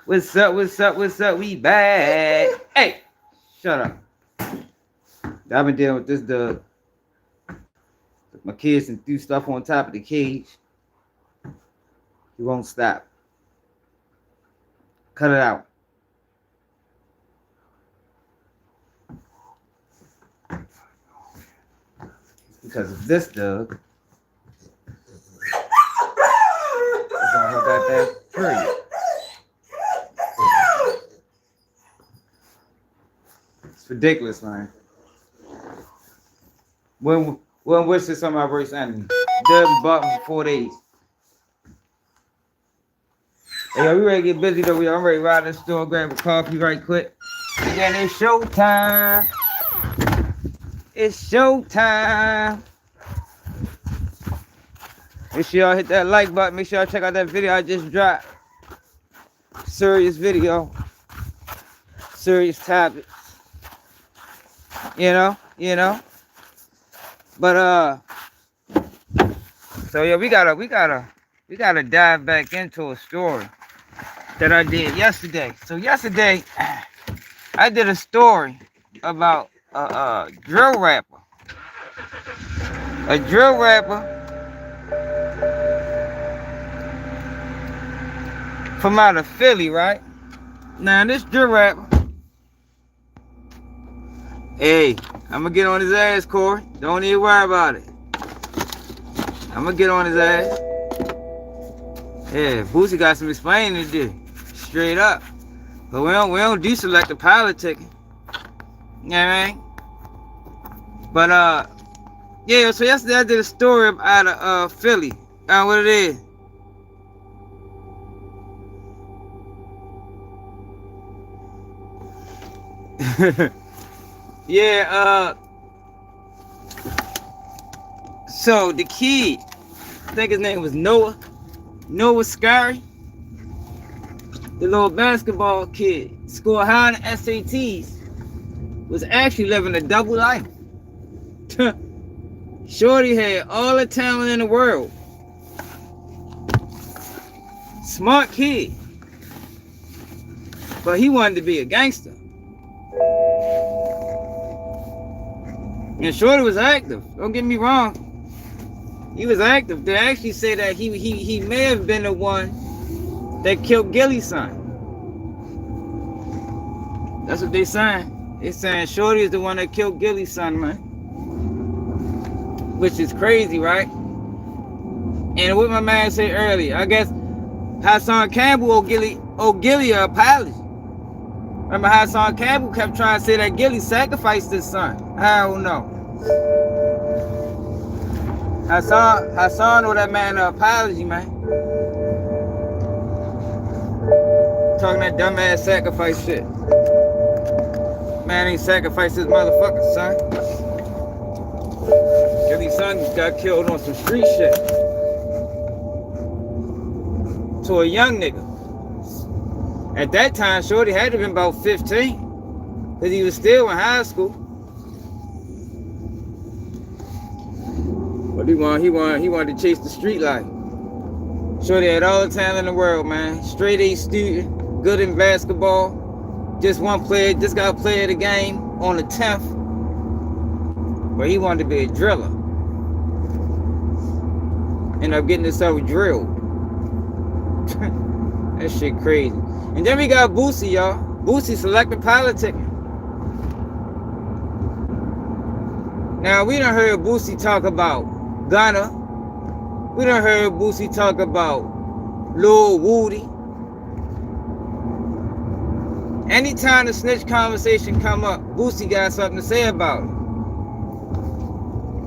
What's up? What's up? What's up? We back. Hey, shut up. I've been dealing with this dog. My kids and threw stuff on top of the cage. He won't stop. Cut it out. Because of this dog. It's on her goddamn period. It's ridiculous, man. When wish this on my worst enemy? Dead and bought for 4 days. Hey, yo, we ready to get busy though. I'm ready to ride to the store, grab a coffee right quick. And then it's showtime. It's showtime. Make sure y'all hit that like button. Make sure y'all check out that video I just dropped. Serious video. Serious topics. You know. But so yeah, we gotta dive back into a story that I did yesterday. So yesterday I did a story about a drill rapper. A drill rapper from out of Philly, right? Now this drill rapper, hey, I'm gonna get on his ass, Corey. Don't even worry about it. I'm gonna get on his ass. Yeah, Boosie got some explaining to do. Straight up. But we don't do selective politicking. You know what I mean? But yeah, so yesterday I did a story out of Philly. What it is. Yeah, so the kid, I think his name was Noah Scurry, the little basketball kid, scored high in the SATs, was actually living a double life. Shorty had all the talent in the world. Smart kid. But he wanted to be a gangster. And Shorty was active. Don't get me wrong. He was active. They actually say that he may have been the one that killed Gillie's son. That's what they saying. They saying Shorty is the one that killed Gillie's son, man. Which is crazy, right? And what my man said earlier, I guess Hassan Campbell owe Gillie an apology. Remember Hassan Campbell kept trying to say that Gillie sacrificed his son. I don't know. Hassan owe that man an apology, man. Talking that dumbass sacrifice shit. Man ain't sacrificed his motherfucking son. Gillie's son got killed on some street shit. To a young nigga. At that time, Shorty had to have been about 15. Because he was still in high school. But he wanted to chase the street life. Shorty had all the talent in the world, man. Straight A student, good in basketball. Just got to play the game on the 10th. But he wanted to be a driller. Ended up getting himself drilled. That shit crazy. And then we got Boosie, y'all. Boosie selective politicking. Now, we done heard Boosie talk about Gunna. We done heard Boosie talk about Lil Woody. Anytime the snitch conversation come up, Boosie got something to say about it.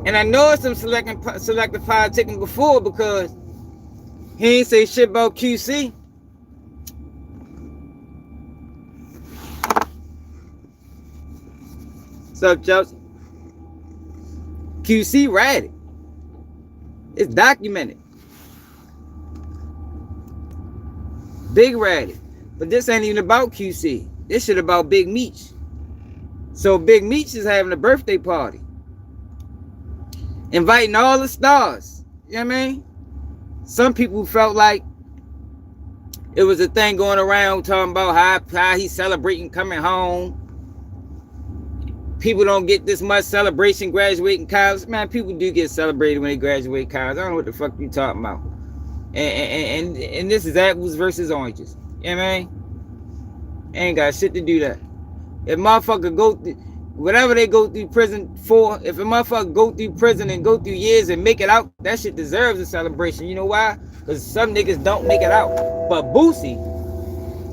And I know it's some selective politicking before because he ain't say shit about QC. What's up, Chelsea? QC ratted. It's documented. Big ratted. But this ain't even about QC. This shit about Big Meech. So Big Meech is having a birthday party. Inviting all the stars. You know what I mean? Some people felt like It was a thing going around talking about how he's celebrating coming home. People don't get this much celebration graduating college. Man, people do get celebrated when they graduate college. I don't know what the fuck you talking about. And this is apples versus oranges. You know what I mean? Ain't got shit to do that. If motherfucker go through whatever they go through prison for, if a motherfucker go through prison and go through years and make it out, that shit deserves a celebration. You know why? Because some niggas don't make it out. But Boosie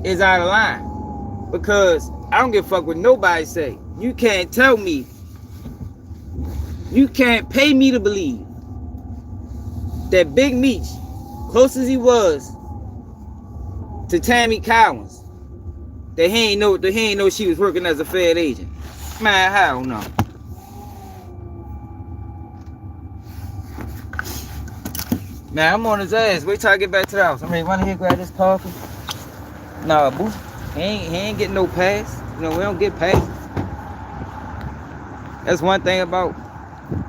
is out of line. Because I don't give a fuck what nobody say. You can't tell me. You can't pay me to believe that Big Meech, close as he was to Tammy Cowins, that he ain't know she was working as a Fed agent. Man, hell no. Man, I'm on his ass. Wait till I get back to the house. I'm ready to run here, grab this coffee. Nah, Boosie, he ain't getting no pass. You know, we don't get passes. That's one thing about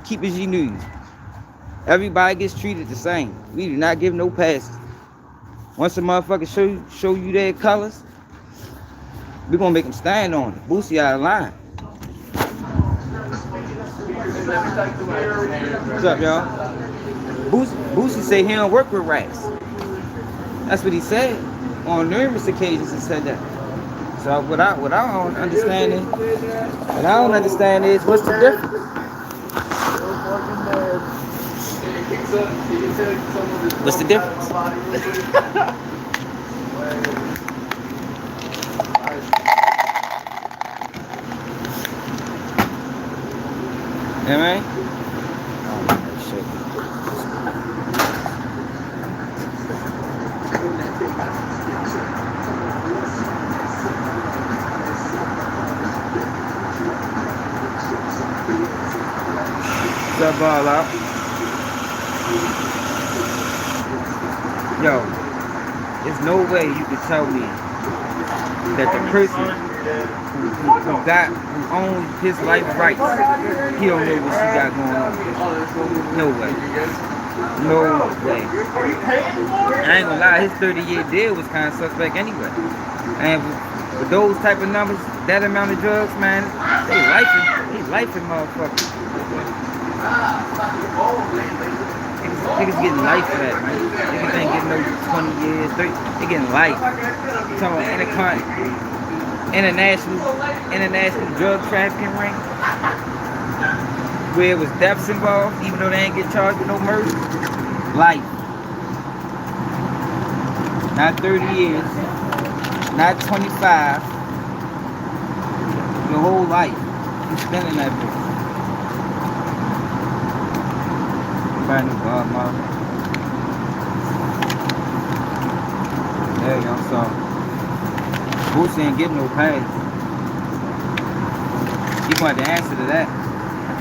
Keep It G News. Everybody gets treated the same. We do not give no passes. Once a motherfucker show you their colors, we gonna make them stand on it. Boosie out of line. What's up, y'all? Boosie say he don't work with rats. That's what he said. On numerous occasions he said that. So what I don't understand is what's the difference? What's the difference? Yeah, man. Oh, shit. What's up, ball out? Yo, there's no way you can tell me that the person who owns his life rights, he don't know what she got going on. No way. No way. I ain't gonna lie, his 30-year deal was kind of suspect anyway. And with those type of numbers, that amount of drugs, man, they lifing motherfuckers. Niggas getting life for that, man. Niggas ain't getting no 20 years, 30. They getting life. I'm talking about international drug trafficking ring, where it was deaths involved, even though they ain't get charged with no murder. Life. Not 30 years, not 25. Your whole life, you spending that bitch. Brand new mom. There you go, so Boosie ain't getting no pay. He wanted the answer to that. I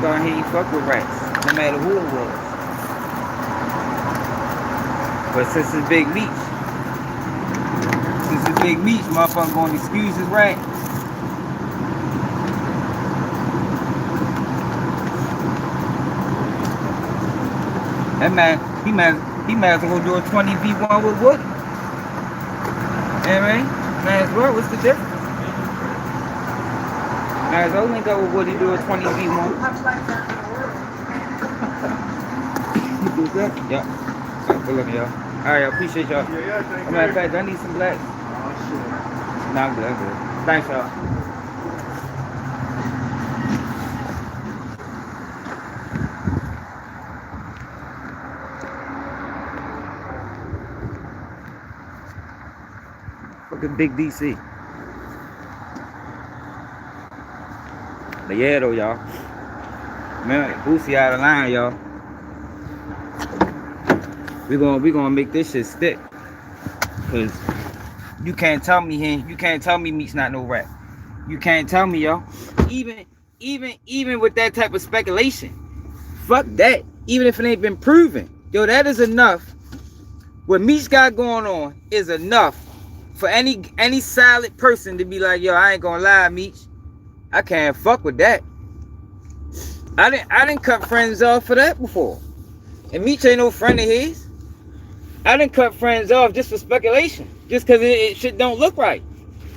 thought he ain't fuck with rats, no matter who it was. But since it's Big Meech, motherfucker gonna excuse his rat. That man, he might as well do a 20v1 with Woody. You know what I mean? Might as well, what's the difference? Might as well link up with Woody, do a 20v1. You do that? Yep. So, good looking, y'all. Alright, I appreciate y'all. As a matter of fact, I need some blacks. Nah, I'm good, I'm good. Thanks, y'all. Big DC. But yeah though, y'all. Man, Boosie out of line, y'all. We gonna make this shit stick. Cause you can't tell me Meech's not no rap. You can't tell me, y'all. Even with that type of speculation. Fuck that. Even if it ain't been proven. Yo, that is enough. What Meech got going on is enough for any solid person to be like, yo, I ain't gonna lie, Meech, I can't fuck with that. I didn't cut friends off for that before. And Meech ain't no friend of his. I done cut friends off just for speculation, just because it shit don't look right.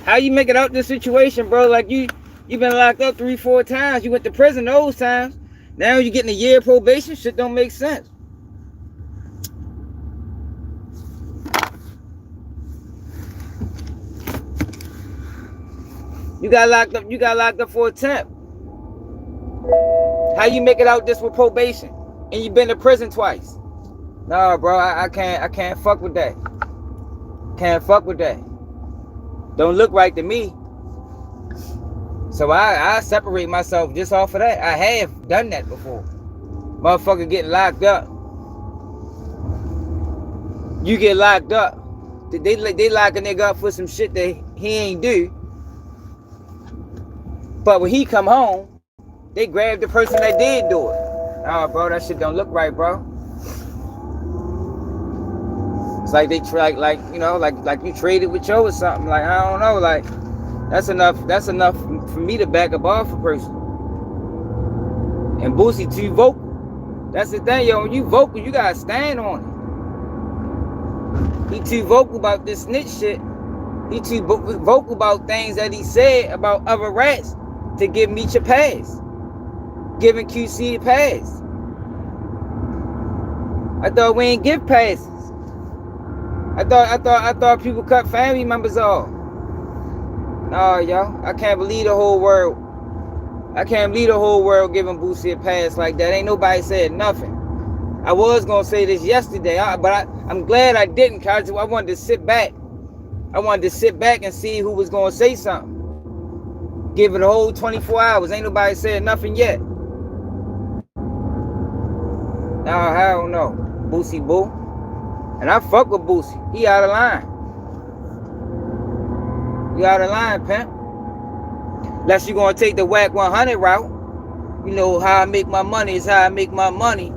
How you make it out this situation, bro? Like you been locked up 3-4 times. You went to prison those times. Now you getting a year of probation. Shit don't make sense. You got locked up. You got locked up for attempt. How you make it out this with probation? And you been to prison twice. No, bro, I can't fuck with that. Can't fuck with that. Don't look right to me. So I separate myself just off of that. I have done that before. Motherfucker getting locked up. You get locked up. They lock a nigga up for some shit that he ain't do. But when he come home, they grab the person that did do it. Oh, bro, that shit don't look right, bro. It's like they like you know, like you traded with Joe or something. Like, I don't know, like that's enough for me to back up off a person. And Boosie too vocal. That's the thing, yo. When you vocal, you gotta stand on it. He too vocal about this snitch shit. He too vocal about things that he said about other rats to give Meech a pass. Giving QC a pass. I thought we ain't give passes. I thought people cut family members off. No, yo, I can't believe the whole world. I can't believe the whole world giving Boosie a pass like that. Ain't nobody said nothing. I was gonna say this yesterday, but I'm glad I didn't, cause I wanted to sit back. I wanted to sit back and see who was gonna say something. Give it a whole 24 hours. Ain't nobody said nothing yet. No, hell no. Boosie boo. And I fuck with Boosie. He out of line. You out of line, pimp. Unless you gonna take the whack 100 route. You know how I make my money is how I make my money.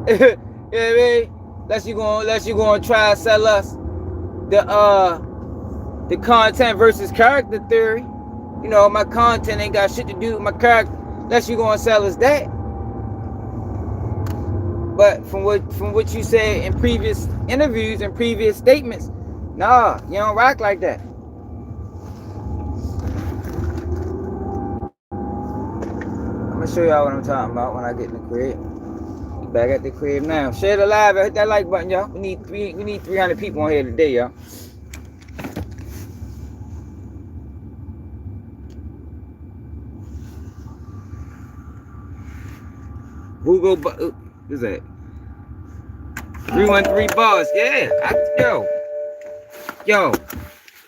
You know what I mean? Unless you gonna try to sell us the content versus character theory. You know, my content ain't got shit to do with my character. Unless you gonna sell us that. But from what you said in previous interviews and previous statements, nah, you don't rock like that. I'm gonna show y'all what I'm talking about when I get in the crib. Back at the crib now. Share the live, hit that like button, y'all. We need 300 people on here today, y'all. Google, what's that? 313 bars, yeah. Yo,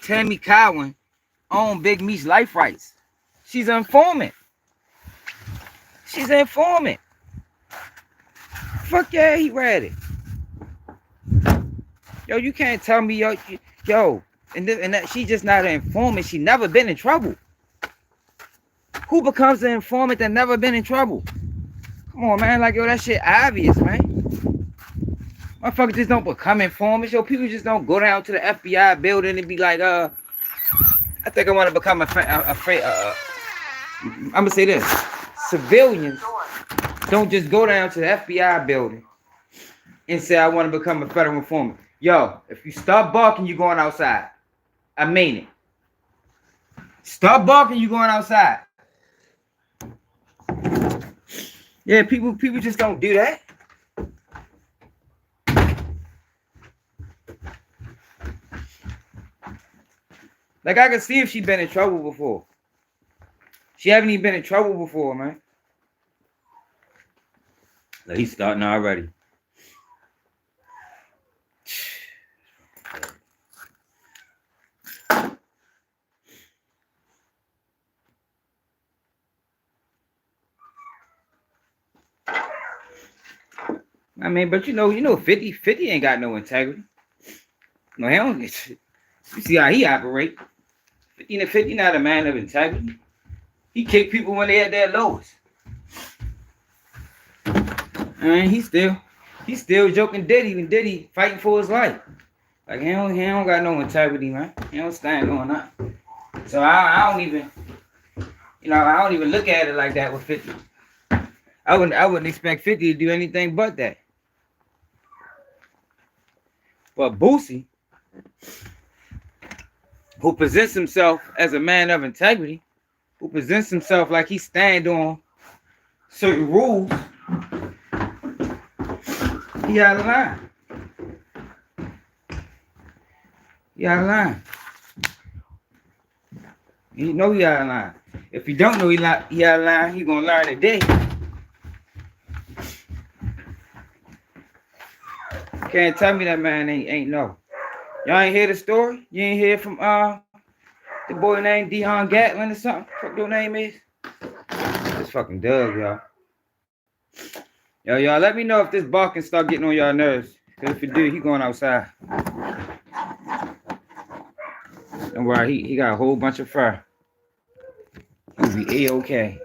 Tammy Cowins own Big Meech life rights. She's an informant. Fuck yeah, he read it. Yo, you can't tell me, and that she just not an informant. She never been in trouble. Who becomes an informant that never been in trouble? Come on, man. Like, yo, that shit obvious, man. Motherfuckers just don't become informants. Yo, people just don't go down to the FBI building and be like, I think I want to become I'm going to say this. Civilians don't just go down to the FBI building and say, I want to become a federal informant. Yo, if you start barking, you're going outside. I mean it. Start barking, you're going outside. Yeah, people just don't do that. Like, I can see if she's been in trouble before. She haven't even been in trouble before, man. Like, he's starting already. I mean, but you know, 50 ain't got no integrity. No, he don't. You see how he operate. 50 not a man of integrity. He kicked people when they at their lowest. And he's still joking Diddy when Diddy fighting for his life. Like, he don't got no integrity, man. He don't stand on that. So I don't even look at it like that with 50. I wouldn't expect 50 to do anything but that. But Boosie, who presents himself as a man of integrity, who presents himself like he stand on certain rules, he out of line. He out of line. You know he out of line. If you don't know he out of line, he gonna learn today. Can't tell me that man ain't know. Y'all ain't hear the story? You ain't hear from the boy named Dion Gatlin or something? What your name is? It's fucking Doug, y'all. Y'all let me know if this barking start getting on y'all nerves. Cause if it do, he going outside. Don't worry, he got a whole bunch of fur. He'll be A-okay.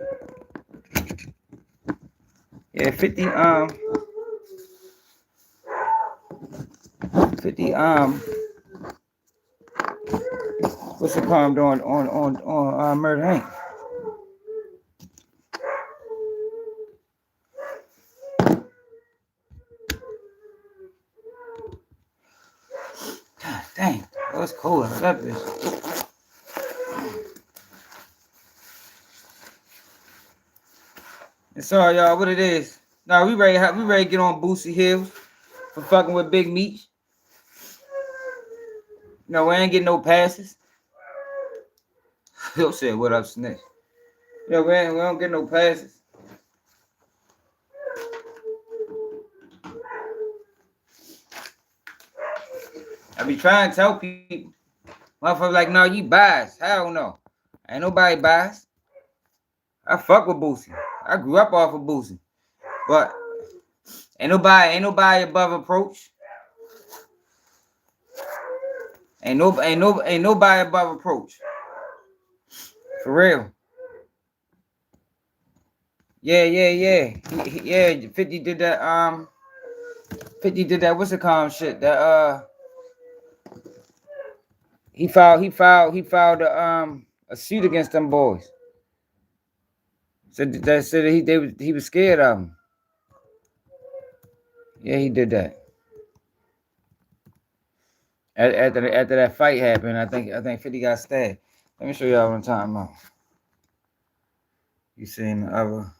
Yeah, 50 what's it called on Murder Hank? God dang, that was cold. I love this. And sorry, y'all, what it is. Now we ready to get on Boosie Hills for fucking with Big Meech. No, we ain't getting no passes. He'll say, what up, Snitch? Yo, we don't get no passes. I be trying to tell people. Motherfuckers like, no, you biased. Hell no. Ain't nobody biased. I fuck with Boosie. I grew up off of Boosie. But ain't nobody above approach. Ain't nobody above approach. For real. Yeah. Yeah, 50 did that 50 did that what's it called shit that he filed a suit against them boys. Said that he was scared of them. Yeah, he did that. After that fight happened, I think 50 got stabbed. Let me show y'all what I'm talking about. You seen the other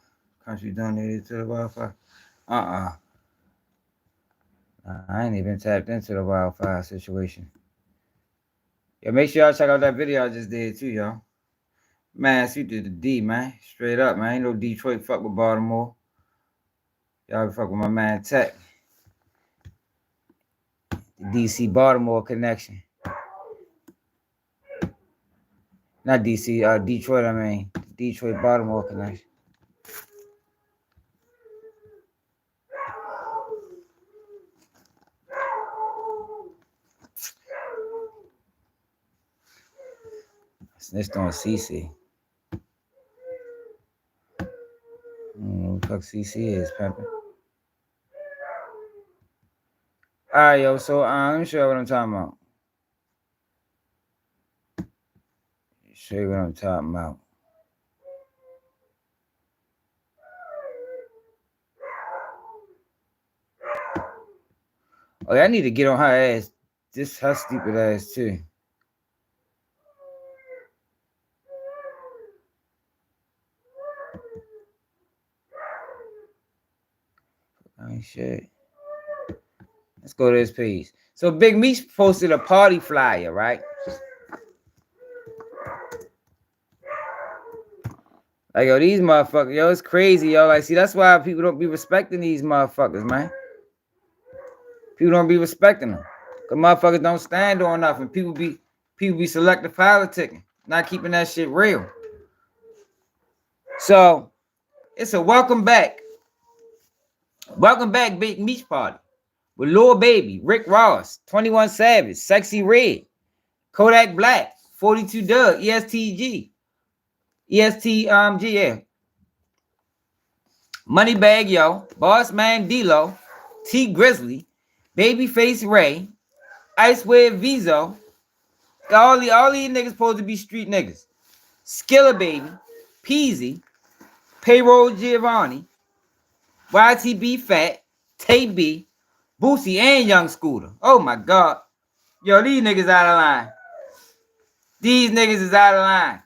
country donated to the wildfire? I ain't even tapped into the wildfire situation. Yeah, make sure y'all check out that video I just did too, y'all. Man, see to the D, man. Straight up, man. Ain't no Detroit fuck with Baltimore. Y'all fuck with my man Tech. The DC Baltimore connection. Not DC, Detroit, I mean. The Detroit Baltimore connection. Snitched on CC. What the fuck CC is, pimpin'. Alright, yo, so let me show you what I'm talking about. Show you what I'm talking about. Oh, yeah, I need to get on her ass. Just her stupid ass, too. I ain't shit. Let's go to this page. So Big Meech posted a party flyer, right? Like, yo, these motherfuckers, yo, it's crazy, yo. Like, see, that's why people don't be respecting these motherfuckers, man. People don't be respecting them. Because motherfuckers don't stand on nothing. People be selective politicking, not keeping that shit real. So, it's a welcome back. Welcome back, Big Meech party. With Lil Baby, Rick Ross, 21 Savage, Sexy Red, Kodak Black, 42 Doug, ESTG, yeah. Moneybag Yo, Boss Man D-Lo, T Grizzly, Babyface Ray, Icewear Vizo. All these niggas supposed to be street niggas. Skilla Baby, Peasy, Payroll Giovanni, YTB Fat, Tay B, Boosie and Young Scooter. Oh my God. Yo, these niggas out of line. These niggas is out of line.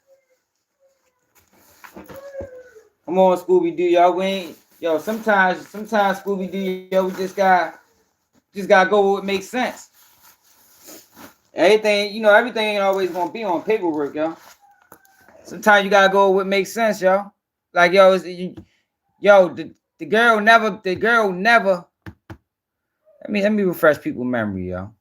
Come on, Scooby Doo, y'all. We ain't, yo, sometimes Scooby Doo, yo, we just gotta go with what makes sense. Everything ain't always gonna be on paperwork, yo. Sometimes you gotta go with what makes sense, yo. Like, yo, the girl never. Let me refresh people's memory, yo.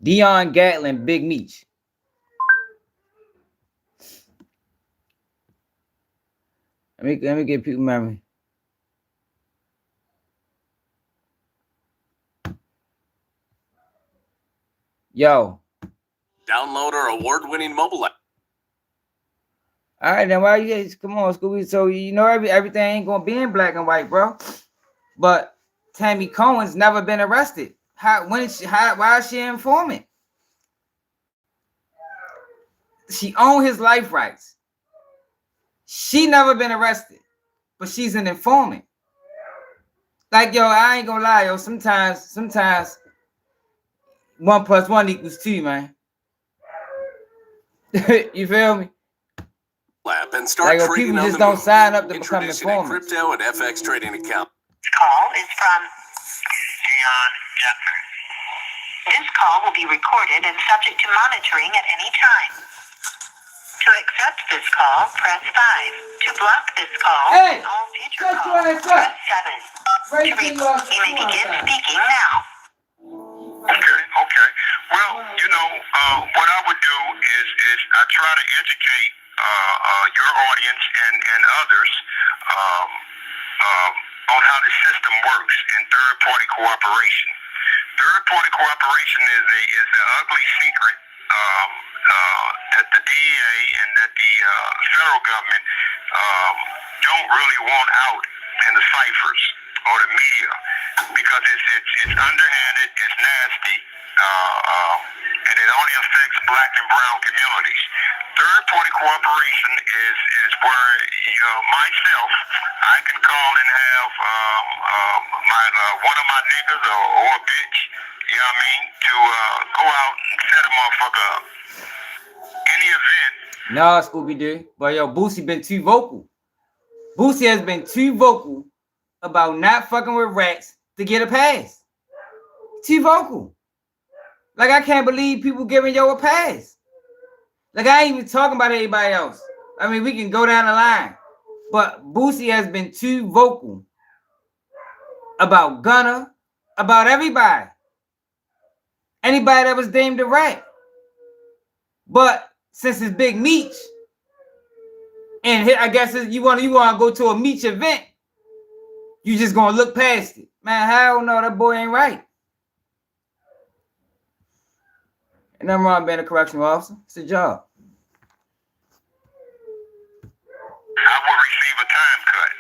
Dion Gatlin, Big Meech. Let me get people memory. Yo. Download our award-winning mobile app. All right, then why you guys come on, Scooby? So you know everything ain't gonna be in black and white, bro. But Tammy Cowins never been arrested. Why is she informant? She owned his life rights. She never been arrested, but she's an informant. Like, yo, I ain't gonna lie, yo. Sometimes 1 + 1 = 2, man. You feel me? App and start like, trading people on just the don't move. sign up to become Introducing a informants. crypto and FX trading account. Call is from Dion Gatlin. This call will be recorded and subject to monitoring at any time. To accept this call, press 5. To block this call and all future calls, press 7. You may begin speaking now. Okay. Well, what I would do is I try to educate your audience and others on how the system works in third-party cooperation. Third-party cooperation is an ugly secret that the DEA and that the federal government don't really want out in the ciphers or the media because it's underhanded, it's nasty, and it only affects black and brown communities. Third-party cooperation is where myself, I can call and have one of my niggas or a bitch, you know what I mean, to go out and set a motherfucker up. Any event. Nah, Scooby Doo. But yo, Boosie been too vocal. Boosie has been too vocal about not fucking with rats to get a pass. Too vocal. Like, I can't believe people giving yo a pass. Like, I ain't even talking about anybody else. I mean, we can go down the line. But Boosie has been too vocal about Gunna, about everybody. Anybody that was deemed a rat. But since it's Big Meech, and I guess you want to go to a Meech event, you just gonna look past it. Man, hell no, that boy ain't right. And nothing wrong being a correctional officer. It's a job. I will receive a time cut.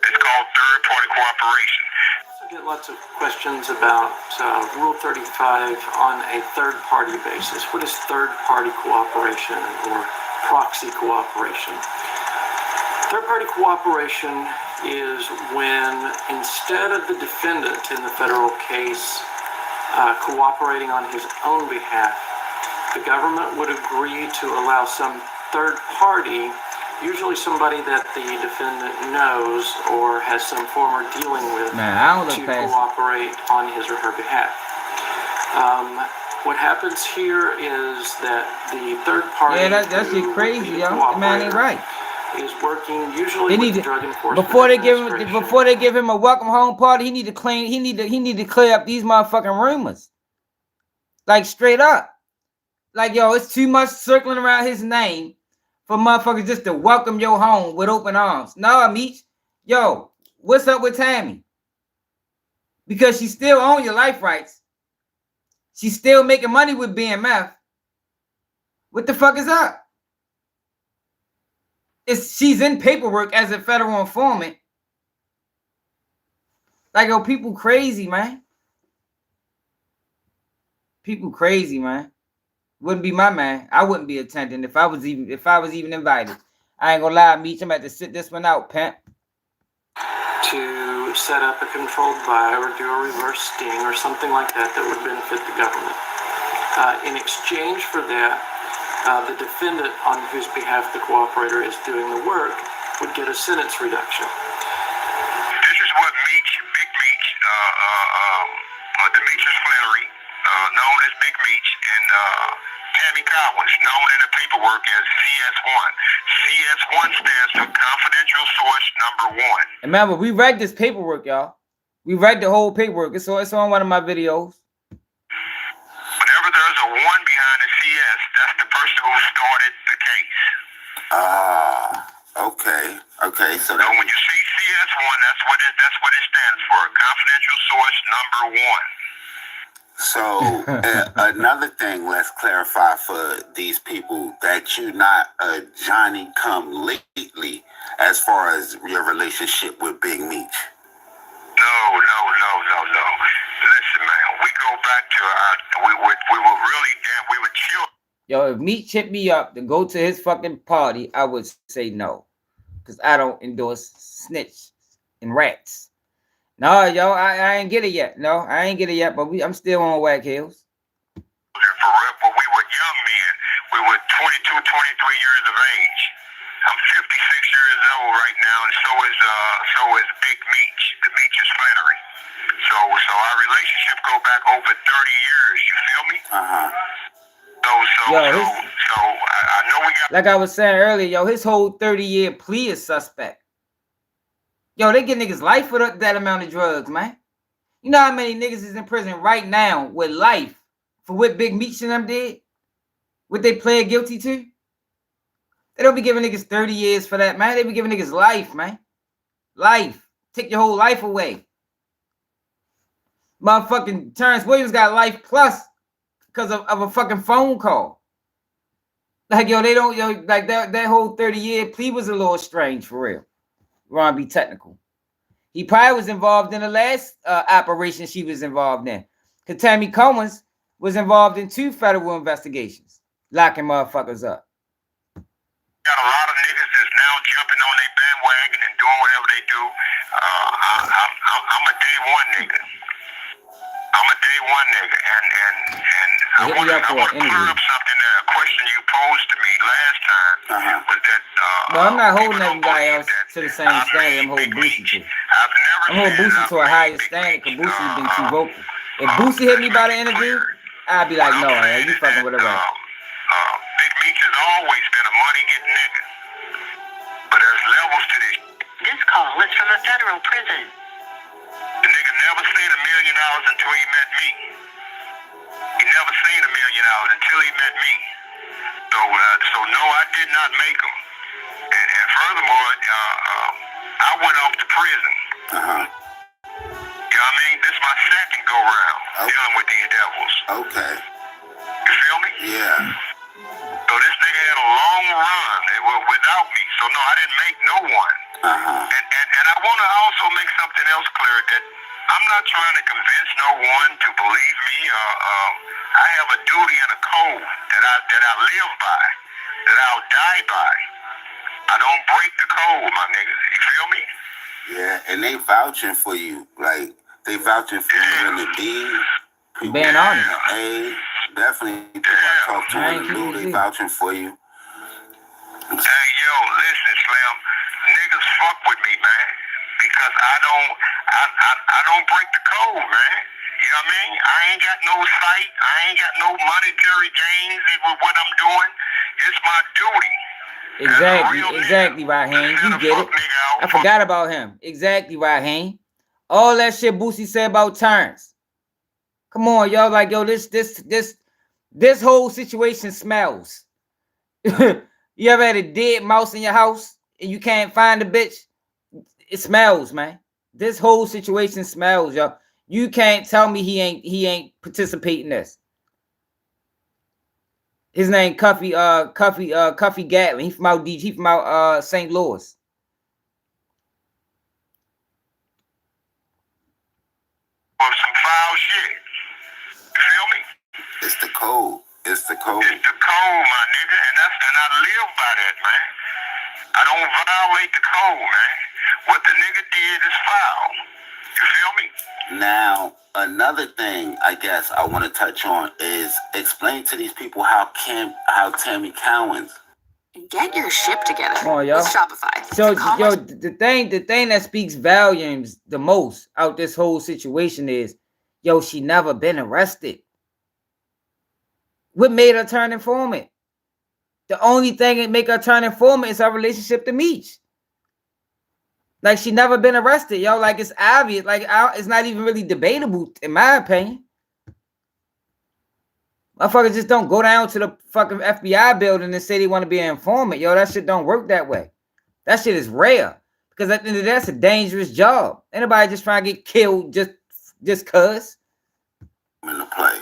It's called third-party cooperation. I get lots of questions about Rule 35 on a third-party basis. What is third-party cooperation or proxy cooperation? Third-party cooperation is when instead of the defendant in the federal case cooperating on his own behalf, the government would agree to allow some third party, usually somebody that the defendant knows or has some former dealing with, to cooperate on his or her behalf. What happens here is that the third party, that's crazy, yo. The man ain't right. Is working usually with the drug enforcement before they give him a welcome home party. He need to clear up these motherfucking rumors. Like, straight up. Like, yo, it's too much circling around his name for motherfuckers just to welcome your home with open arms. No, Meech, yo, what's up with Tammy? Because she still owns your life rights. She's still making money with BMF. What the fuck is up? She's in paperwork as a federal informant. Like, yo, people crazy, man. People crazy, man. Wouldn't be my man. I wouldn't be attending if I was even invited. I ain't gonna lie, Meech. I'm about to sit this one out, pimp. To set up a controlled buy or do a reverse sting or something like that that would benefit the government. In exchange for that, the defendant on whose behalf the cooperator is doing the work would get a sentence reduction. This is what Meech, Big Meech, Demetrius Flannery, known as Big Meech, and Tammy Cowins, known in the paperwork as CS1. CS1 stands for Confidential Source Number 1. And remember, we read this paperwork, y'all. We read the whole paperwork. It's on one of my videos. Whenever there's a 1 behind the CS, that's the person who started the case. Okay. So when you see CS1, that's what it stands for. Confidential Source Number 1. So another thing, let's clarify for these people that you're not a Johnny come lately as far as your relationship with Big Meech. No. Listen, man, we go back to we were chill. Yo, if Meech hit me up to go to his fucking party, I would say no, because I don't endorse snitch and rats. No, yo, I ain't get it yet. No, I ain't get it yet, but I'm still on Whack Hills. For real, but we were young men. We were 22, 23 years of age. I'm 56 years old right now, and so is Big Meech. The Meech is Flannery. So our relationship go back over 30 years. You feel me? So I know we got. Like I was saying earlier, yo, his whole 30-year plea is suspect. Yo, they get niggas life for that amount of drugs, man. You know how many niggas is in prison right now with life for what Big Meech and them did? What they pled guilty to? They don't be giving niggas 30 years for that, man. They be giving niggas life, man. Life. Take your whole life away. Motherfucking Terrence Williams got life plus because of a fucking phone call. Like, yo, they don't, yo, like that whole 30-year plea was a little strange for real. We're gonna be technical. He probably was involved in the last operation she was involved in. Because Tammy Cowins was involved in 2 federal investigations, locking motherfuckers up. Got a lot of niggas that's now jumping on their bandwagon and doing whatever they do. I'm a day one nigga. And I want to clear up something. A question you posed to me last time was that. Well, I'm not holding everybody else to the same standard I'm holding Boosie to. I'm holding Boosie to a higher standard because Boosie's been too vocal. If Boosie hit me by the interview, I'd be like, no, man, you fucking with a rap. Big Meech has always been a money-getting nigga. But there's levels to this. This call is from a federal prison. The nigga never seen $1 million until he met me. He never seen $1 million until he met me. So no, I did not make him. And furthermore, I went off to prison. You know what I mean? This is my second go-round dealing with these devils. Okay. You feel me? Yeah. So this nigga had a long run without me. So no, I didn't make no one. And I want to also make something else clear that I'm not trying to convince no one to believe me. I have a duty and a code that I live by, that I'll die by. I don't break the code, my niggas. You feel me? Yeah, and they vouching for you. Like, they vouching for you in the D. People Being honest. A, definitely people I talk to in the blue, they vouching for you. Hey, yo, listen, Slim. Niggas fuck with me, man. Because I don't break the code, man. You know what I mean? I ain't got no sight. I ain't got no monetary gains with what I'm doing. It's my duty. Exactly, Raheem. You get it. I forgot about him. Exactly, Raheem. All that shit Boosie said about Terrence. Come on, y'all. Like, yo, this whole situation smells. You ever had a dead mouse in your house and you can't find the bitch? It smells, man. This whole situation smells, y'all. You can't tell me he ain't participating in this. His name Cuffy Gatlin. He from out DG, he from out St. Louis. Some foul shit. You feel me? It's the code. It's the code. It's the code, my nigga, and I live by that, man. I don't violate the code, man. What the nigga did is foul. You feel me? Now, another thing I guess I want to touch on is explain to these people how Tammy Cowins. Get your ship together Come on, yo. with Shopify. So, yo, the thing that speaks volumes the most out this whole situation is, yo, she never been arrested. What made her turn informant? The only thing that make her turn informant is her relationship to Meech. Like, she never been arrested, yo. Like, it's obvious. Like, it's not even really debatable, in my opinion. Motherfuckers just don't go down to the fucking FBI building and say they want to be an informant. Yo, that shit don't work that way. That shit is rare. Because at the end of the day, that's a dangerous job. Anybody just trying to get killed just cuz. In the play.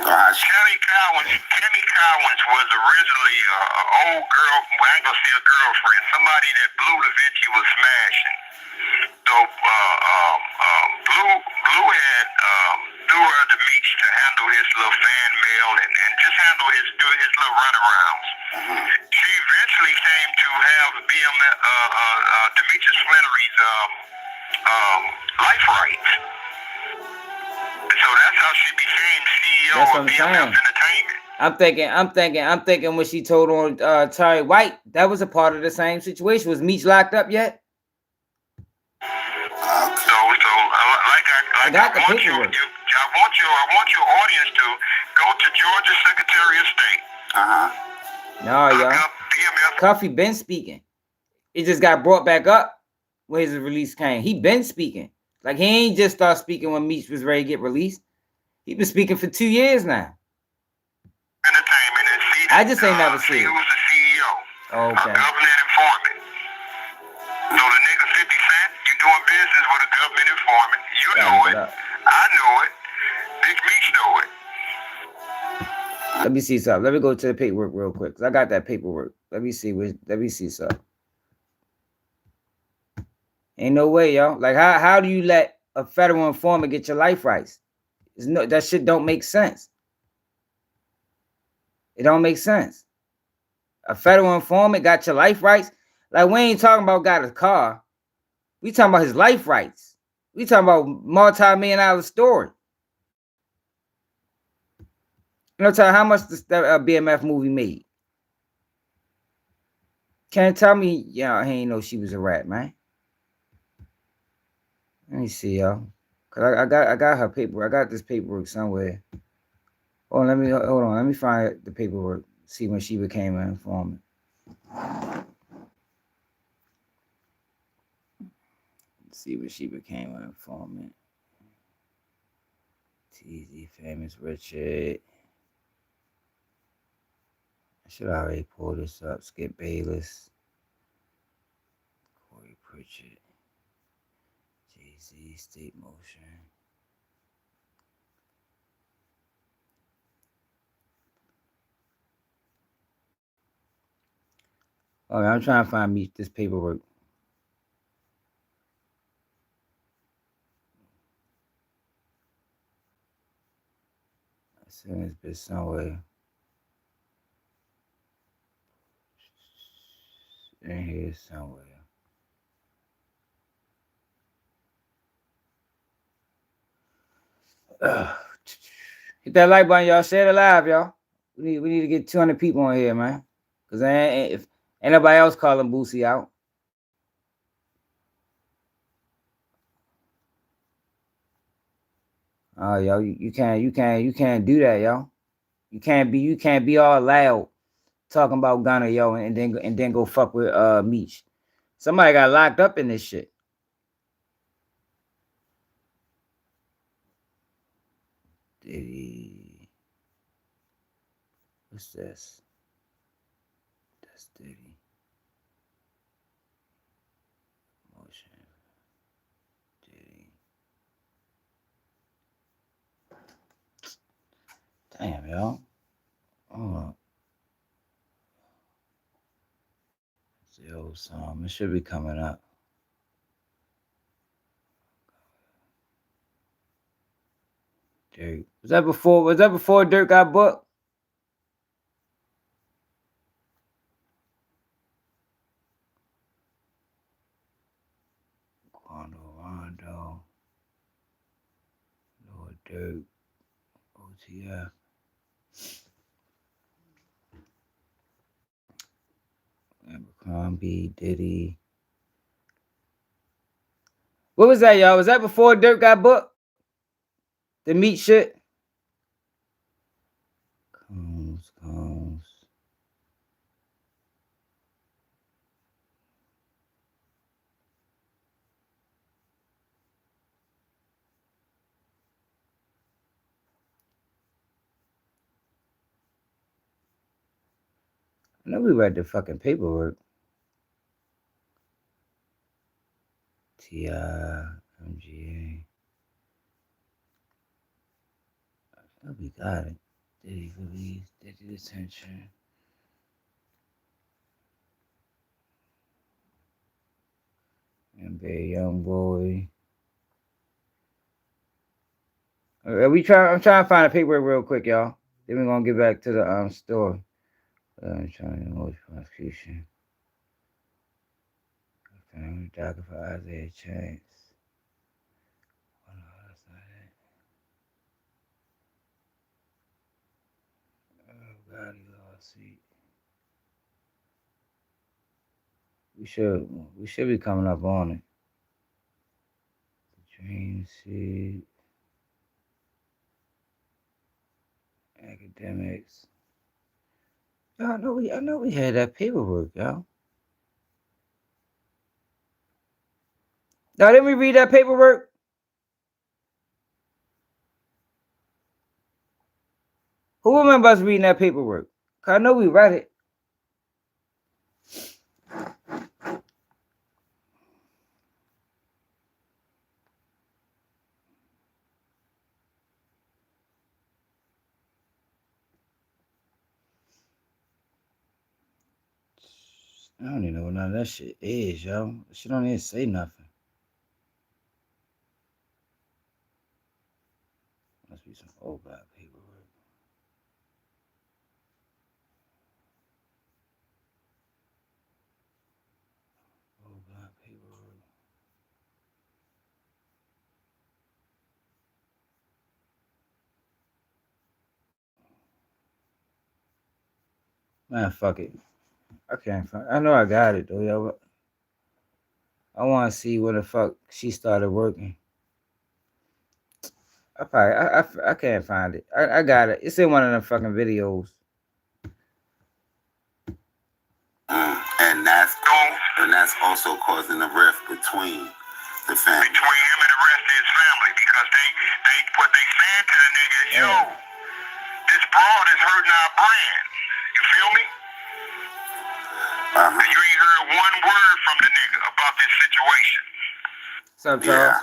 Tammy Cowins was originally an old girl. Well, I ain't gonna say a girlfriend. Somebody that Blue Da Vinci was smashing. So Blue had threw her to Meech to handle his little fan mail and just handle his little runarounds. She eventually came to have Demetrius Flannery's life rights. So that's how she became CEO of BMF Entertainment. I'm thinking when she told on Terry White, that was a part of the same situation. Was Meech locked up yet? I got the paperwork. I want your audience to go to Georgia Secretary of State. No, y'all. Cuffy been speaking. It just got brought back up when his release came. He been speaking. Like, he ain't just start speaking when Meech was ready to get released. He been speaking for 2 years now. Entertainment and see I just ain't never seen it. Who's the CEO? Oh, okay. A government informant. So the nigga 50 Cent, you doing business with a government informant. You know it. I know it. Big Meech know it. Let me see something. Let me go to the paperwork real quick. Cause I got that paperwork. Let me see something. Ain't no way, y'all. Like, how do you let a federal informant get your life rights? That shit don't make sense. It don't make sense. A federal informant got your life rights. Like, we ain't talking about got a car. We talking about his life rights. We talking about multi-million-dollar story. You know, tell how much that BMF movie made. Can't tell me, y'all, he ain't know she was a rat, man. Let me see, y'all. Cause I got her paperwork. I got this paperwork somewhere. Oh, hold on. Let me find the paperwork. See when she became an informant. See when she became an informant. TZ Famous Richard. I should already pull this up. Skip Bayless. Corey Pritchard. Jay-Z State Motion. Okay, I'm trying to find me this paperwork. I see this bitch somewhere. In here somewhere. Hit that like button, y'all. Share it live, y'all. We need to get 200 people on here, man. Cause if ain't nobody else calling Boosie out. Oh, yo, you can't do that, yo. You can't be all loud talking about Gunna, yo, and then go fuck with Meech. Somebody got locked up in this shit. Diddy. What's this? That's Diddy. Motion. Diddy. Damn, y'all. Hold on. It's the old song. It should be coming up. Dirk. Was that before Dirk got booked? Dirk, OTF. Abercrombie, Diddy. What was that, y'all? Was that before Dirk got booked? The Meech shit? Cowins. I know we read the fucking paperwork. T.I., MGA. I know we got it. Diddy release, Diddy detention. NBA young boy. I'm trying to find a paperwork real quick, y'all. Then we're gonna get back to the story. I'm trying to avoid prosecution. Family docket for Isaiah Chance. Oh no, that's not it. Oh God, he lost seat. We should be coming up on it. Dream seat. Academics. Y'all I know we had that paperwork, y'all. Now, didn't we read that paperwork? Who remembers us reading that paperwork? 'Cause I know we read it. I don't even know what none of that shit is, yo. That shit don't even say nothing. Must be some old black paperwork. Old black paperwork. Man, fuck it. I can't find. I know I got it though, yo. But I want to see when the fuck she started working. I can't find it. I got it. It's in one of them fucking videos. And that's also causing a rift between the family. Between him and the rest of his family, because they what they saying to the nigga is, yo, this broad is hurting our brand. You feel me? And you ain't heard one word from the nigga about this situation. What's up, Charles?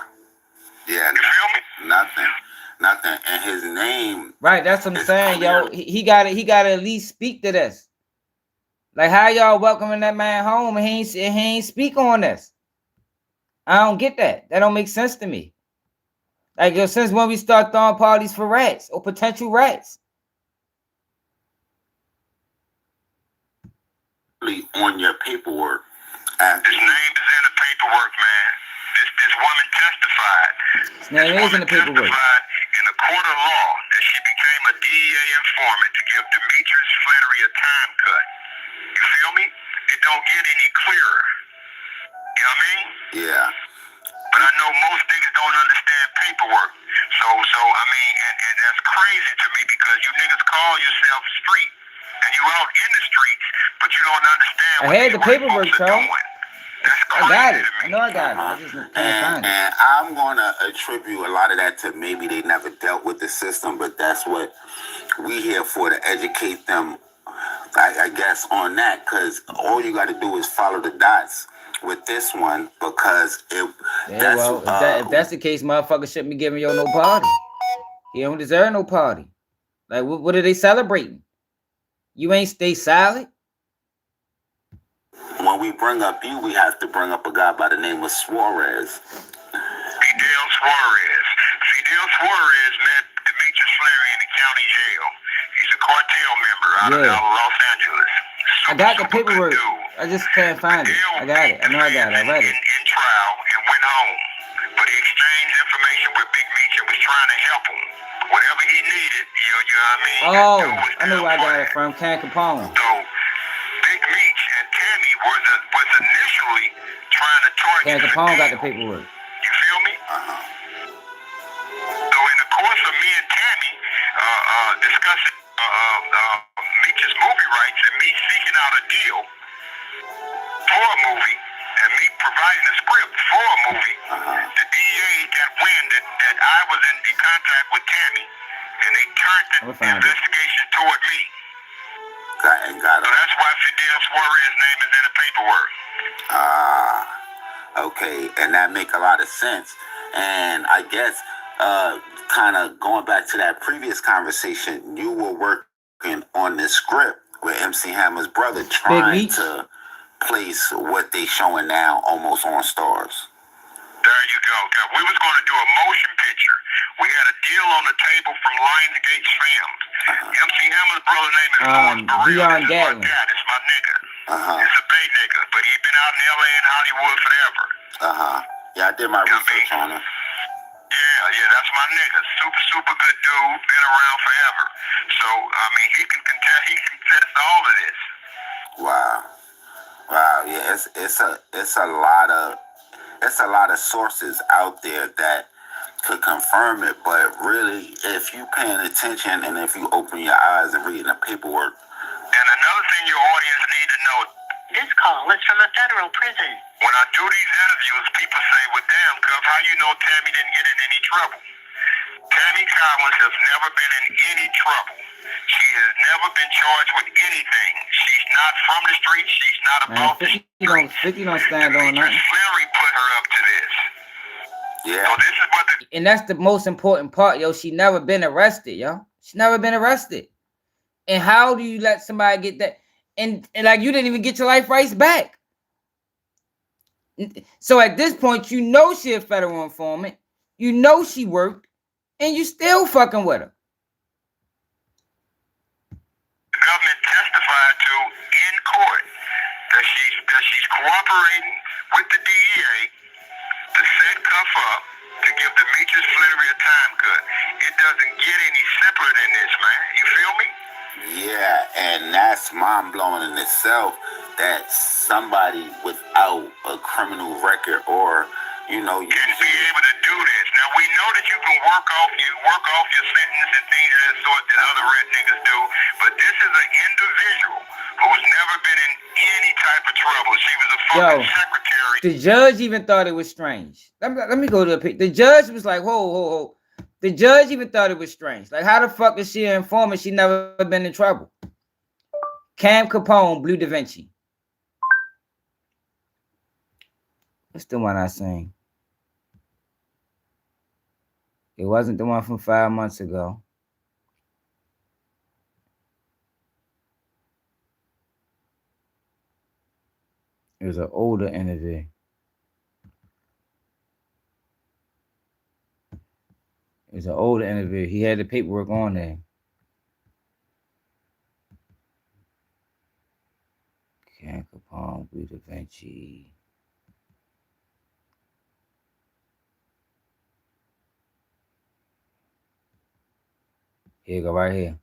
Yeah. You feel me? Nothing. And his name. Right, that's what I'm saying, yo. He gotta at least speak to this. Like, how y'all welcoming that man home and he ain't speak on this? I don't get that. That don't make sense to me. Like, yo, since when we start throwing parties for rats or potential rats? On your paperwork. His name is in the paperwork, man. This woman testified. His name is in the paperwork. Testified in a court of law that she became a DEA informant to give Demetrius Flannery a time cut. You feel me? It don't get any clearer. You know what I mean? Yeah. But I know most niggas don't understand paperwork. So I mean, and that's crazy to me, because you niggas call yourself street and you out in the streets, but you don't understand what I had the paperwork, Charles. I got it. I know I got it. I just can't find it. And I'm gonna attribute a lot of that to maybe they never dealt with the system, but that's what we here for, to educate them, I guess, on that, because all you got to do is follow the dots with this one, because if that's the case, motherfucker shouldn't be giving yo no party. He don't deserve no party. Like, what are they celebrating? You ain't stay silent. When we bring up you, we have to bring up a guy by the name of Suarez. Fidel Suarez met Demetrius Flannery in the county jail. He's a cartel member out of Los Angeles. I got the paperwork. I just can't find it. I got it. I know I got it. I read it. In trial and went home. But he exchanged information with Big Meech and was trying to help him. Whatever he needed, you know what I mean? Oh, I know where I got it from. Can Capone. So Big Meech and Tammy was initially trying to target Can Capone got the paperwork. You feel me? So in the course of me and Tammy discussing Meech's movie rights and me seeking out a deal for a movie and me providing a script for a movie, the DEA got wind that I was in contact with Tammy, and they turned the investigation toward me. Got So that's why Fidel Suarez's name is in the paperwork. Okay, and that make a lot of sense. And I guess, kind of going back to that previous conversation, you were working on this script with MC Hammer's brother, trying to place what they showing now almost on Stars. There you go. We was going to do a motion picture. We had a deal on the table from Lionsgate Films. MC Hammer's brother name is Noah Scurry. It's my nigga. It's a Bay nigga, but he been out in LA and Hollywood forever. Yeah, I did my research on him. Yeah, that's my nigga. Super good dude. Been around forever. So I mean, he can contest all of this. Wow. Yeah, it's a lot of sources out there that could confirm it, but really, if you paying attention and if you open your eyes and reading the paperwork. And another thing your audience need to know. This call is from a federal prison. When I do these interviews, people say, well, damn, Cuff, how you know Tammy didn't get in any trouble? Tammy Cowins has never been in any trouble. She has never been charged with anything. She's not from the street. She's not about the street. 50 don't stand on that. Flurry put her up to this. Yeah. So this is what and that's the most important part, yo. She never been arrested, yo. She never been arrested. And how do you let somebody get that? And like, you didn't even get your life rights back. So at this point, you know she a federal informant. You know she worked. And you still fucking with her. The government testified to in court that she's cooperating with the DEA to set Cuff up to give the Meech's Flurry a time cut. It doesn't get any simpler than this, man. You feel me? Yeah, and that's mind-blowing in itself that somebody without a criminal record or, you know, you can be able to do this. Now, we know that you can work off your sentence and things of that sort that other red niggas do, but this is an individual who's never been in any type of trouble. She was a fucking secretary. The judge even thought it was strange. Let me go to the picture. The judge was like, whoa. The judge even thought it was strange. Like, how the fuck is she an informant? She never been in trouble. Cam Capone, Blue Da Vinci. What's the one I sing? It wasn't the one from 5 months ago. It was an older interview. It was an older interview. He had the paperwork on there. Cam Capone, Blue Da Vinci. Here you go, right here.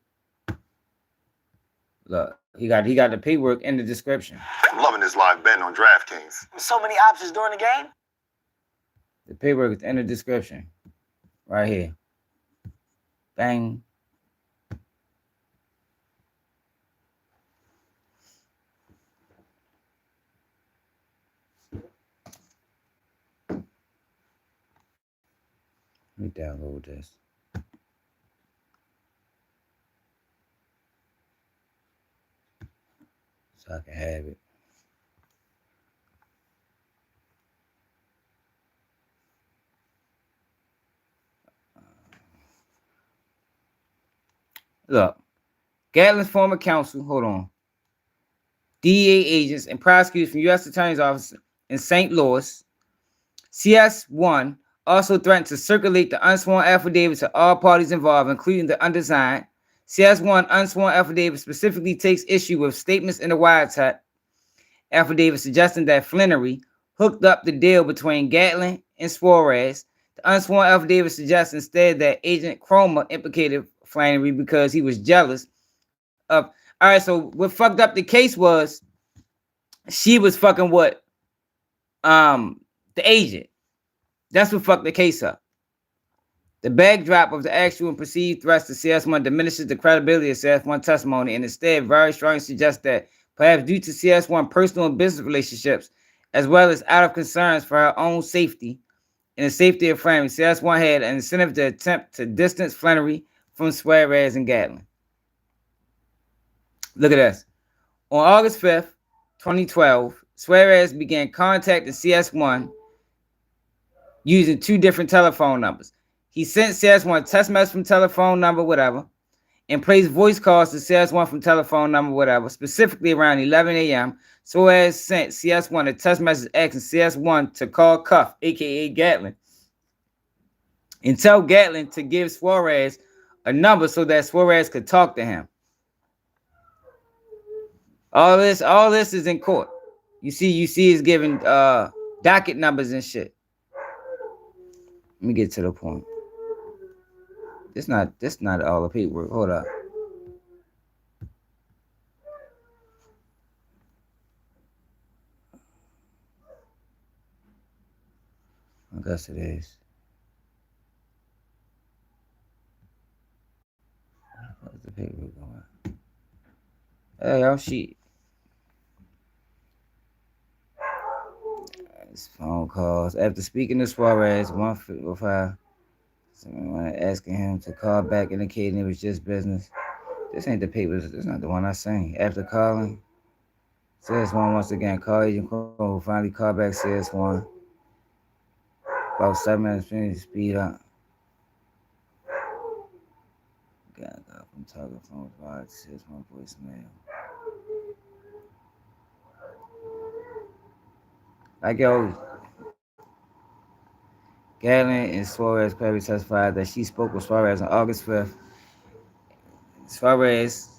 Look, he got the paperwork in the description. I'm loving this live bet on DraftKings. So many options during the game. The paperwork is in the description. Right here. Bang. Let me download this. So I can have it. Look, Gatlin's former counsel, hold on. DEA agents and prosecutors from U.S. Attorney's Office in St. Louis, CS1 also threatened to circulate the unsworn affidavit to all parties involved, including the undersigned. CS1 unsworn affidavit specifically takes issue with statements in the wiretap affidavit suggesting that Flurry hooked up the deal between Gatlin and Suarez. The unsworn affidavit suggests instead that Agent Cromer implicated Flannery because he was jealous of. All right, so what fucked up the case was she was fucking what? The agent. That's what fucked the case up. The backdrop of the actual and perceived threats to CS1 diminishes the credibility of CS1 testimony and instead very strongly suggests that perhaps due to CS1 personal and business relationships, as well as out of concerns for her own safety and the safety of Flannery, CS1 had an incentive to attempt to distance Flannery from Suarez and Gatlin. Look at this. On August 5th, 2012, Suarez began contacting CS1 using 2 different telephone numbers. He sent CS1 a text message from telephone number, whatever, and placed voice calls to CS1 from telephone number, whatever, specifically around 11 a.m. Suarez sent CS1 a text message asking CS1 to call Cuff, a.k.a. Gatlin, and tell Gatlin to give Suarez a number so that Suarez could talk to him. All this is in court. You see he's giving docket numbers and shit. Let me get to the point. This not all the paperwork. Hold up. I guess it is. Where's the paperwork going? Hey, y'all, sheet. It's phone calls. After speaking to Suarez, 155. Someone asking him to call back, indicating it was just business. This ain't the papers. This is not the one I seen. After calling, CS1 once again called Agent Cromer, who finally called back CS1. About 7 minutes, finished speed up. Got from talking phone five to CS1 voicemail. Like yo, Gatlin and Suarez clearly testified that she spoke with Suarez on August 5th. Suarez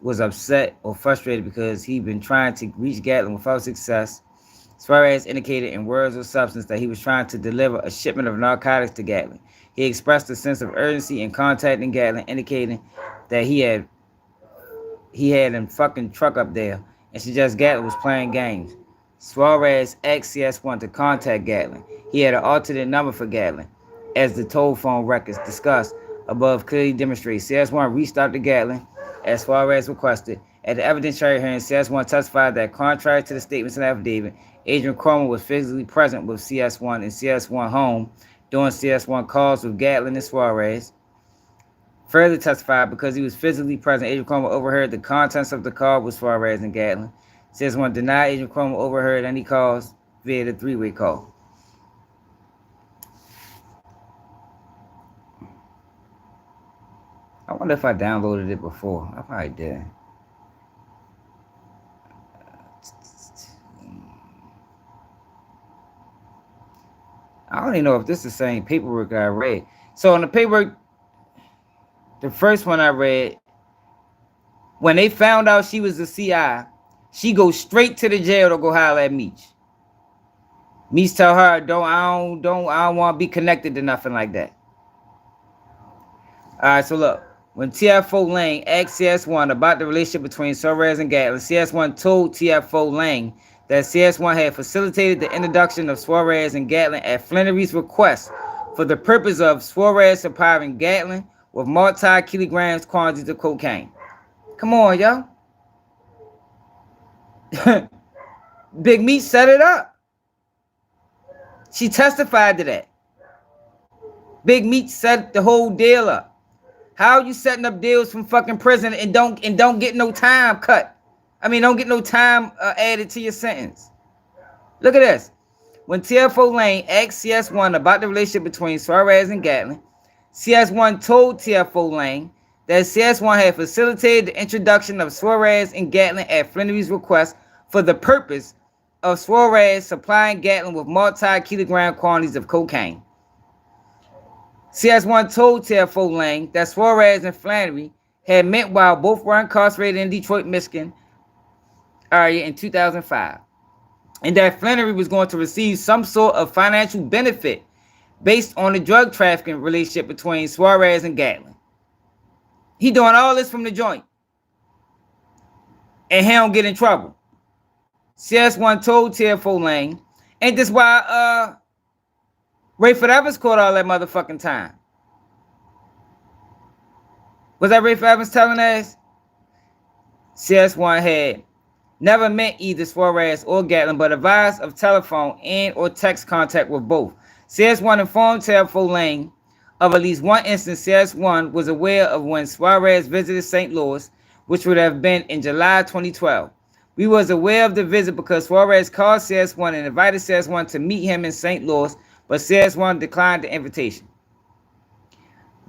was upset or frustrated because he'd been trying to reach Gatlin without success. Suarez indicated in words or substance that he was trying to deliver a shipment of narcotics to Gatlin. He expressed a sense of urgency in contacting Gatlin, indicating that he had a fucking truck up there and suggested Gatlin was playing games. Suarez asked CS1 to contact Gatlin. He had an alternate number for Gatlin, as the toll phone records discussed above clearly demonstrate. CS1 reached out to Gatlin, as Suarez requested. At the evidentiary hearing, CS1 testified that contrary to the statements in the affidavit, Agent Cromer was physically present with CS1 in CS1 home during CS1 calls with Gatlin and Suarez. Further testified because he was physically present, Agent Cromer overheard the contents of the call with Suarez and Gatlin. CS1 denied Agent Cromer overheard any calls via the 3-way call. I wonder if I downloaded it before. I probably did. I don't even know if this is the same paperwork I read. So on the paperwork, the first one I read, when they found out she was a CI, she goes straight to the jail to go holler at Meech. Meech tell her, I don't want to be connected to nothing like that. All right, so look. When TFO Lang asked CS1 about the relationship between Suarez and Gatlin, CS1 told TFO Lang that CS1 had facilitated the introduction of Suarez and Gatlin at Flannery's request for the purpose of Suarez supplying Gatlin with multi-kilograms quantities of cocaine. Come on, yo. Big Meech set it up. She testified to that. Big Meech set the whole deal up. How are you setting up deals from fucking prison and don't get no time cut? I mean, don't get no time added to your sentence. Look at this. When TFO Lane asked CS1 about the relationship between Suarez and Gatlin, CS1 told TFO Lane that CS1 had facilitated the introduction of Suarez and Gatlin at Flannery's request for the purpose of Suarez supplying Gatlin with multi-kilogram quantities of cocaine. CS1 told TFO Lang that Suarez and Flannery had met while both were incarcerated in Detroit, Michigan area in 2005. and that Flannery was going to receive some sort of financial benefit based on the drug trafficking relationship between Suarez and Gatlin. He doing all this from the joint, and he don't get in trouble. CS1 told TFO Lane, ain't this why Rayford Evans caught all that motherfucking time? Was that Rayford Evans telling us? CS1 had never met either Suarez or Gatlin, but advised of telephone and or text contact with both. CS1 informed TFO Lane of at least one instance CS1 was aware of when Suarez visited St. Louis, which would have been in July 2012. We was aware of the visit because Suarez called CS1 and invited CS1 to meet him in St. Louis, but CS1 declined the invitation.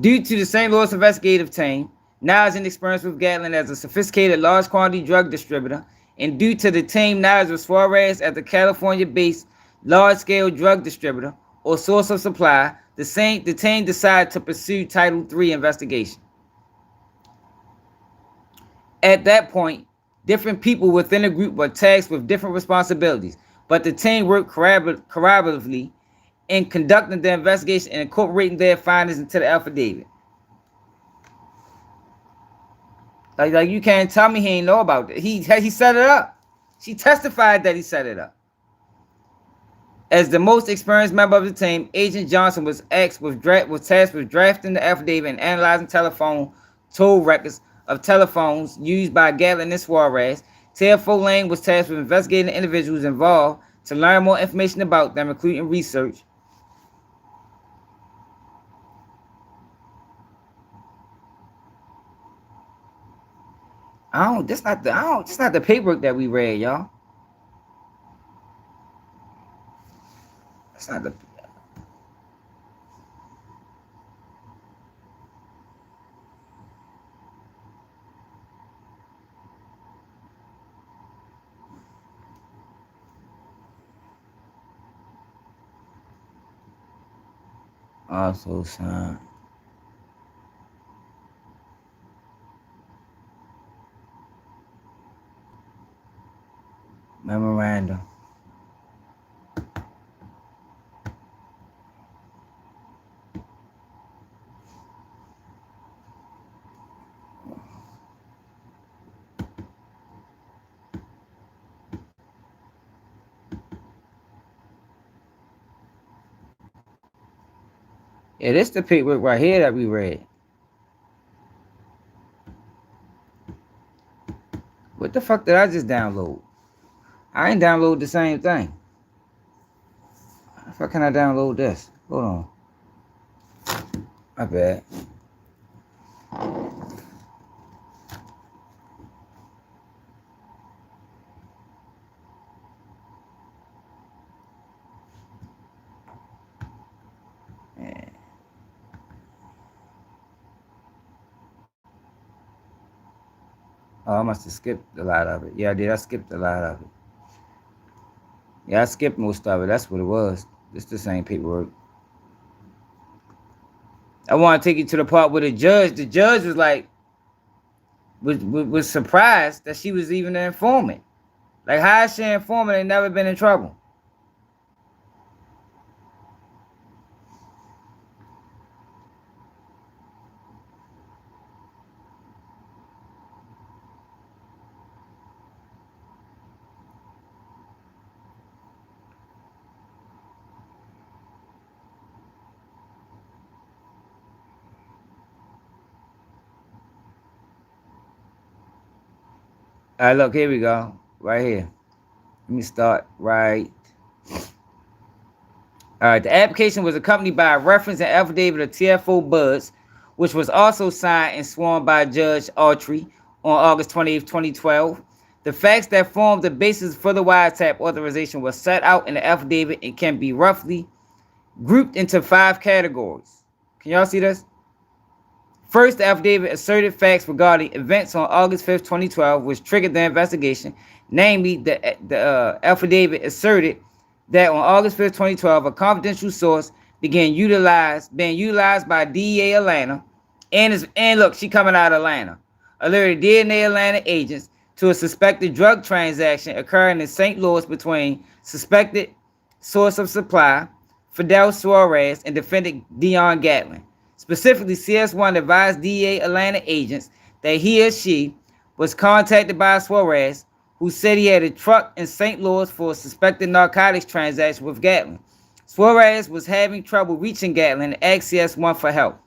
Due to the St. Louis investigative team, knowledge and experience with Gatlin as a sophisticated large quantity drug distributor, and due to the team knowledge of Suarez as a California-based large-scale drug distributor or source of supply, the team decided to pursue Title III investigation. At that point, different people within the group were tasked with different responsibilities, but the team worked collaboratively in conducting the investigation and incorporating their findings into the affidavit. Like you can't tell me he ain't know about it. He set it up. She testified that he set it up. As the most experienced member of the team, Agent Johnson was tasked with drafting the affidavit and analyzing telephone toll records of telephones used by Gatlin and Suarez. TFO Lane was tasked with investigating the individuals involved to learn more information about them, including research. This not the paperwork that we read, y'all. That's not the. Also signed. Memorandum. Yeah, this the paperwork right here that we read. What the fuck did I just download? I ain't download the same thing. How the fuck can I download this? Hold on. My bad. Oh, I must have skipped a lot of it. Yeah, I did. I skipped a lot of it. Yeah, I skipped most of it. That's what it was. It's the same paperwork. I want to take you to the part where the judge was like, was surprised that she was even an informant. Like, how is she an informant and never been in trouble? All right, look, here we go. Right here. Let me start right. All right, the application was accompanied by a reference and affidavit of TFO Buds, which was also signed and sworn by Judge Autry on August 28, 2012. The facts that formed the basis for the wiretap authorization were set out in the affidavit and can be roughly grouped into 5 categories. Can y'all see this? First, the affidavit asserted facts regarding events on August 5th, 2012, which triggered the investigation. Namely, the affidavit asserted that on August 5th, 2012, a confidential source being utilized by DEA Atlanta, and look, she coming out of Atlanta, alerted DNA Atlanta agents to a suspected drug transaction occurring in St. Louis between suspected source of supply, Fidel Suarez, and defendant Dion Gatlin. Specifically, CS1 advised DEA Atlanta agents that he or she was contacted by Suarez, who said he had a truck in St. Louis for a suspected narcotics transaction with Gatlin. Suarez was having trouble reaching Gatlin and asked CS1 for help.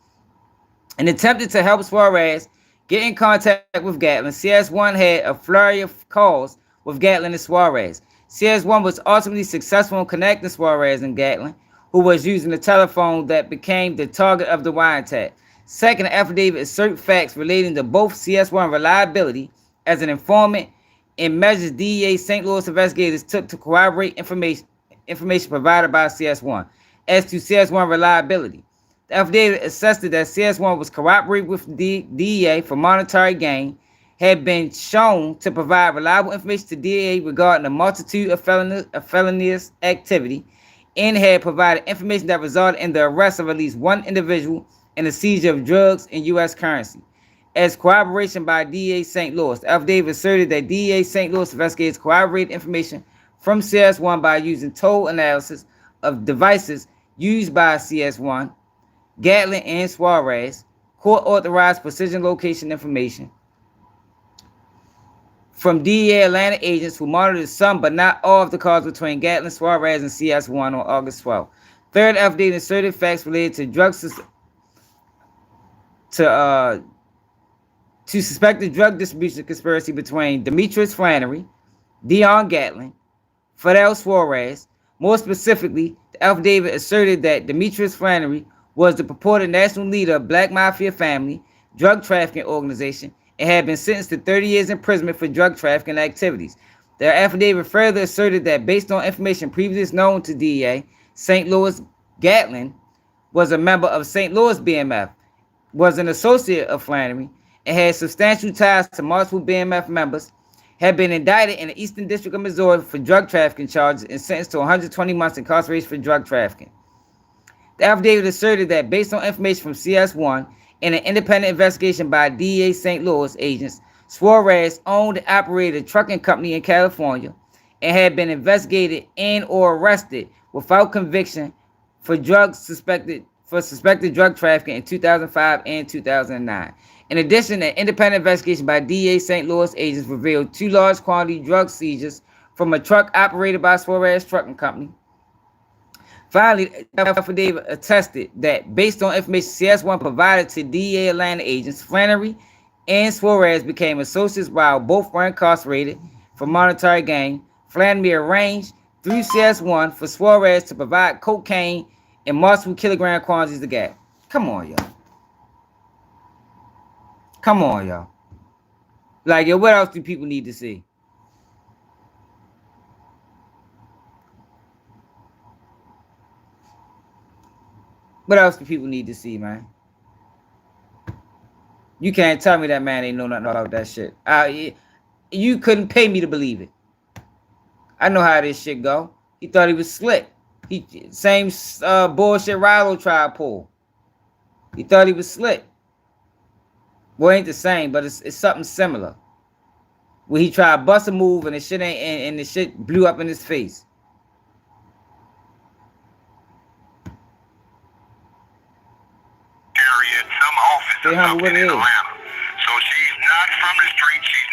And attempted to help Suarez get in contact with Gatlin, CS1 had a flurry of calls with Gatlin and Suarez. CS1 was ultimately successful in connecting Suarez and Gatlin, who was using the telephone that became the target of the wiretap. Second, the affidavit assert facts relating to both CS1 reliability as an informant and measures DEA St. Louis investigators took to corroborate information provided by CS1. As to CS1 reliability, the affidavit assessed that CS1 was cooperating with the DEA for monetary gain, had been shown to provide reliable information to DEA regarding a multitude of felonious activity, and had provided information that resulted in the arrest of at least one individual and the seizure of drugs and U.S. currency. As corroboration by DEA St. Louis, the affidavit asserted that DEA St. Louis investigators corroborated information from CS1 by using toll analysis of devices used by CS1, Gatlin, and Suarez, court-authorized precision location information from DEA Atlanta agents who monitored some but not all of the calls between Gatlin, Suarez, and CS1 on August 12th. Third, affidavit asserted facts related to suspected drug distribution conspiracy between Demetrius Flannery, Dion Gatlin, Fidel Suarez. More specifically, the affidavit asserted that Demetrius Flannery was the purported national leader of Black Mafia Family drug trafficking organization and had been sentenced to 30 years imprisonment for drug trafficking activities. The affidavit further asserted that based on information previously known to DEA, St. Louis, Gatlin was a member of St. Louis BMF, was an associate of Flannery, and had substantial ties to multiple BMF members, had been indicted in the Eastern District of Missouri for drug trafficking charges and sentenced to 120 months incarceration for drug trafficking. The affidavit asserted that based on information from CS1 and an independent investigation by DEA St. Louis agents, Suarez owned and operated a trucking company in California and had been investigated and or arrested without conviction for suspected drug trafficking in 2005 and 2009. In addition, an independent investigation by DEA St. Louis agents revealed 2 large quantity drug seizures from a truck operated by Suarez Trucking Company. Finally, the affidavit attested that based on information CS1 provided to DEA Atlanta agents, Flannery and Suarez became associates while both were incarcerated for monetary gain. Flannery arranged through CS1 for Suarez to provide cocaine in multiple kilogram quantities to Gap. Come on, y'all. Come on, y'all. Like, yo, what else do people need to see? What else do people need to see, man? You can't tell me that man ain't know nothing about that shit. You couldn't pay me to believe it. I know how this shit go. He thought he was slick. Same bullshit Rilo tried to pull. He thought he was slick. Well, it ain't the same, but it's something similar. Where he tried to bust a move and the shit and the shit blew up in his face. At some office or something in Atlanta. So she's not from the street. She's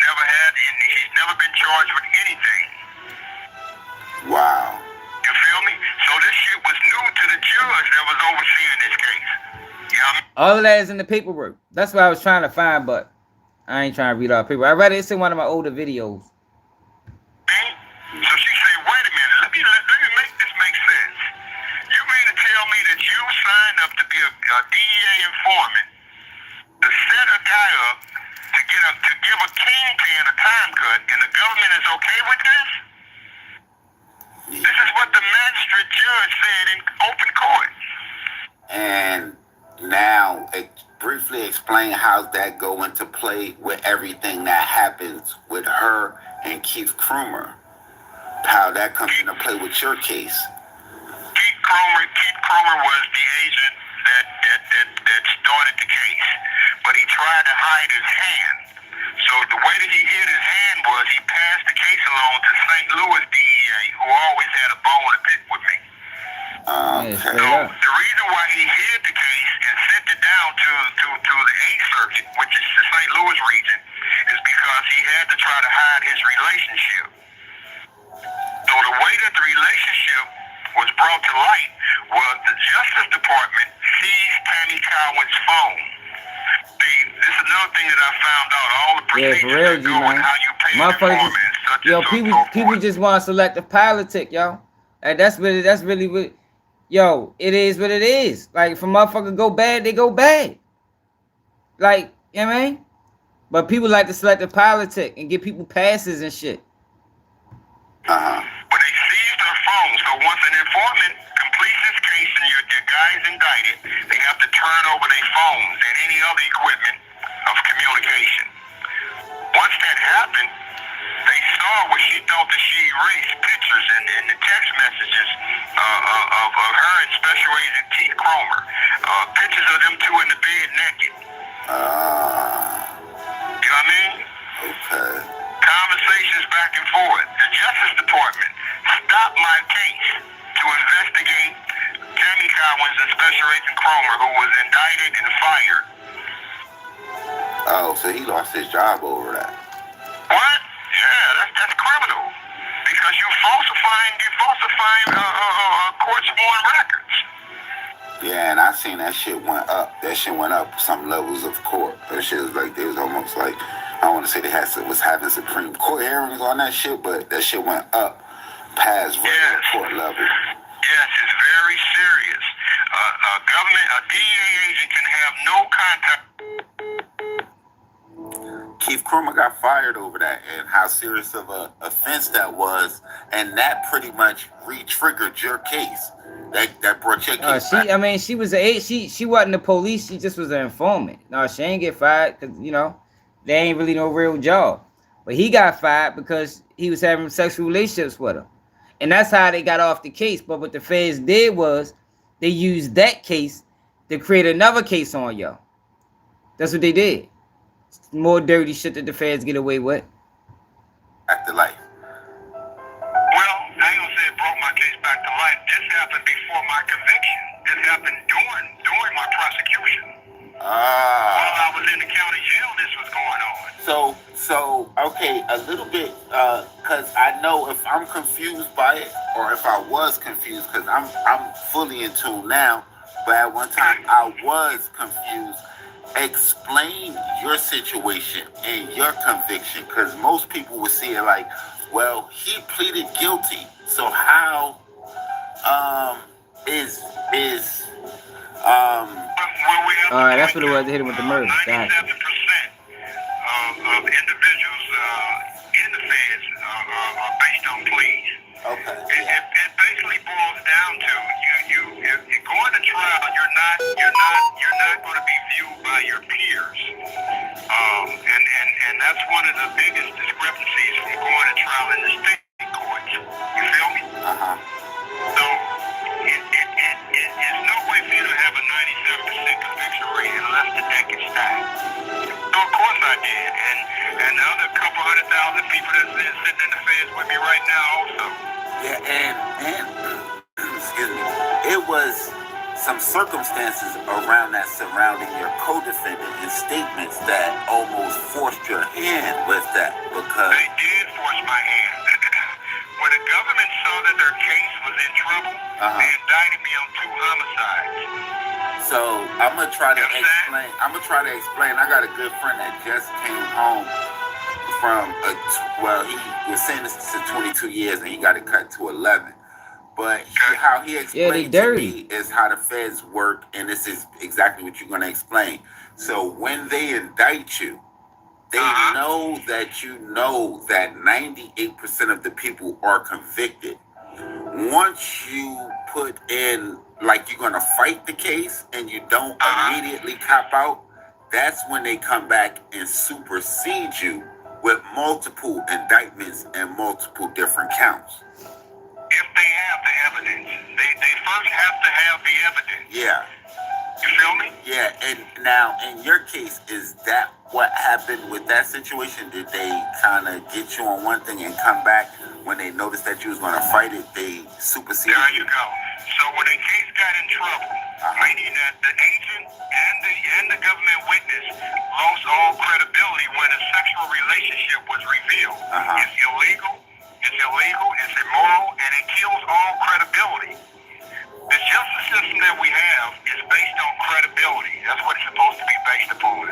never been charged with anything. Wow. You feel me? So this shit was new to the judge that was overseeing this case. You know what I mean? All of that is in the paperwork. That's what I was trying to find, but I ain't trying to read all the paperwork. I read it in one of my older videos. So she said, wait a minute, let me make this make sense. You mean to tell me that you signed up to be a DEA informant to set a guy up to give a kingpin a time cut, and the government is okay with this? This is what the magistrate judge said in open court. And now, briefly explain how that go into play with everything that happens with her and Keith Krumer. How that comes into play with your case. Keith Krumer was the agent that started the case, but he tried to hide his hand. So the way that he hid his hand was he passed the case along to St. Louis DEA, who always had the case and sent it down to the 8th Circuit, which is the St. Louis region, is because he had to try to hide his relationship. So the way that the relationship was brought to light was the Justice Department seized Tammy Cowins' phone. See, this is another thing that I found out. All the procedures that go and how you pay the informant, such yo, and people just want to select the politic, yo. And that's really what, yo, it is what it is. Like, if a motherfucker go bad, they go bad. Like, you know what I mean? But people like to select the politic and give people passes and shit. But they seized her phone, so once an informant completes his case and your guy is indicted, they have to turn over their phones and any other equipment of communication. Once that happened, they saw what she thought that she erased pictures and the text messages of her and Special Agent Keith Cromer. Pictures of them two in the bed naked. You know what I mean? Okay. Conversations back and forth. The Justice Department stopped my case to investigate Tammy Cowins and Special Agent Cromer, who was indicted and fired. Oh, so he lost his job over that. What? Yeah, that's criminal. Because you're falsifying court-sworn records. Yeah, and I seen that shit went up. That shit went up some levels of court. That shit was like, they was almost like, I don't want to say was having Supreme Court hearings on that shit, but that shit went up past regular court level. Yes, it's very serious. A DEA agent can have no contact. Keith Cromer got fired over that, and how serious of a offense that was, and that pretty much re-triggered your case. That brought your case back. I mean, she wasn't the police. She just was an informant. No, she ain't get fired because, you know, there ain't really no real job. But he got fired because he was having sexual relationships with her. And that's how they got off the case. But what the feds did was they used that case to create another case on y'all. That's what they did. More dirty shit that the feds get away with. Back to life. Well, I ain't gonna say it brought my case back to life. This happened before my conviction. This happened during my prosecution. While I was in the county jail, this was going on. So okay, a little bit, cause I know if I'm confused by it, or if I was confused, cause I'm fully in tune now, but at one time I was confused. Explain your situation and your conviction, because most people would see it like, well, he pleaded guilty, so how that's what it was. They hit him with the murder. 97% of individuals in the feds are based on pleas. Okay. It basically boils down to if you're going to trial, you're not going to be viewed by your peers, and that's one of the biggest discrepancies from going to trial in the state courts. You feel me? So it's no way for you to have a 97% conviction rate unless the deck is stacked. So of course I did, and the other couple 100,000 people that's sitting in the feds with me right now also. Yeah, and excuse me, it was some circumstances around that surrounding your co-defendant and statements that almost forced your hand with that, because they did force my hand. When the government saw that their case was in trouble, they indicted me on 2 homicides. So I'm gonna try to explain. I got a good friend that just came home from he was sentenced to 22 years and he got it cut to 11. But how he explained to me is how the feds work, and this is exactly what you're gonna explain. So when they indict you, they know that you know that 98% of the people are convicted. Once you put in, like, you're gonna fight the case and you don't immediately cop out, that's when they come back and supersede you with multiple indictments and multiple different counts. If they have the evidence, they first have to have the evidence. Yeah. You feel me? Yeah, and now in your case, is that what happened with that situation? Did they kind of get you on one thing and come back when they noticed that you was going to fight it? They superseded you? There you go. So when the case got in trouble, meaning that the agent and the government witness lost all credibility when a sexual relationship was revealed. It's illegal, it's immoral, and it kills all credibility. The justice system that we have is based on credibility. That's what it's supposed to be based upon.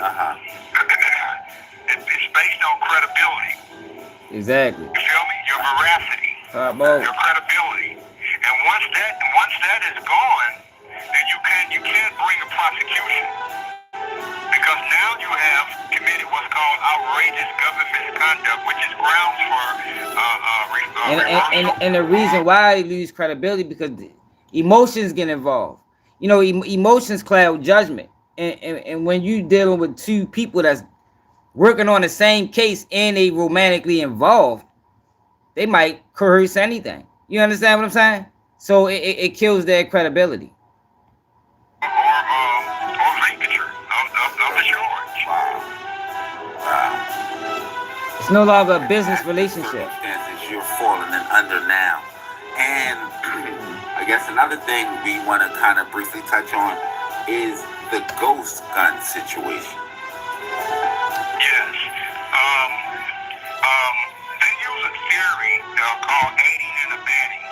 It's based on credibility. Exactly. You feel me? Your veracity, your credibility. And once that is gone, then you can't bring a prosecution, because now you have committed what's called outrageous government misconduct, which is grounds for reversal. And the reason why they lose credibility because emotions get involved. You know, emotions cloud judgment, and when you dealing with two people that's working on the same case and they romantically involved, they might coerce anything. You understand what I'm saying? So it kills their credibility. Or vacature of the charge. Wow. It's no longer a business relationship. Circumstances you're falling in under now. And I guess another thing we want to kind of briefly touch on is the ghost gun situation. Yes. They use a theory called aiding and abetting.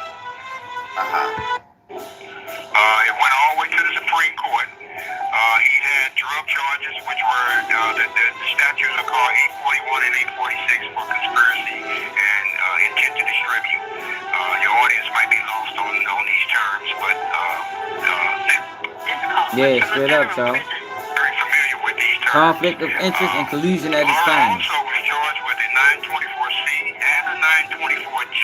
It went all the way to the Supreme Court. He had drug charges, which were the statutes are called 841 and 846 for conspiracy and intent to distribute. Your audience might be lost on these terms, but Yeah, straight up, y'all. very familiar with these terms. Conflict of interest and collusion at its finest. Also was charged with a 924C and a 924J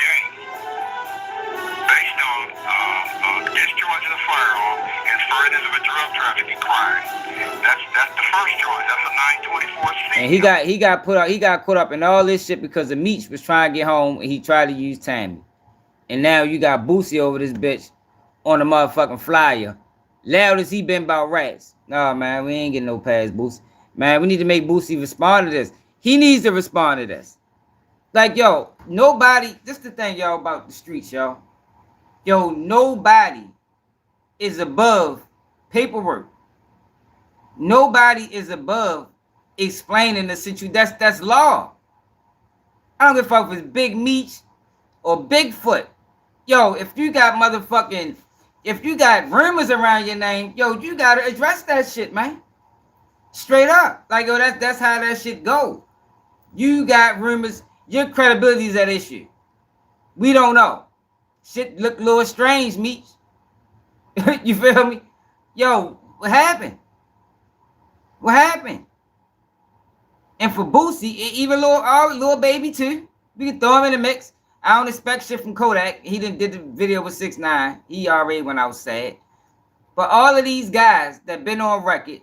based on discharging a firearm and furtherance of a drug trafficking crime. That's the first charge. That's a 924C. And he got caught up in all this shit because the Meech was trying to get home and he tried to use Tammy. And now you got Boosie over this bitch on the motherfucking flyer. Loud as he been about rats. Nah, man, we ain't getting no pass, Boosie. Man, we need to make Boosie respond to this. He needs to respond to this. Like, yo, nobody, this is the thing, y'all, about the streets, y'all. Yo, nobody is above paperwork. Nobody is above explaining the situation. That's law. I don't give a fuck if it's Big Meech or Bigfoot. Yo, if you got rumors around your name, yo, you gotta address that shit, man. Straight up. Like, yo, that's how that shit go. You got rumors, your credibility is at issue. We don't know. Shit look a little strange, Meech. You feel me? Yo, what happened? What happened? And for Boosie, even little baby too, we can throw him in the mix. I don't expect shit from Kodak. He did the video with 6ix9ine. He already went out sad. But all of these guys that been on record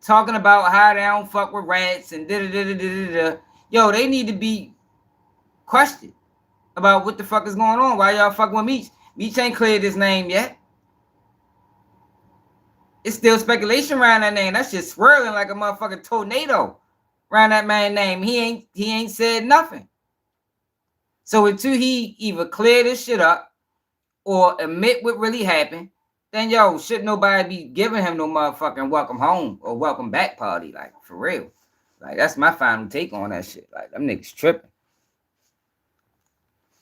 talking about how they don't fuck with rats and da-da-da-da-da-da, yo, they need to be questioned about what the fuck is going on. Why y'all fucking with Meech? Meech ain't cleared his name yet. It's still speculation around that name. That shit swirling like a motherfucking tornado around that man's name. He ain't said nothing. So until he either clear this shit up or admit what really happened, then yo, should nobody be giving him no motherfucking welcome home or welcome back party, like for real. Like that's my final take on that shit. Like them niggas tripping.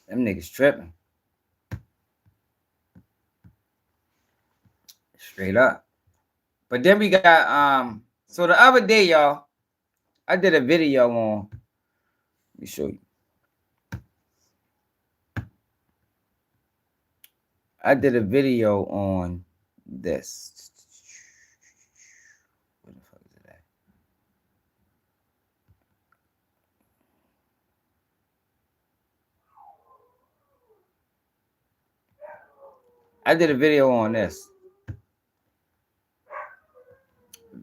Them niggas tripping. Straight up. But then we got so the other day, y'all, I did a video on, let me show you. I did a video on this. Where the fuck is it at? I did a video on this.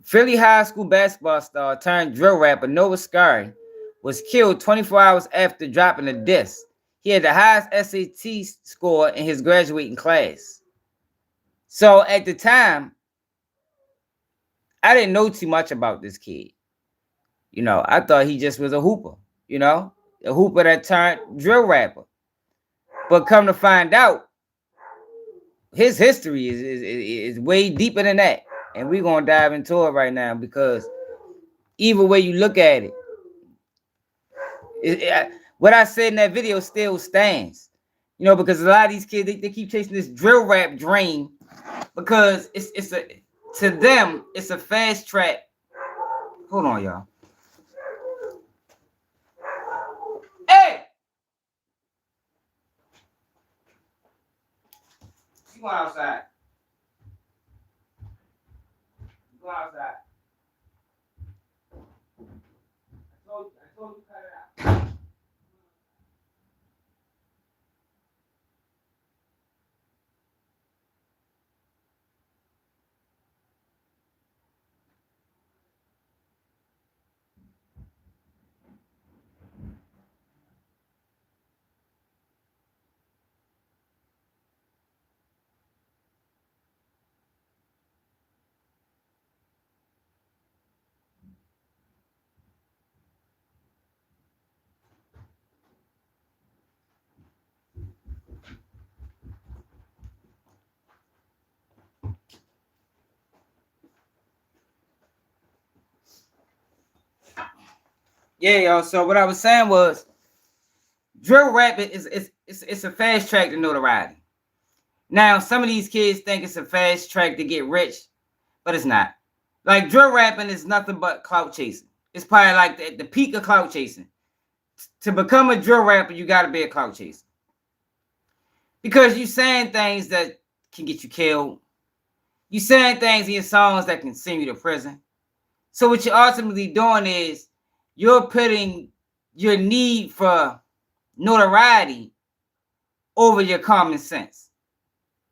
Philly high school basketball star turned drill rapper Noah Scurry was killed 24 hours after dropping a diss. He had the highest SAT score in his graduating class. So at the time, I didn't know too much about this kid. You know, I thought he just was a hooper, you know, a hooper that turned drill rapper. But come to find out, his history is way deeper than that. And we're going to dive into it right now because either way you look at it, what I said in that video still stands. You know, because a lot of these kids, they keep chasing this drill rap dream because to them, it's a fast track. Hold on, y'all. Hey! You go outside. Go outside. I told you cut it out. Yeah, y'all. So what I was saying was, drill rap it's a fast track to notoriety. Now, some of these kids think it's a fast track to get rich, but it's not. Like drill rapping is nothing but clout chasing. It's probably like the peak of clout chasing. To become a drill rapper, you got to be a clout chaser because you saying things that can get you killed. You saying things in your songs that can send you to prison. So what you're ultimately doing is you're putting your need for notoriety over your common sense.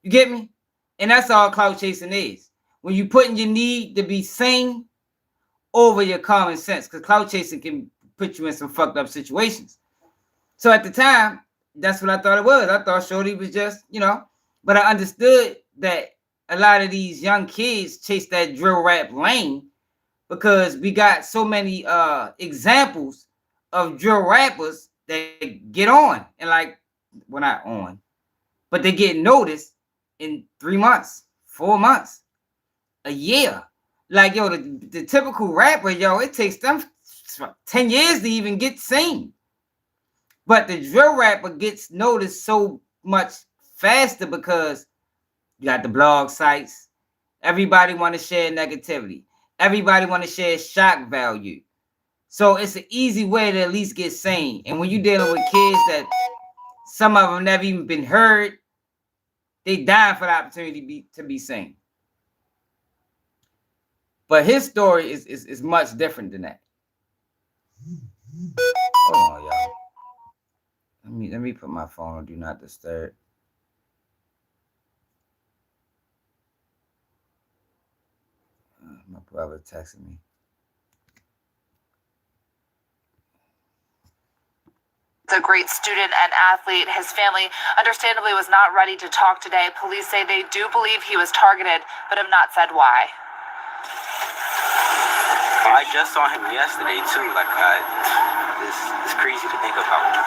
You get me? And that's all clout chasing is. When you putting your need to be seen over your common sense, because clout chasing can put you in some fucked up situations. So at the time, that's what I thought it was. I thought Shorty was just, you know, but I understood that a lot of these young kids chase that drill rap lane because we got so many examples of drill rappers that get on and like, well, not on, but they get noticed in 3 months, 4 months, a year. Like, yo, the typical rapper, yo, it takes them 10 years to even get seen. But the drill rapper gets noticed so much faster because you got the blog sites. Everybody want to share negativity. Everybody want to share shock value. So it's an easy way to at least get seen. And when you're dealing with kids that some of them never even been heard, they dying for the opportunity to be seen. But his story is much different than that. Hold on, y'all. Let me put my phone on Do Not Disturb. My brother texted me. A great student and athlete. His family understandably was not ready to talk today. Police say they do believe he was targeted, but have not said why. I just saw him yesterday too. It's crazy to think about.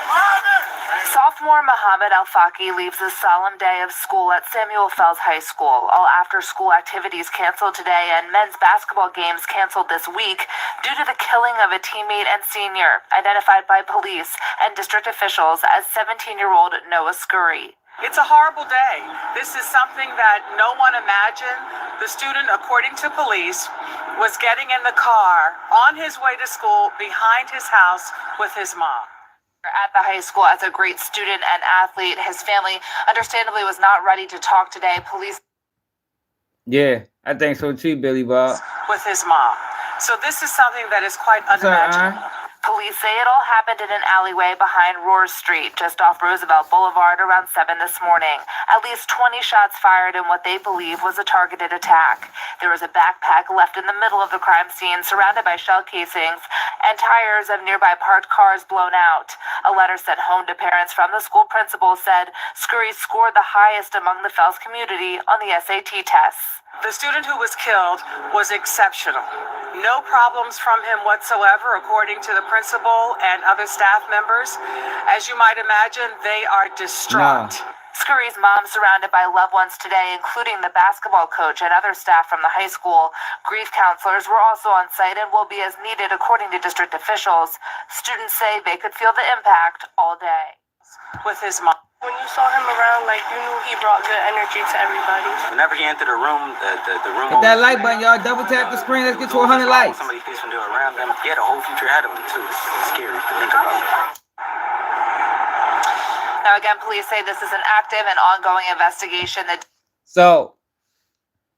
Sophomore Muhammad Al-Faqi leaves a solemn day of school at Samuel Fells High School. All after-school activities canceled today and men's basketball games canceled this week due to the killing of a teammate and senior, identified by police and district officials as 17-year-old Noah Scurry. It's a horrible day. This is something that no one imagined. The student, according to police, was getting in the car on his way to school behind his house with his mom. At the high school as a great student and athlete, his family understandably was not ready to talk today. Police. Yeah, I think so too, Billy Bob. With his mom. So this is something that is quite unimaginable. Police say it all happened in an alleyway behind Roar Street, just off Roosevelt Boulevard, around 7 this morning. At least 20 shots fired in what they believe was a targeted attack. There was a backpack left in the middle of the crime scene, surrounded by shell casings, and tires of nearby parked cars blown out. A letter sent home to parents from the school principal said Scurry scored the highest among the Fells community on the SAT tests. The student who was killed was exceptional. No problems from him whatsoever, according to the principal and other staff members. As you might imagine, they are distraught. No. Scurry's mom surrounded by loved ones today, including the basketball coach and other staff from the high school. Grief counselors were also on site and will be as needed, according to district officials. Students say they could feel the impact all day. With his mom. When you saw him around, like, you knew he brought good energy to everybody. Whenever he entered the room, the room. Hit that like button, y'all. Double tap the screen. Let's get to 100 likes. Somebody facing there around them. He had a whole future ahead of him too. It's scary to think about. Now, again, police say this is an active and ongoing investigation. So,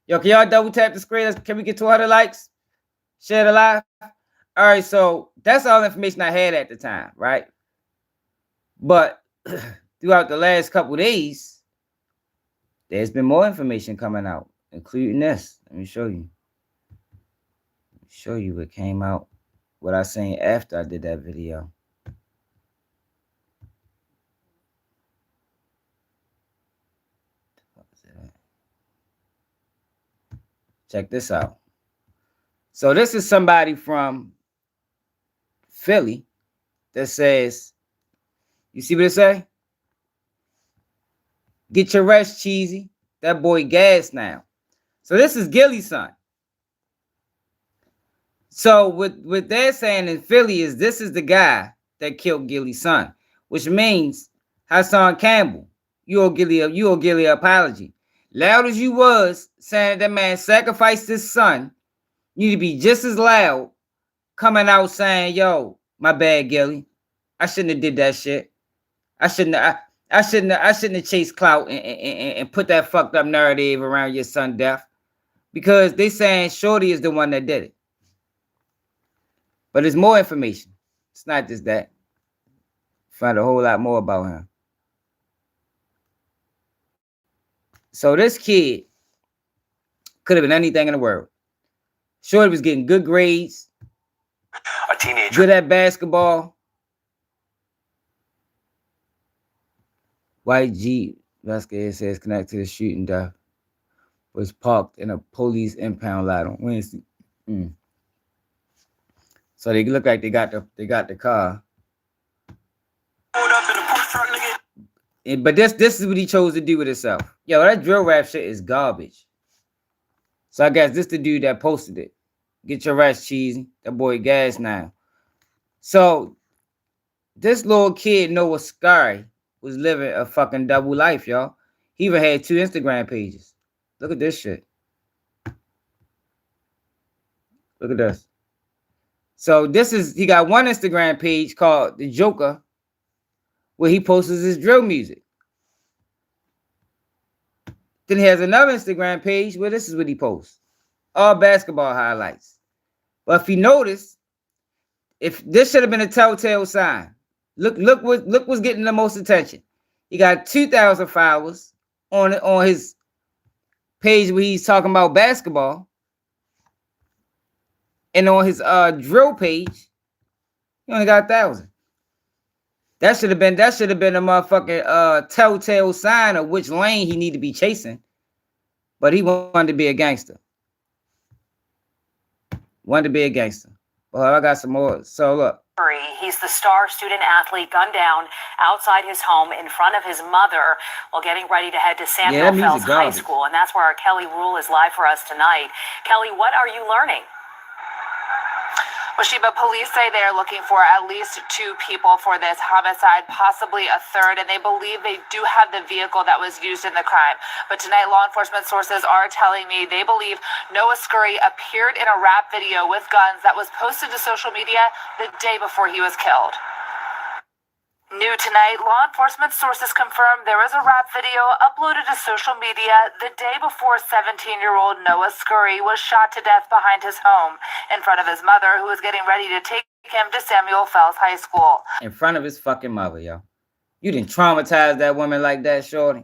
yo, can y'all double tap the screen? Can we get 200 likes? Share the live. All right, so that's all the information I had at the time, right? But throughout the last couple of days, there's been more information coming out, including this. Let me show you. Let me show you what came out, what I seen after I did that video. Check this out. So this is somebody from Philly that says, you see what it say? Get your rest, Cheesy. That boy gas now. So this is Gillie's son. So what they're saying in Philly is this is the guy that killed Gillie's son, which means Hassan Campbell, you owe Gillie an apology. Loud as you was saying that man sacrificed his son, you need to be just as loud coming out saying, yo, my bad, Gillie. I shouldn't have did that shit. I shouldn't have chased clout and put that fucked up narrative around your son death. Because they saying Shorty is the one that did it. But there's more information. It's not just that. Find a whole lot more about him. So this kid could have been anything in the world. Shorty was getting good grades. A teenager. Good at basketball. White Jeep, Vasquez says, connected to the shooting death, was parked in a police impound lot on Wednesday. So they look like they got the car. But this is what he chose to do with himself. Yo, that drill rap shit is garbage. So I guess this the dude that posted it. Get your rest, Cheesy. That boy gas now. So this little kid, Noah Scurry, was living a fucking double life, y'all. He even had 2 Instagram pages. Look at this shit. Look at this. So he got one Instagram page called The Joker, where he posts his drill music. Then he has another Instagram page where this is what he posts. All basketball highlights. But if you notice, if this should have been a telltale sign. Look what's getting the most attention. He got 2,000 followers on his page where he's talking about basketball. And on his drill page, he only got 1,000. That should have been a motherfucking telltale sign of which lane he need to be chasing. But he wanted to be a gangster. Wanted to be a gangster. Well, I got some more. So look. He's the star student athlete gunned down outside his home in front of his mother while getting ready to head to Samuel Fells High School. And that's where our Kelly Rule is live for us tonight. Kelly, what are you learning? Well, Sheba, police say they are looking for at least 2 people for this homicide, possibly a third, and they believe they do have the vehicle that was used in the crime. But tonight, law enforcement sources are telling me they believe Noah Scurry appeared in a rap video with guns that was posted to social media the day before he was killed. New tonight, law enforcement sources confirm there is a rap video uploaded to social media the day before 17-year-old Noah Scurry was shot to death behind his home in front of his mother, who was getting ready to take him to Samuel Fells High School. In front of his fucking mother, yo. You didn't traumatize that woman like that, shorty.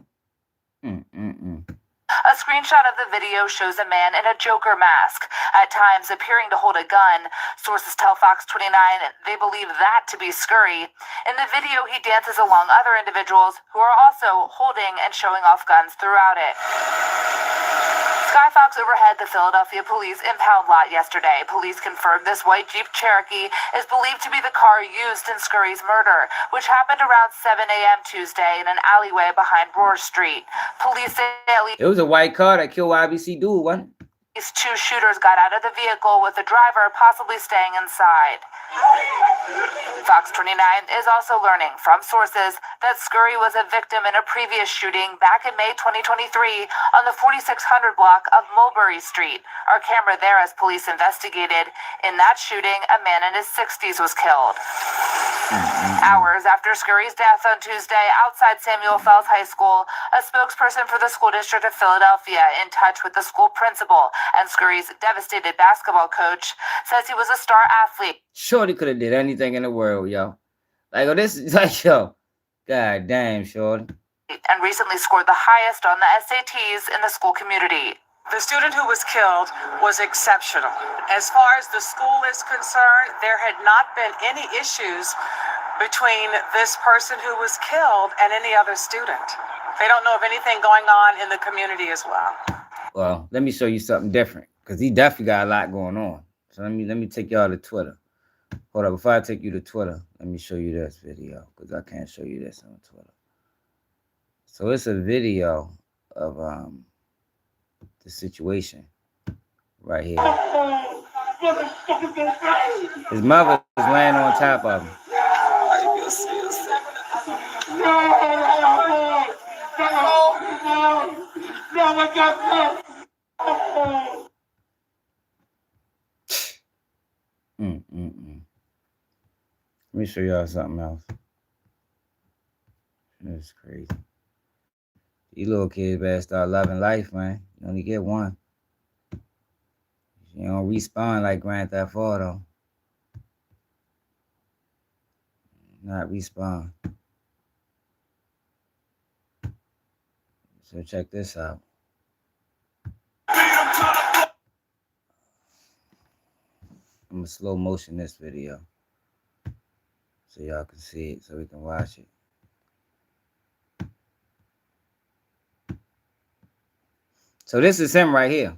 A A screenshot of the video shows a man in a Joker mask, at times appearing to hold a gun. Sources tell Fox 29 they believe that to be Scurry. In the video, he dances along other individuals who are also holding and showing off guns throughout it. Skyfox overhead the Philadelphia police impound lot yesterday. Police confirmed this white Jeep Cherokee is believed to be the car used in Scurry's murder, which happened around 7 a.m. Tuesday in an alleyway behind Roar Street. Police say at least it was a white car that killed YBC dude, wasn't it? these two shooters got out of the vehicle with the driver possibly staying inside. Fox 29 is also learning from sources that Scurry was a victim in a previous shooting back in May 2023 on the 4600 block of Mulberry Street. Our camera there as police investigated. In that shooting, a man in his 60s was killed. Hours after Scurry's death on Tuesday outside Samuel Fells High School, a spokesperson for the school district of Philadelphia in touch with the school principal and Scurry's devastated basketball coach says he was a star athlete. Shorty could have did anything in the world, yo. Like, oh, this is like, yo, god damn, Shorty. And recently scored the highest on the SATs in the school community. The student who was killed was exceptional. As far as the school is concerned, there had not been any issues between this person who was killed and any other student. They don't know of anything going on in the community as well. Well, let me show you something different, because he definitely got a lot going on. So let me take y'all to Twitter. Hold up, before I take you to Twitter, let me show you this video, because I can't show you this on Twitter. So it's a video of the situation right here. His mother is laying on top of him. Let me show y'all something else. That's crazy. These little kids better start loving life, man. You only get one. You don't respawn like Grand Theft Auto. Not respawn. So check this out. I'm gonna slow motion this video so y'all can see it, so we can watch it. So this is him right here.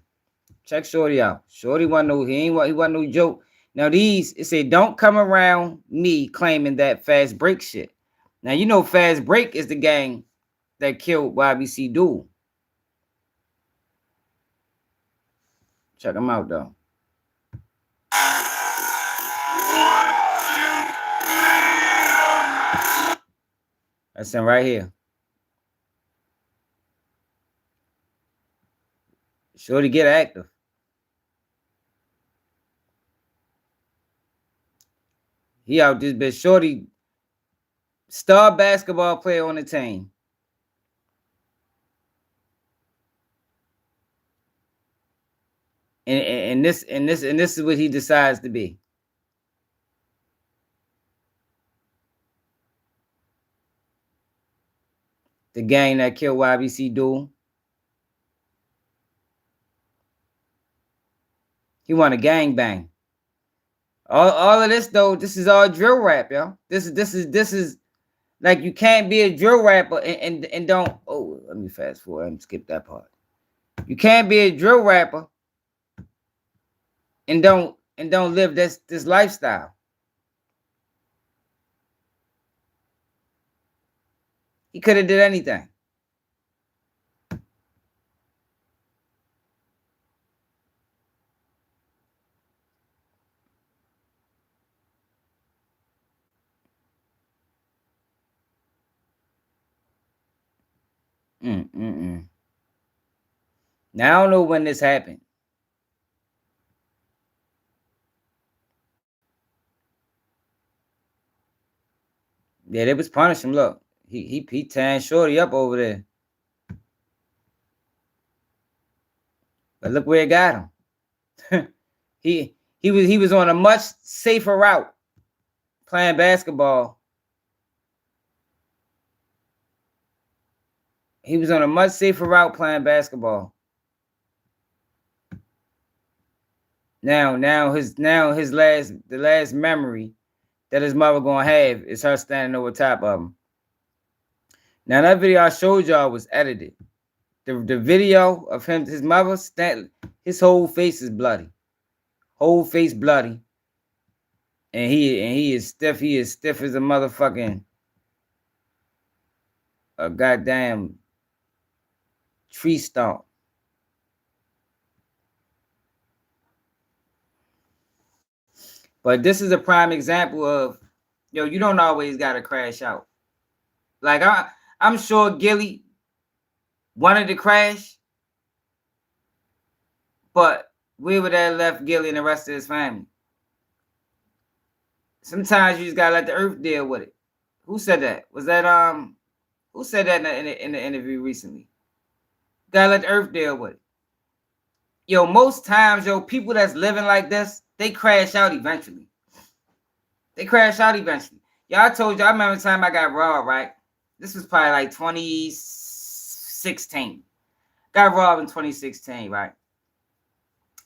Check Shorty out. Shorty wasn't no joke. Now these, it say, don't come around me claiming that Fast Break shit. Now you know Fast Break is the gang that killed YBC Dude. Check them out though. That's him right here. Shorty get active. He out this bitch. Shorty, star basketball player on the team. And this is what he decides to be. The gang that killed YBC Duel. He want a gang bang. All of this though, this is all drill rap, yo. This is like, you can't be a drill rapper and don't. Oh, let me fast forward and skip that part. You can't be a drill rapper and don't live this lifestyle. He could have did anything. Now I don't know when this happened. Yeah, they was punishing him. Look, he tying Shorty up over there. But look where it got him. he was on a much safer route playing basketball. He was on a much safer route playing basketball Now his the last memory that his mother gonna have is her standing over top of him. Now that video I showed y'all was edited. The video of his mother his whole face is bloody. Whole face bloody. And he is stiff. He is stiff as a motherfucking a goddamn tree stump. But this is a prime example of, yo, you don't always gotta crash out. Like I'm sure Gillie wanted to crash, but we would have left Gillie and the rest of his family. Sometimes you just gotta let the earth deal with it. Who said that? Was that who said that in the interview recently? Gotta let the earth deal with it. Yo, most times, yo, people that's living like this, they crash out eventually. They crash out eventually. Y'all, I told you, I remember the time I got robbed, right? This was probably like 2016. Got robbed in 2016, right?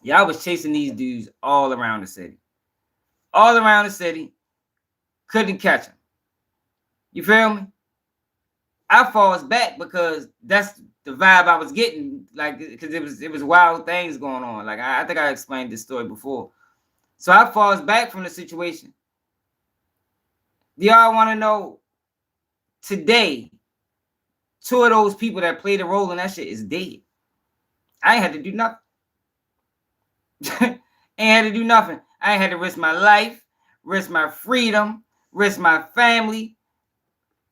Y'all was chasing these dudes all around the city. All around the city. Couldn't catch them. You feel me? I falls back because that's the vibe I was getting, like, because it was wild things going on. Like I think I explained this story before. So I falls back from the situation. Do y'all want to know today? 2 of those people that played a role in that shit is dead. I ain't had to do nothing. Ain't had to do nothing. I ain't had to risk my life, risk my freedom, risk my family.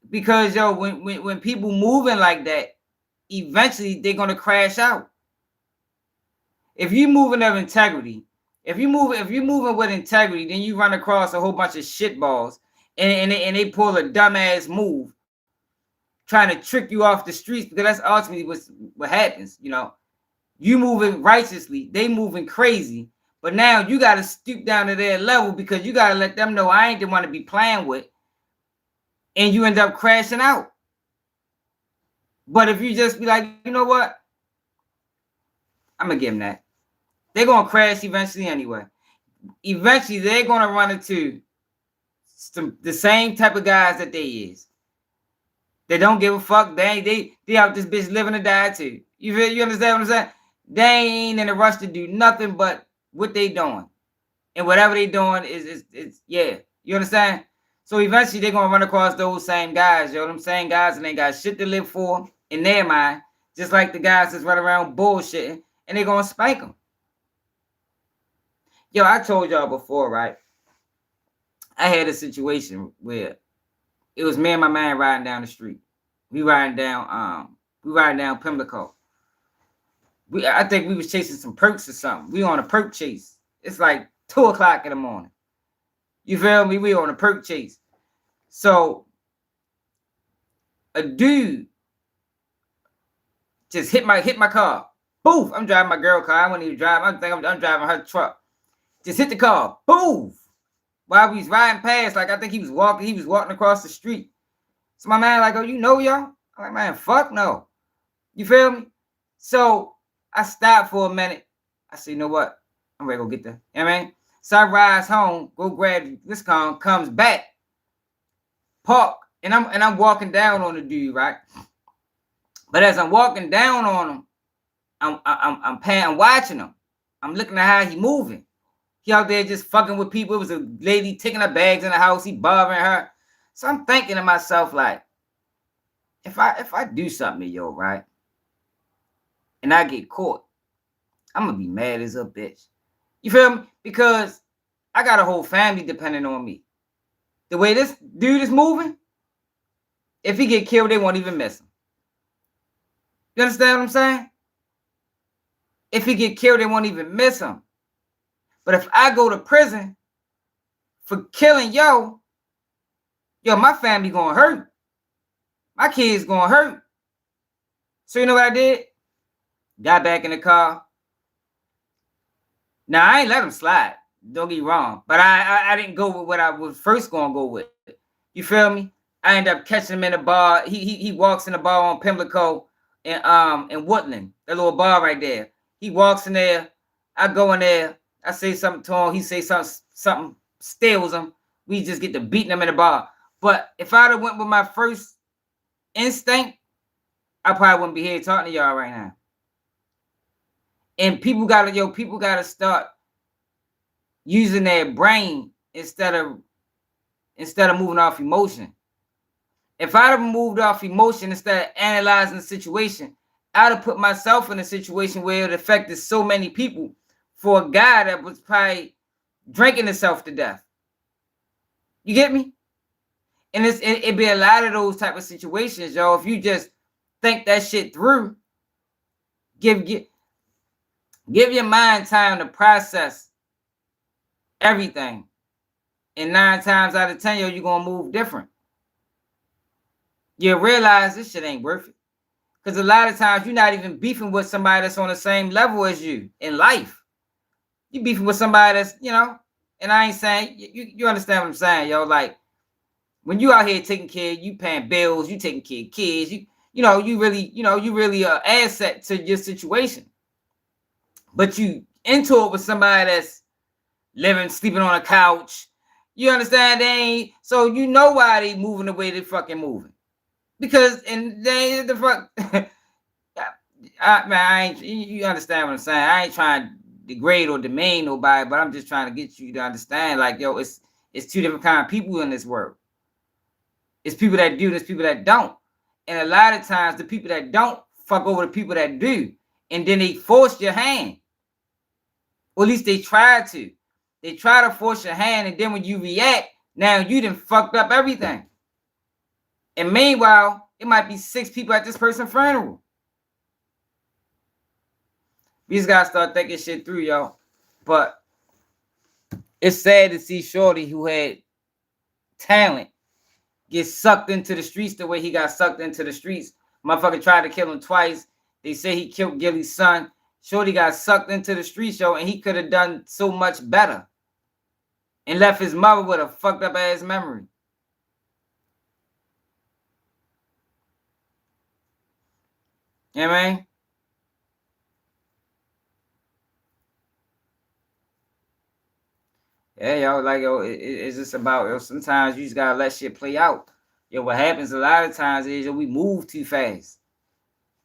Because yo, when people moving like that, eventually they're gonna crash out. If you moving of integrity, if you moving with integrity, then you run across a whole bunch of shitballs and they pull a dumbass move, trying to trick you off the streets, because that's ultimately what happens. You know, you moving righteously, they moving crazy, but now you gotta stoop down to their level because you gotta let them know I ain't the one to be playing with. And you end up crashing out. But if you just be like, you know what? I'm going to give them that. They're going to crash eventually anyway. Eventually, they're going to run into the same type of guys that they is. They don't give a fuck. They out this bitch living or die too. You understand what I'm saying? They ain't in a rush to do nothing but what they doing. And whatever they doing is yeah. You understand? So eventually they're gonna run across those same guys, yo. Them same guys, and they got shit to live for in their mind, just like the guys that's running around bullshitting, and they're gonna spank them. Yo, I told y'all before, right? I had a situation where it was me and my man riding down the street. We riding down Pimlico. I think we was chasing some perks or something. We on a perk chase. It's like 2 o'clock in the morning. You feel me? We on a perk chase. So a dude just hit my car. Boof! I'm driving my girl car. I wasn't even driving. I'm driving her truck. Just hit the car. Boof! While we was riding past, like I think he was walking across the street. So my man like, oh, you know y'all? I'm like, man, fuck no. You feel me? So I stopped for a minute. I said, you know what? I'm ready to go get the, you know what I mean? So I rides home, go grab this car, comes back, park, and I'm walking down on the dude, right? But as I'm walking down on him, I'm watching him. I'm looking at how he moving. He out there just fucking with people. It was a lady taking her bags in the house. He bothering her. So I'm thinking to myself, like, if I do something to yo, right, and I get caught, I'm gonna be mad as a bitch. You feel me? Because I got a whole family depending on me. The way this dude is moving, if he get killed, they won't even miss him. You understand what I'm saying? If he get killed, they won't even miss him. But if I go to prison for killing yo, my family gonna hurt. My kids gonna hurt. So you know what I did? Got back in the car. Now, I ain't let him slide. Don't get me wrong. But I didn't go with what I was first going to go with. You feel me? I ended up catching him in the bar. He walks in the bar on Pimlico in Woodland. That little bar right there. He walks in there. I go in there. I say something to him, he say something steals him. We just get to beating him in the bar. But if I'd have went with my first instinct, I probably wouldn't be here talking to y'all right now. And people gotta start using their brain instead of moving off emotion. If I'd have moved off emotion instead of analyzing the situation, I'd have put myself in a situation where it affected so many people for a guy that was probably drinking himself to death. You get me? And it'd be a lot of those type of situations, yo. If you just think that shit through, give your mind time to process everything. And 9 times out of 10, yo, you're gonna move different. You realize this shit ain't worth it. Because a lot of times you're not even beefing with somebody that's on the same level as you in life. You beefing with somebody that's, you know, and I ain't saying, you understand what I'm saying, yo. Like, when you out here taking care, you paying bills, you taking care of kids, you really an asset to your situation. But you into it with somebody that's sleeping on a couch. You understand? They ain't, so you know why they moving the way they fucking moving. Because, and they ain't the fuck, you understand what I'm saying? I ain't trying to degrade or demean nobody, but I'm just trying to get you to understand, like, yo, it's 2 different kind of people in this world. It's people that do, there's people that don't. And a lot of times the people that don't fuck over the people that do. And then they force your hand. Or at least they try to. They try to force your hand, and then when you react, now you done fucked up everything. And meanwhile, it might be 6 people at this person's funeral. We just gotta start thinking shit through, y'all. But it's sad to see Shorty, who had talent, get sucked into the streets the way he got sucked into the streets. Motherfucker tried to kill him twice. They say he killed Gillie's son. Shorty got sucked into the streets, yo, and he could have done so much better. And left his mother with a fucked up ass memory. You know what I mean? Yeah, yo, like, yo, it's just about, yo, sometimes you just gotta let shit play out. Yo, what happens a lot of times is, yo, we move too fast.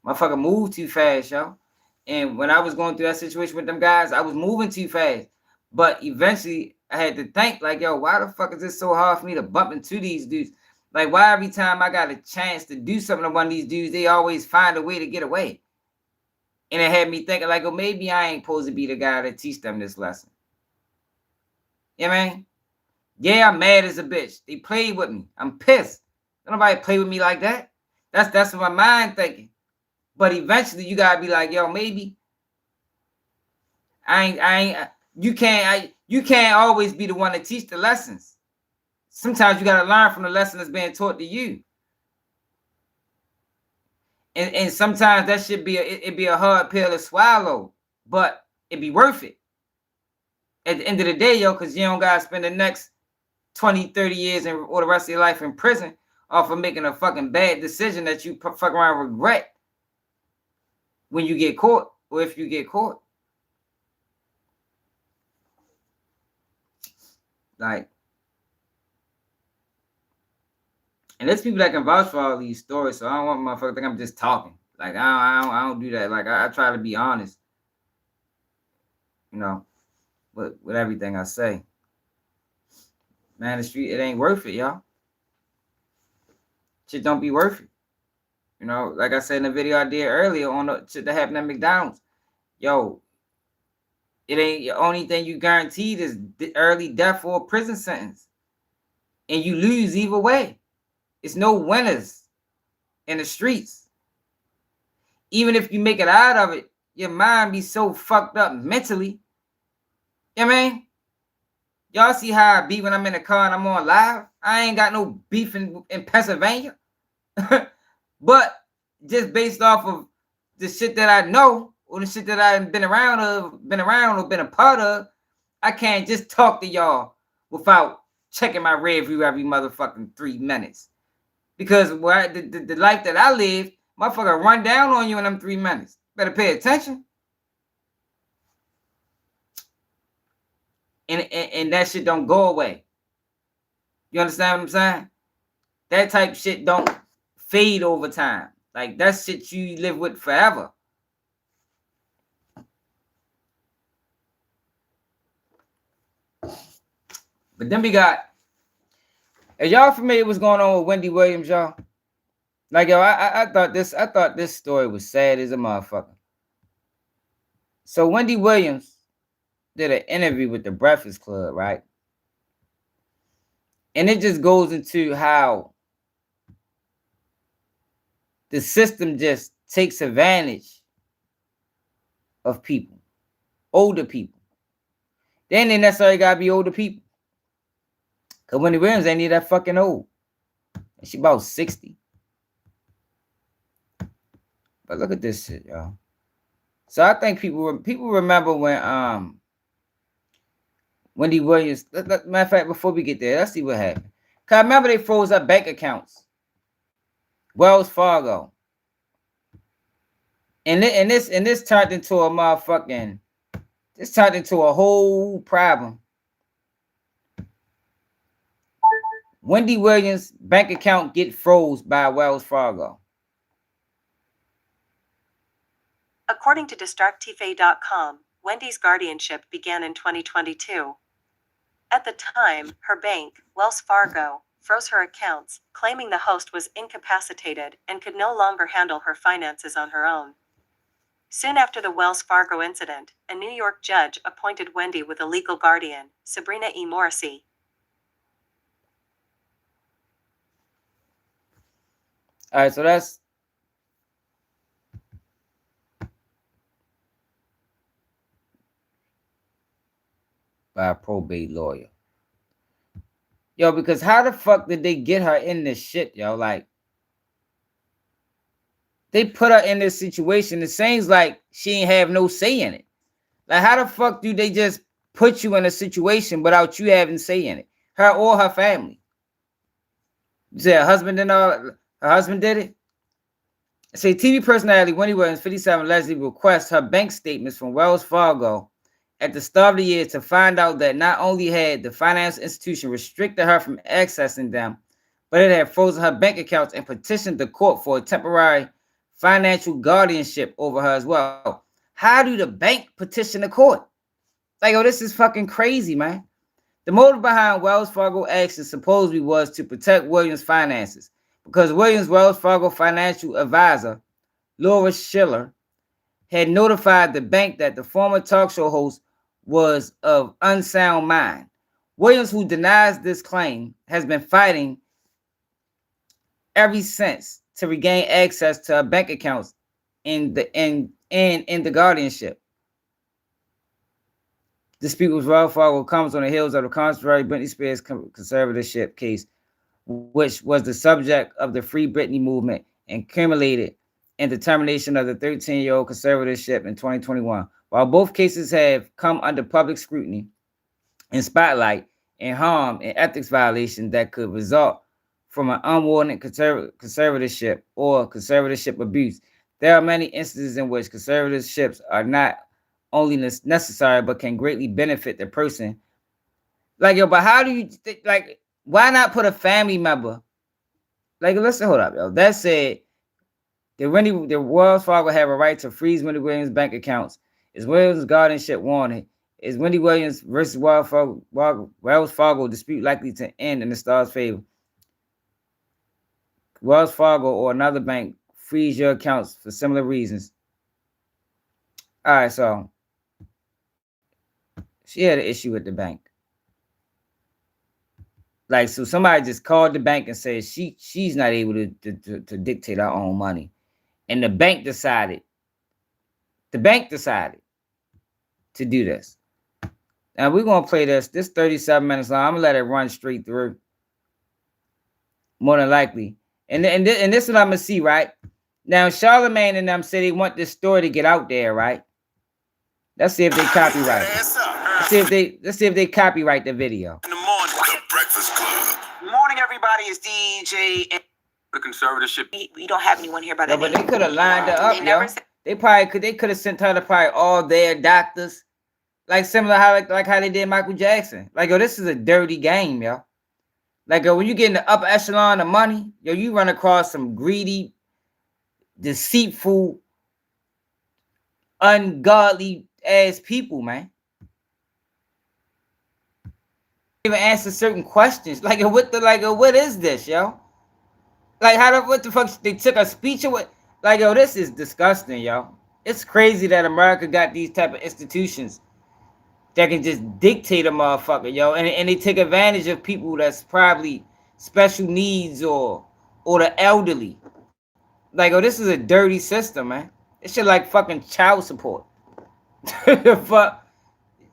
Motherfucker move too fast, yo. And when I was going through that situation with them guys, I was moving too fast. But eventually, I had to think, like, yo, why the fuck is this so hard for me to bump into these dudes? Like, why every time I got a chance to do something to one of these dudes, they always find a way to get away? And it had me thinking, like, oh, maybe I ain't supposed to be the guy that teach them this lesson. You know what I mean? Yeah, I'm mad as a bitch. They played with me. I'm pissed. Don't nobody play with me like that. That's what my mind thinking. But eventually, you gotta be like, yo, maybe you can't always be the one to teach the lessons. Sometimes you gotta learn from the lesson that's being taught to you. And sometimes that should be it'd be a hard pill to swallow, but it'd be worth it. At the end of the day, yo, because you don't gotta spend the next 20, 30 years or the rest of your life in prison off of making a fucking bad decision that you fuck around regret when you get caught, or if you get caught. Like, and there's people that can vouch for all these stories, so I don't want motherfuckers to think I'm just talking. Like, I don't do that. Like, I try to be honest, you know, with everything I say. Man, the street, it ain't worth it, y'all. Shit don't be worth it. You know, like I said in the video I did earlier on the shit that happened at McDonald's. Yo, it ain't, the only thing you guaranteed is early death or a prison sentence. And you lose either way. It's no winners in the streets. Even if you make it out of it, your mind be so fucked up mentally. You know what I mean? Y'all see how I be when I'm in the car and I'm on live? I ain't got no beef in Pennsylvania. But just based off of the shit that I know, or the shit that I've been around or been a part of, I can't just talk to y'all without checking my rear view every motherfucking 3 minutes. Because the life that I live, motherfucker run down on you in them 3 minutes. Better pay attention. and that shit don't go away. You understand what I'm saying? That type shit don't fade over time. Like, that shit you live with forever. But then we got, are y'all familiar with what's going on with Wendy Williams, y'all? Like, yo, I thought this story was sad as a motherfucker. So Wendy Williams did an interview with the Breakfast Club, right? And it just goes into how the system just takes advantage of people, older people. They ain't necessarily gotta be older people. Cause Wendy Williams ain't even that fucking old. And she about 60. But look at this shit, y'all. So I think people remember when Wendy Williams. Matter of fact, before we get there, let's see what happened. Cause I remember they froze up bank accounts. Wells Fargo. And this turned into a motherfucking. This turned into a whole problem. Wendy Williams' bank account get froze by Wells Fargo. According to DistractTV.com, Wendy's guardianship began in 2022. At the time, her bank, Wells Fargo, froze her accounts, claiming the host was incapacitated and could no longer handle her finances on her own. Soon after the Wells Fargo incident, a New York judge appointed Wendy with a legal guardian, Sabrina E. Morrissey. All right, so that's by a probate lawyer. Yo, because how the fuck did they get her in this shit, yo? Like, they put her in this situation. It seems like she ain't have no say in it. Like, how the fuck do they just put you in a situation without you having say in it? Her or her family. You say her husband and her husband did it? Say TV personality Wendy Williams, 57, allegedly requests her bank statements from Wells Fargo at the start of the year to find out that not only had the financial institution restricted her from accessing them, but it had frozen her bank accounts and petitioned the court for a temporary financial guardianship over her as well. How do the bank petition the court? Like, oh, this is fucking crazy, man. The motive behind Wells Fargo action supposedly was to protect Williams' finances because Williams' Wells Fargo financial advisor, Laura Schiller, had notified the bank that the former talk show host was of unsound mind. Williams, who denies this claim, has been fighting ever since to regain access to her bank accounts in the guardianship. Dispute with Wells Fargo comes on the heels of the controversial Britney Spears conservatorship case, which was the subject of the Free Britney movement and culminated in the termination of the 13-year-old conservatorship in 2021. While both cases have come under public scrutiny and spotlight and harm and ethics violation that could result from an unwarranted conservatorship or conservatorship abuse, there are many instances in which conservatorships are not only necessary but can greatly benefit the person. Like, yo, but how do you like? Why not put a family member? Like, listen, hold up, yo. That said, the Wells Fargo have a right to freeze Wendy Williams' bank accounts. Is Williams' guardianship warranted? Is Wendy Williams versus Wells Fargo dispute likely to end in the Stars' favor? Wells Fargo or another bank freeze your accounts for similar reasons. All right, so she had an issue with the bank. Like, so somebody just called the bank and said she's not able to dictate her own money. And the bank decided to do this. Now we're gonna play this 37 minutes long. I'm gonna let it run straight through. More than likely. And this is what I'm gonna see, right? Now Charlamagne and them say they want this story to get out there, right? Let's see if they copyright it. Let's see if they copyright the video. In the morning, the Breakfast Club. Good morning, everybody. It's DJ. The conservatorship. We don't have anyone here by the name. But they could have lined her up, yo. They could have sent her to probably all their doctors. Like similar how like how they did Michael Jackson. Like, yo, this is a dirty game, yo. Like, yo, when you get in the upper echelon of money, yo, you run across some greedy, deceitful, ungodly ass people, man. Even answer certain questions. Like, what is this, yo? Like, what the fuck? They took a speech away. Like, yo, this is disgusting, yo. It's crazy that America got these type of institutions that can just dictate a motherfucker, yo. And they take advantage of people that's probably special needs or the elderly. Like, oh, this is a dirty system, man. This shit like fucking child support. Fuck.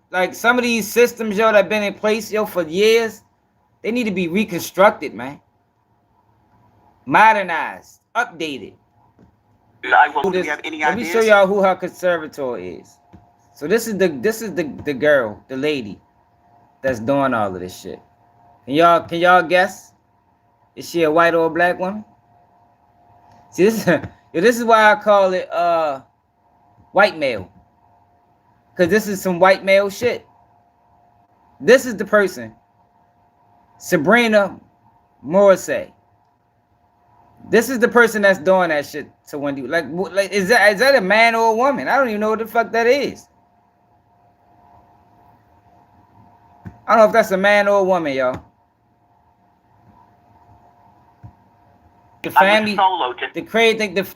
Like, some of these systems, yo, that been in place, yo, for years, they need to be reconstructed, man. Modernized, updated. Let me show y'all who her conservator is. So this is the girl, the lady that's doing all of this shit. Can y'all guess? Is she a white or a black woman? See, this is why I call it white male. Cause this is some white male shit. This is the person, Sabrina Morrissey. This is the person that's doing that shit to Wendy. Like is that a man or a woman? I don't even know what the fuck that is. I don't know if that's a man or a woman, y'all. The family, the crazy thing,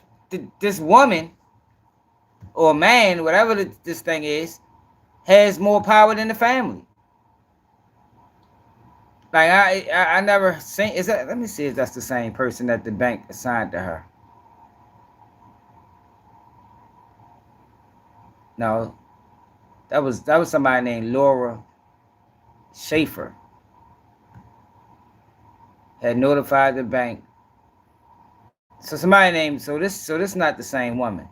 this woman or man, whatever this thing is, has more power than the family. Like I never seen. Is that? Let me see if that's the same person that the bank assigned to her. No, that was somebody named Laura Schaefer. Had notified the bank. So somebody named this not the same woman.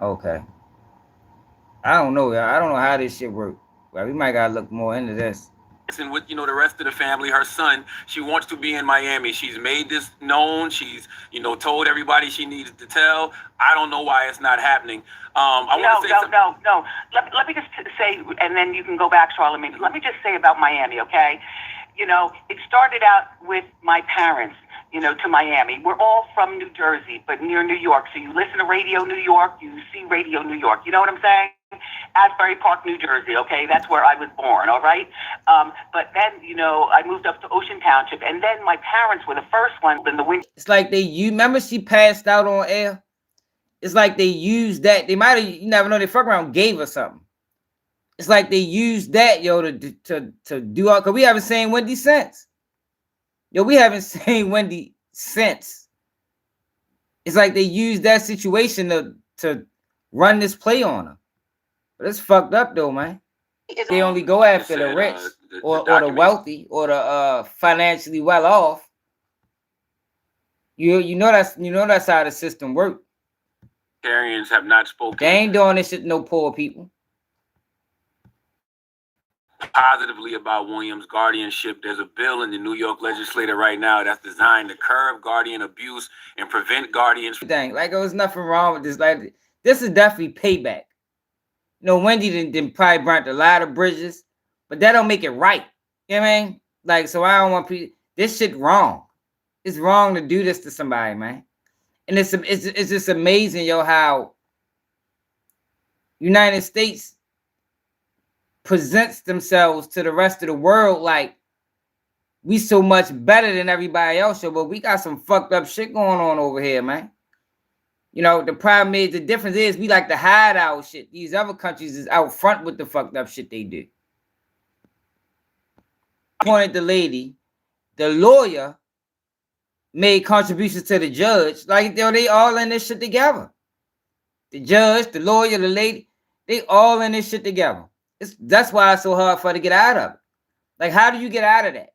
Okay. I don't know, y'all. I don't know how this shit works. Well, we might gotta look more into this. And with, the rest of the family, her son, she wants to be in Miami. She's made this known. She's, told everybody she needed to tell. I don't know why it's not happening. No. Let me just say, and then you can go back, Charlamagne. Let me just say about Miami, okay? It started out with my parents, to Miami. We're all from New Jersey, but near New York. So you listen to Radio New York, you see Radio New York. You know what I'm saying? Asbury Park, New Jersey, okay? That's where I was born, all right? But then, I moved up to Ocean Township, and then my parents were the first ones in the winter. It's like you remember she passed out on air? It's like they used that. They might have, you never know, they fuck around gave her something. It's like they used that, yo, to do all, because we haven't seen Wendy since. Yo, we haven't seen Wendy since. It's like they used that situation to run this play on her. But it's fucked up though, man. They only go after the rich or the wealthy or the financially well off. You know that's how the system works. Arians have not spoken. They ain't doing this shit to no poor people. Positively about Williams' guardianship. There's a bill in the New York legislature right now that's designed to curb guardian abuse and prevent guardians. Like there was nothing wrong with this. Like this is definitely payback. Wendy didn't probably burnt a lot of bridges, but that don't make it right. You know what I mean? Like, so I don't want people. This shit wrong. It's wrong to do this to somebody, man. And it's just amazing, yo, how United States presents themselves to the rest of the world like we so much better than everybody else, yo, but we got some fucked up shit going on over here, man. The problem is, the difference is we like to hide our shit. These other countries is out front with the fucked up shit they do. Pointed the lady, the lawyer made contributions to the judge. Like, they all in this shit together. The judge, the lawyer, the lady, they all in this shit together. That's why it's so hard for her to get out of it. Like, how do you get out of that?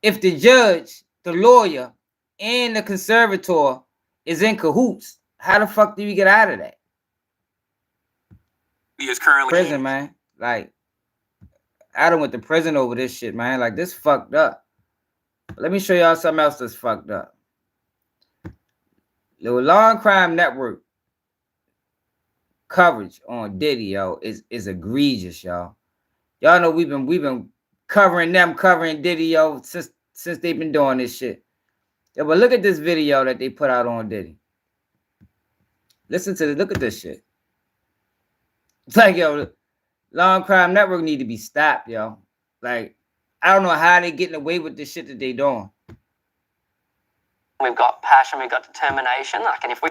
If the judge, the lawyer, and the conservator is in cahoots, how the fuck do you get out of that? He is currently prison, man. Like, I done went to prison over this shit, man. Like, this fucked up. Let me show y'all something else that's fucked up. The Law and Crime Network coverage on Diddy, yo, is egregious, y'all. Y'all know we've been covering Diddy, yo, since they've been doing this shit. Yeah, but look at this video that they put out on Diddy. Listen to this. Look at this shit. It's like, yo, Long Crime Network need to be stopped, yo. Like, I don't know how they getting away with this shit that they doing. We've got passion, we've got determination. Like, and if we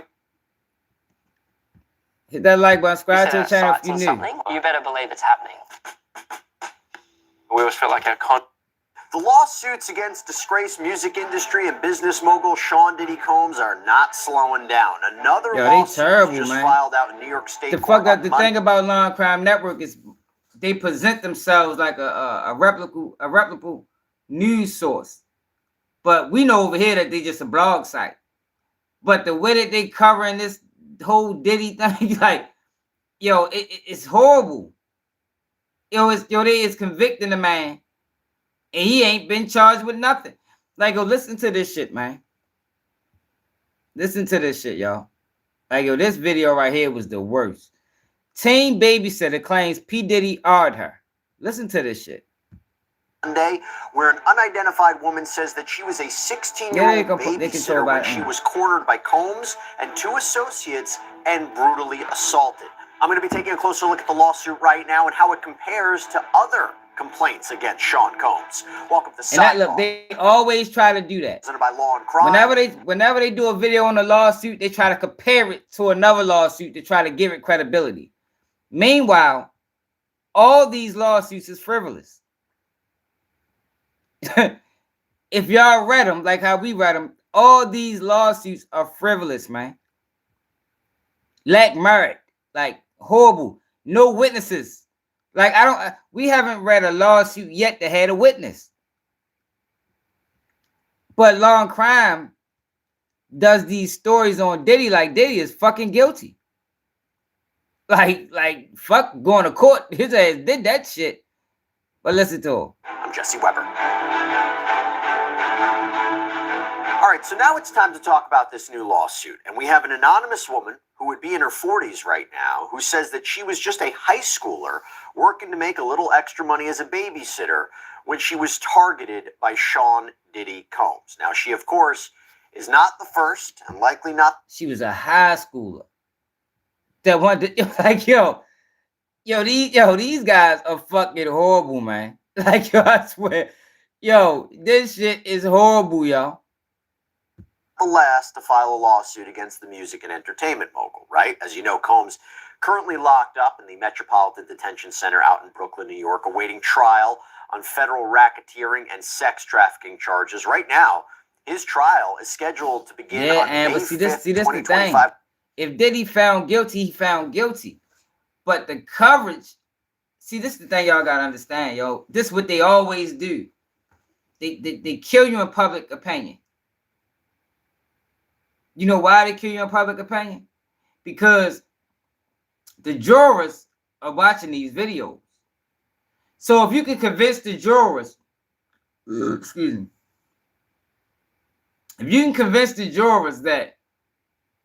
hit that like button, subscribe to the channel if you new. You better believe it's happening. We always feel like the lawsuits against disgraced music industry and business mogul Sean Diddy Combs are not slowing down. Another lawsuit terrible, just man. filed out in New York State. The thing about Long Crime Network is they present themselves like a replicable news source, but we know over here that they just a blog site. But the way that they covering this whole Diddy thing, like, yo, it's horrible. They is convicting the man, and he ain't been charged with nothing. Like, yo, listen to this shit, man. Listen to this shit, y'all. Like, yo, this video right here was the worst. Teen babysitter claims P. Diddy awed her. Listen to this shit. Monday, where an unidentified woman says that she was a 16-year-old babysitter when she was cornered by Combs and two associates and brutally assaulted. I'm going to be taking a closer look at the lawsuit right now and how it compares to other complaints against Sean Combs. Welcome to Sidebar. Look, they always try to do that. By law and crime. Whenever they do a video on a lawsuit, they try to compare it to another lawsuit to try to give it credibility. Meanwhile, all these lawsuits is frivolous. If y'all read them like how we read them, all these lawsuits are frivolous, man. Lack merit, like horrible, no witnesses. Like, we haven't read a lawsuit yet that had a witness. But Long Crime does these stories on Diddy like Diddy is fucking guilty. Like fuck going to court. His ass did that shit. But listen to him. I'm Jesse Weber. All right, so now it's time to talk about this new lawsuit. And we have an anonymous woman who would be in her 40s right now who says that she was just a high schooler working to make a little extra money as a babysitter when she was targeted by Sean Diddy Combs. Now, she, of course, is not the first and likely not. She was a high schooler. That one, like, yo, these guys are fucking horrible, man. Like, yo, I swear, yo, this shit is horrible, yo. The last to file a lawsuit against the music and entertainment mogul, right? As you know, Combs currently locked up in the Metropolitan Detention Center out in Brooklyn, New York, awaiting trial on federal racketeering and sex trafficking charges. Right now, his trial is scheduled to begin on May 5th, this the thing. 2025. If Diddy found guilty, he found guilty. But the coverage, see, this is the thing y'all gotta understand, yo. This is what they always do. They kill you in public opinion. You know why they kill you in public opinion? Because the jurors are watching these videos. So if you can convince the jurors, excuse me, if you can convince the jurors that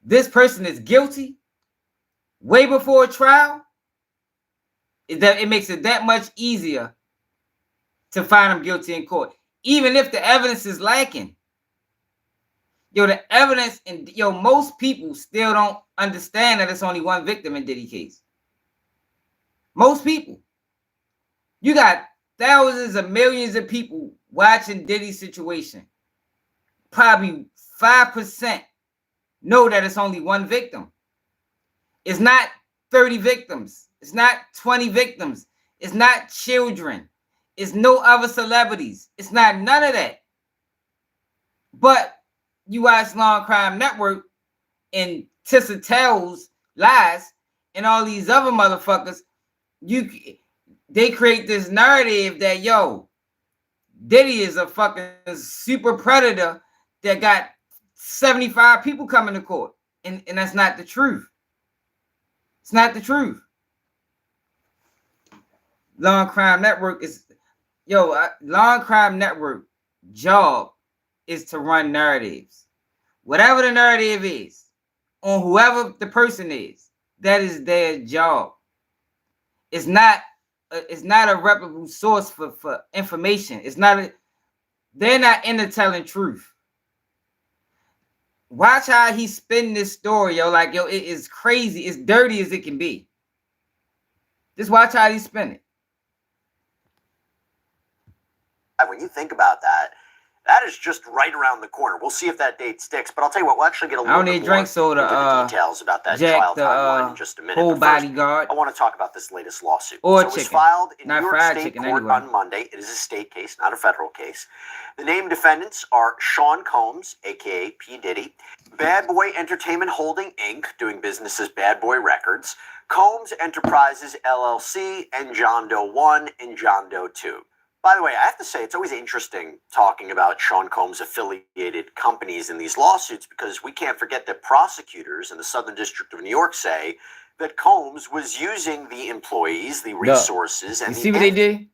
this person is guilty way before trial, it makes it that much easier to find them guilty in court, even if the evidence is lacking. Yo, the evidence, and yo, most people still don't understand that it's only one victim in Diddy case. Most people. You got thousands of millions of people watching Diddy's situation. Probably 5% know that it's only one victim. It's not 30 victims. It's not 20 victims. It's not children. It's no other celebrities. It's not none of that. But you watch Long Crime Network and Tissa Tells Lies and all these other motherfuckers, they create this narrative that, yo, Diddy is a fucking super predator that got 75 people coming to court. And that's not the truth. It's not the truth. Long Crime Network is, Long Crime Network job is to run narratives. Whatever the narrative is, on whoever the person is, that is their job. It's not a reputable source for information. They're not into telling truth. Watch how he's spinning this story, yo. Like, yo, it is crazy. It's dirty as it can be. Just watch how he's spinning. When you think about that, that is just right around the corner. We'll see if that date sticks. But I'll tell you what, we'll actually get a little bit more into the details about that trial timeline in just a minute. Whole bodyguard. I want to talk about this latest lawsuit. Or so it was filed in New York State Court anyway. on Monday. It is a state case, not a federal case. The named defendants are Sean Combs, a.k.a. P. Diddy, Bad Boy Entertainment Holding, Inc., doing business as Bad Boy Records, Combs Enterprises, LLC, and John Doe 1 and John Doe 2. By the way, I have to say, it's always interesting talking about Sean Combs' affiliated companies in these lawsuits because we can't forget that prosecutors in the Southern District of New York say that Combs was using the employees, the resources, and you see what they did?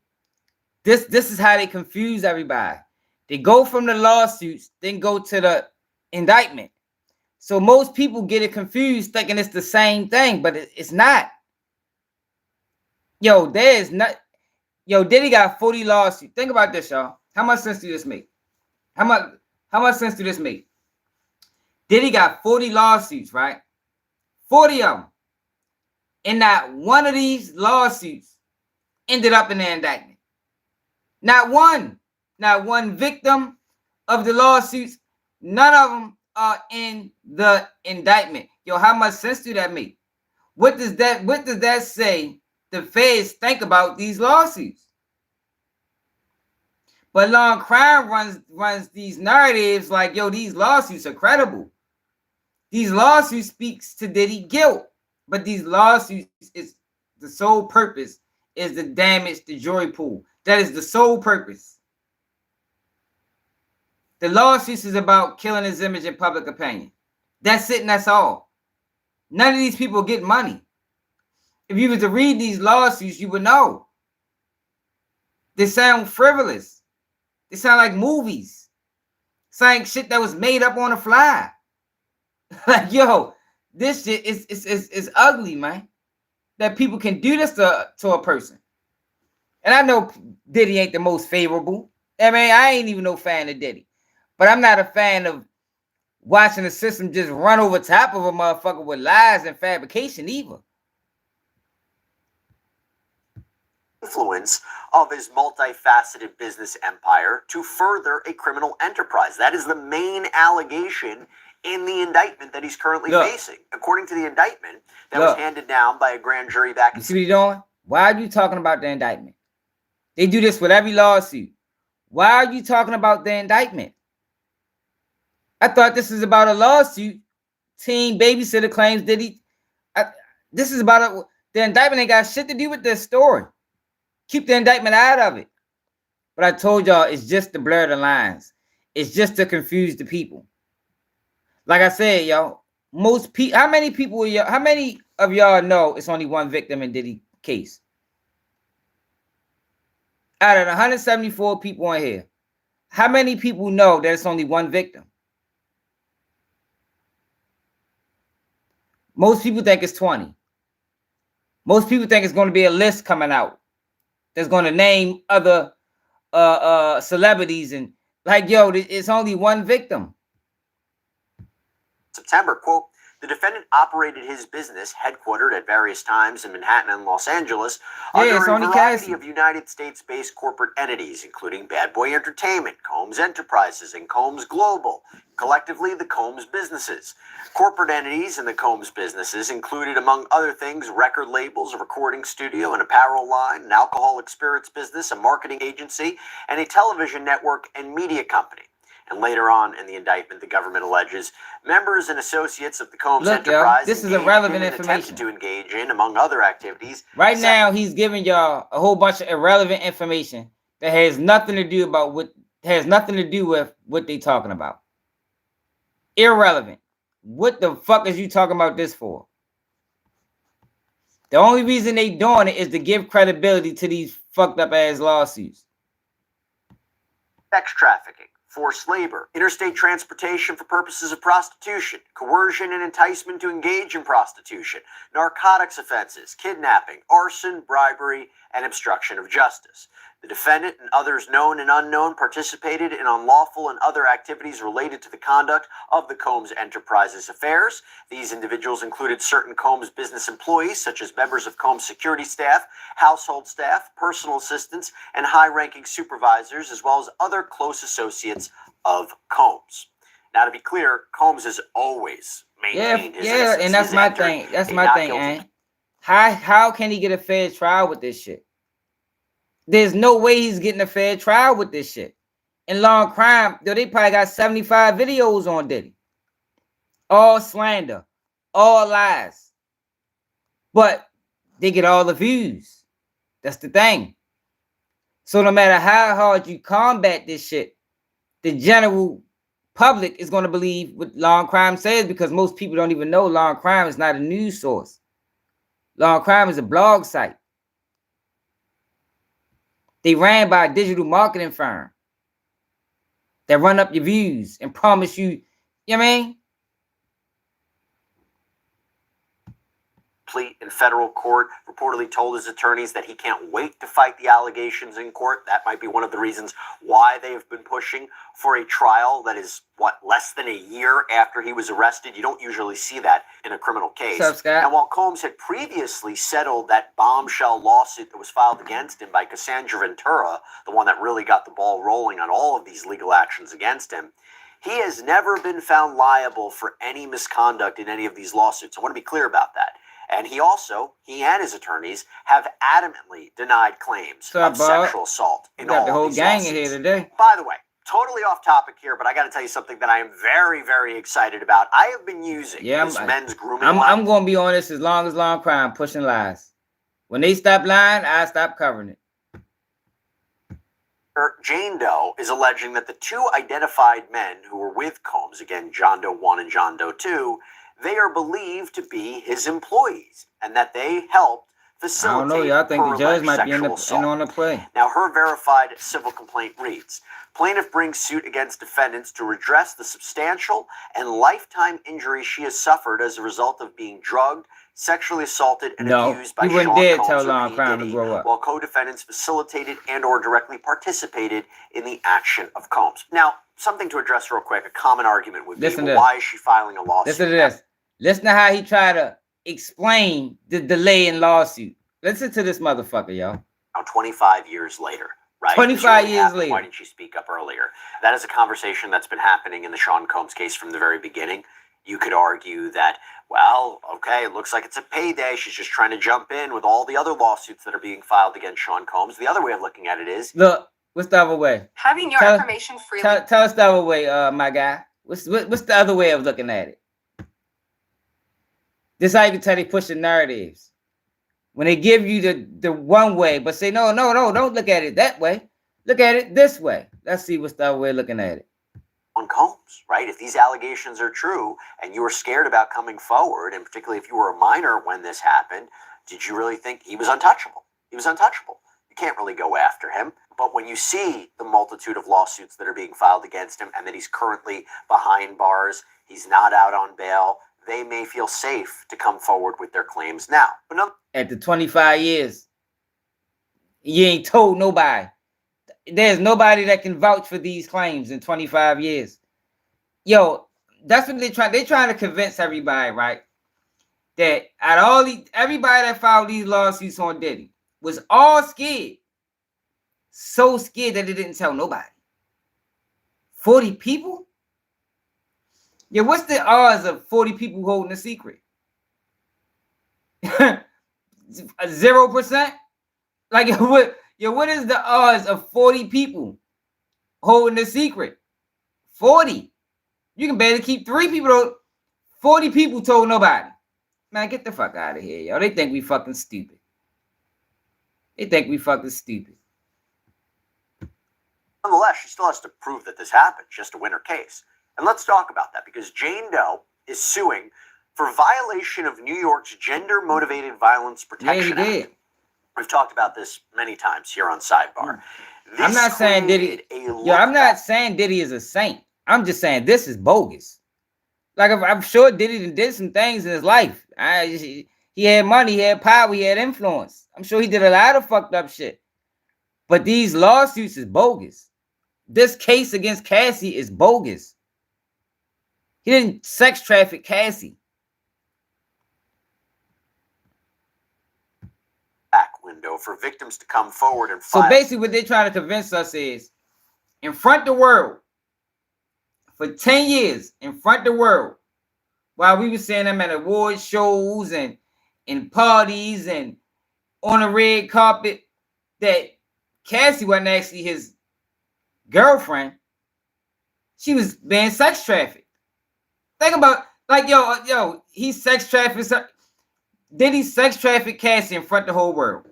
This is how they confuse everybody. They go from the lawsuits, then go to the indictment. So most people get it confused thinking it's the same thing, but it's not. Yo, there is not. Yo, Diddy got 40 lawsuits. Think about this, y'all. How much sense do this make? How much sense do this make? Diddy got 40 lawsuits, right? 40 of them. And not one of these lawsuits ended up in the indictment. Not one. Not one victim of the lawsuits. None of them are in the indictment. Yo, how much sense do that make? What does that say the feds think about these lawsuits? But Long Crime runs these narratives like, yo, these lawsuits are credible. These lawsuits speaks to Diddy guilt. But these lawsuits, is the sole purpose is to damage the jury pool. That is the sole purpose. The lawsuits is about killing his image in public opinion. That's it and that's all. None of these people get money. If you were to read these lawsuits, you would know. They sound frivolous. They sound like movies. Sound like shit that was made up on the fly. Like, yo, this shit is ugly, man. That people can do this to a person. And I know Diddy ain't the most favorable. I mean, I ain't even no fan of Diddy. But I'm not a fan of watching the system just run over top of a motherfucker with lies and fabrication either. Influence of his multifaceted business empire to further a criminal enterprise. That is the main allegation in the indictment that he's currently facing. According to the indictment that was handed down by a grand jury back in... You see what he's doing? Why are you talking about the indictment? They do this with every lawsuit. Why are you talking about the indictment? I thought this is about a lawsuit. Teen babysitter claims Diddy. This is about the indictment ain't got shit to do with this story. Keep the indictment out of it. But I told y'all, it's just to blur the lines. It's just to confuse the people. Like I said, y'all, most people, how many of y'all know it's only one victim in Diddy case? Out of the 174 people on here, how many people know that it's only one victim? Most people think it's 20. Most people think it's going to be a list coming out that's going to name other celebrities and like, yo, it's only one victim. September, quote, the defendant operated his business headquartered at various times in Manhattan and Los Angeles under a variety of United States-based corporate entities, including Bad Boy Entertainment, Combs Enterprises, and Combs Global, collectively the Combs businesses. Corporate entities in the Combs businesses included, among other things, record labels, a recording studio, an apparel line, an alcoholic spirits business, a marketing agency, and a television network and media company. And later on in the indictment, the government alleges members and associates of the Combs enterprise this is irrelevant information to engage in, among other activities. Right now, he's giving y'all a whole bunch of irrelevant information that has nothing to do with what they talking about. Irrelevant. What the fuck is you talking about this for? The only reason they doing it is to give credibility to these fucked up ass lawsuits. Sex trafficking, forced labor, interstate transportation for purposes of prostitution, coercion and enticement to engage in prostitution, narcotics offenses, kidnapping, arson, bribery, and obstruction of justice. The defendant and others known and unknown participated in unlawful and other activities related to the conduct of the Combs Enterprises affairs. These individuals included certain Combs business employees, such as members of Combs security staff, household staff, personal assistants, and high-ranking supervisors, as well as other close associates of Combs. Now, to be clear, Combs has always maintained his innocence. And that's my thing. That's my thing, man. How can he get a fair trial with this shit? There's no way he's getting a fair trial with this shit. In Long Crime, they probably got 75 videos on Diddy. All slander, all lies. But they get all the views. That's the thing. So no matter how hard you combat this shit, the general public is going to believe what Long Crime says, because most people don't even know Long Crime is not a news source. Long Crime is a blog site. They ran by a digital marketing firm that run up your views and promise you, you know what I mean? Plea in federal court, reportedly told his attorneys that he can't wait to fight the allegations in court. That might be one of the reasons why they've been pushing for a trial that is, less than a year after he was arrested. You don't usually see that in a criminal case. What's up, Scott? And while Combs had previously settled that bombshell lawsuit that was filed against him by Cassandra Ventura, the one that really got the ball rolling on all of these legal actions against him, he has never been found liable for any misconduct in any of these lawsuits. I want to be clear about that. And he and his attorneys have adamantly denied claims of sexual assault in all the whole of these gang lawsuits. in here today. By the way, totally off topic here, but I got to tell you something that I am very, very excited about. I have been using this men's grooming line. I'm going to be on this as long as Long Crime pushing lies. When they stop lying, I stop covering it. Jane Doe is alleging that the two identified men who were with Combs, again, John Doe 1 and John Doe 2, they are believed to be his employees and that they helped facilitate. I don't know, y'all think the judge might be in on the play. Now, her verified civil complaint reads, plaintiff brings suit against defendants to redress the substantial and lifetime injury she has suffered as a result of being drugged, sexually assaulted, and abused by Sean Combs or P. Diddy, while co-defendants facilitated and or directly participated in the action of Combs. Now, something to address real quick, a common argument would be, well, why is she filing a lawsuit? Listen to this. Listen to how he tried to explain the delay in lawsuit. Listen to this motherfucker, y'all. Now, 25 years later, right? 25 years later. Why didn't she speak up earlier? That is a conversation that's been happening in the Sean Combs case from the very beginning. You could argue that, well, okay, it looks like it's a payday. She's just trying to jump in with all the other lawsuits that are being filed against Sean Combs. The other way of looking at it is, look, what's the other way? Having your information freely. Tell us the other way, my guy. What's the other way of looking at it? This is how you can tell they push the narratives. When they give you the one way, but say, no, don't look at it that way. Look at it this way. Let's see what's the other way of looking at it. On Combs, right? If these allegations are true and you were scared about coming forward, and particularly if you were a minor when this happened, did you really think he was untouchable? He was untouchable. You can't really go after him. But when you see the multitude of lawsuits that are being filed against him and that he's currently behind bars, he's not out on bail, they may feel safe to come forward with their claims now. But no, after 25 years, you ain't told nobody. There's nobody that can vouch for these claims in 25 years. Yo, that's what they're trying to convince everybody, right? That out of all everybody that filed these lawsuits on Diddy was all scared. So scared that they didn't tell nobody. 40 people? Yeah, what's the odds of 40 people holding a secret? 0%? Like, what is the odds of 40 people holding a secret? 40. You can barely keep 3 people. 40 people told nobody. Man, get the fuck out of here, yo. They think we fucking stupid. Nonetheless, she still has to prove that this happened just to win her case. And let's talk about that, because Jane Doe is suing for violation of New York's Gender Motivated Violence Protection Act. We've talked about this many times here on Sidebar. I'm not saying Diddy. I'm not saying Diddy is a saint. I'm just saying this is bogus. Like I'm sure Diddy did some things in his life. He had money, he had power, he had influence. I'm sure he did a lot of fucked up shit. But these lawsuits is bogus. This case against Cassie is bogus. He didn't sex traffic Cassie. Back window for victims to come forward and file. So basically what they're trying to convince us is, in front of the world, for 10 years, in front of the world, while we were seeing them at award shows and in parties and on the red carpet, that Cassie wasn't actually his girlfriend. She was being sex trafficked. Think about, like, yo, he sex trafficked. Did he sex traffic Cassie in front of the whole world?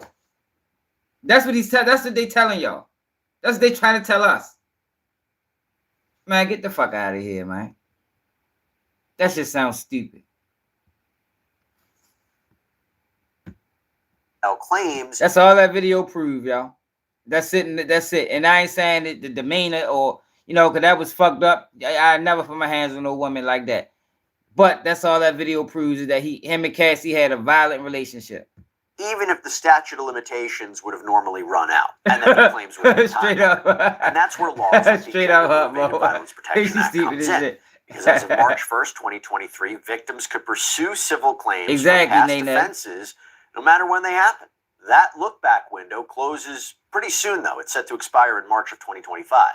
That's what that's what they telling y'all. That's what they trying to tell us. Man, get the fuck out of here, man. That just sounds stupid. Claims. That's all that video proved, y'all. That's it. That's it. And I ain't saying that the demeanor or, because that was fucked up. I never put my hands on no woman like that. But that's all that video proves, is that him and Cassie had a violent relationship. Even if the statute of limitations would have normally run out, and that the claims would have straight up, and that's where laws like the straight up, Violence Protection Act comes in. Because as of March 1st, 2023, victims could pursue civil claims for past offenses, no matter when they happen. That look-back window closes pretty soon, though. It's set to expire in March of 2025.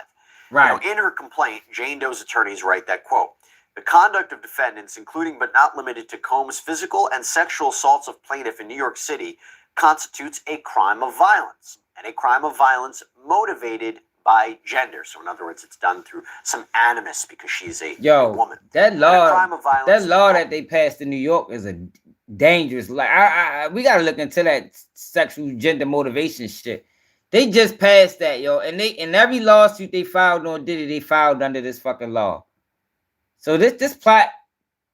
Right. In her complaint, Jane Doe's attorneys write that, quote, "The conduct of defendants, including but not limited to Combs' physical and sexual assaults of plaintiff in New York City, constitutes a crime of violence, and a crime of violence motivated by gender." So in other words, it's done through some animus because she's a woman. That law that they passed in New York is a dangerous. Like we gotta look into that sexual gender motivation shit. They just passed that, yo, and in every lawsuit they filed on Diddy, they filed under this fucking law. So this plot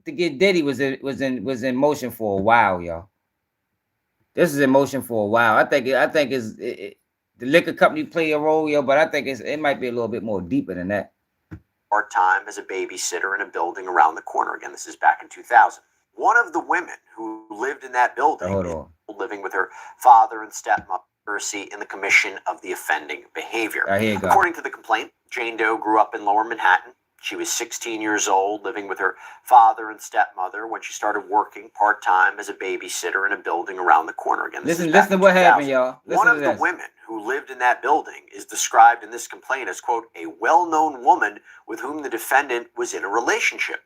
to get Diddy was in motion for a while, y'all. This is in motion for a while. I think the liquor company play a role, yo, but I think it might be a little bit more deeper than that. Part-time as a babysitter in a building around the corner. Again, this is back in 2000. One of the women who lived in that building, living with her father and stepmother, in the commission of the offending behavior. According to the complaint, Jane Doe grew up in Lower Manhattan. She was 16 years old, living with her father and stepmother when she started working part-time as a babysitter in a building around the corner. Again, listen to what happened, y'all. One of the women who lived in that building is described in this complaint as, quote, "a well-known woman with whom the defendant was in a relationship."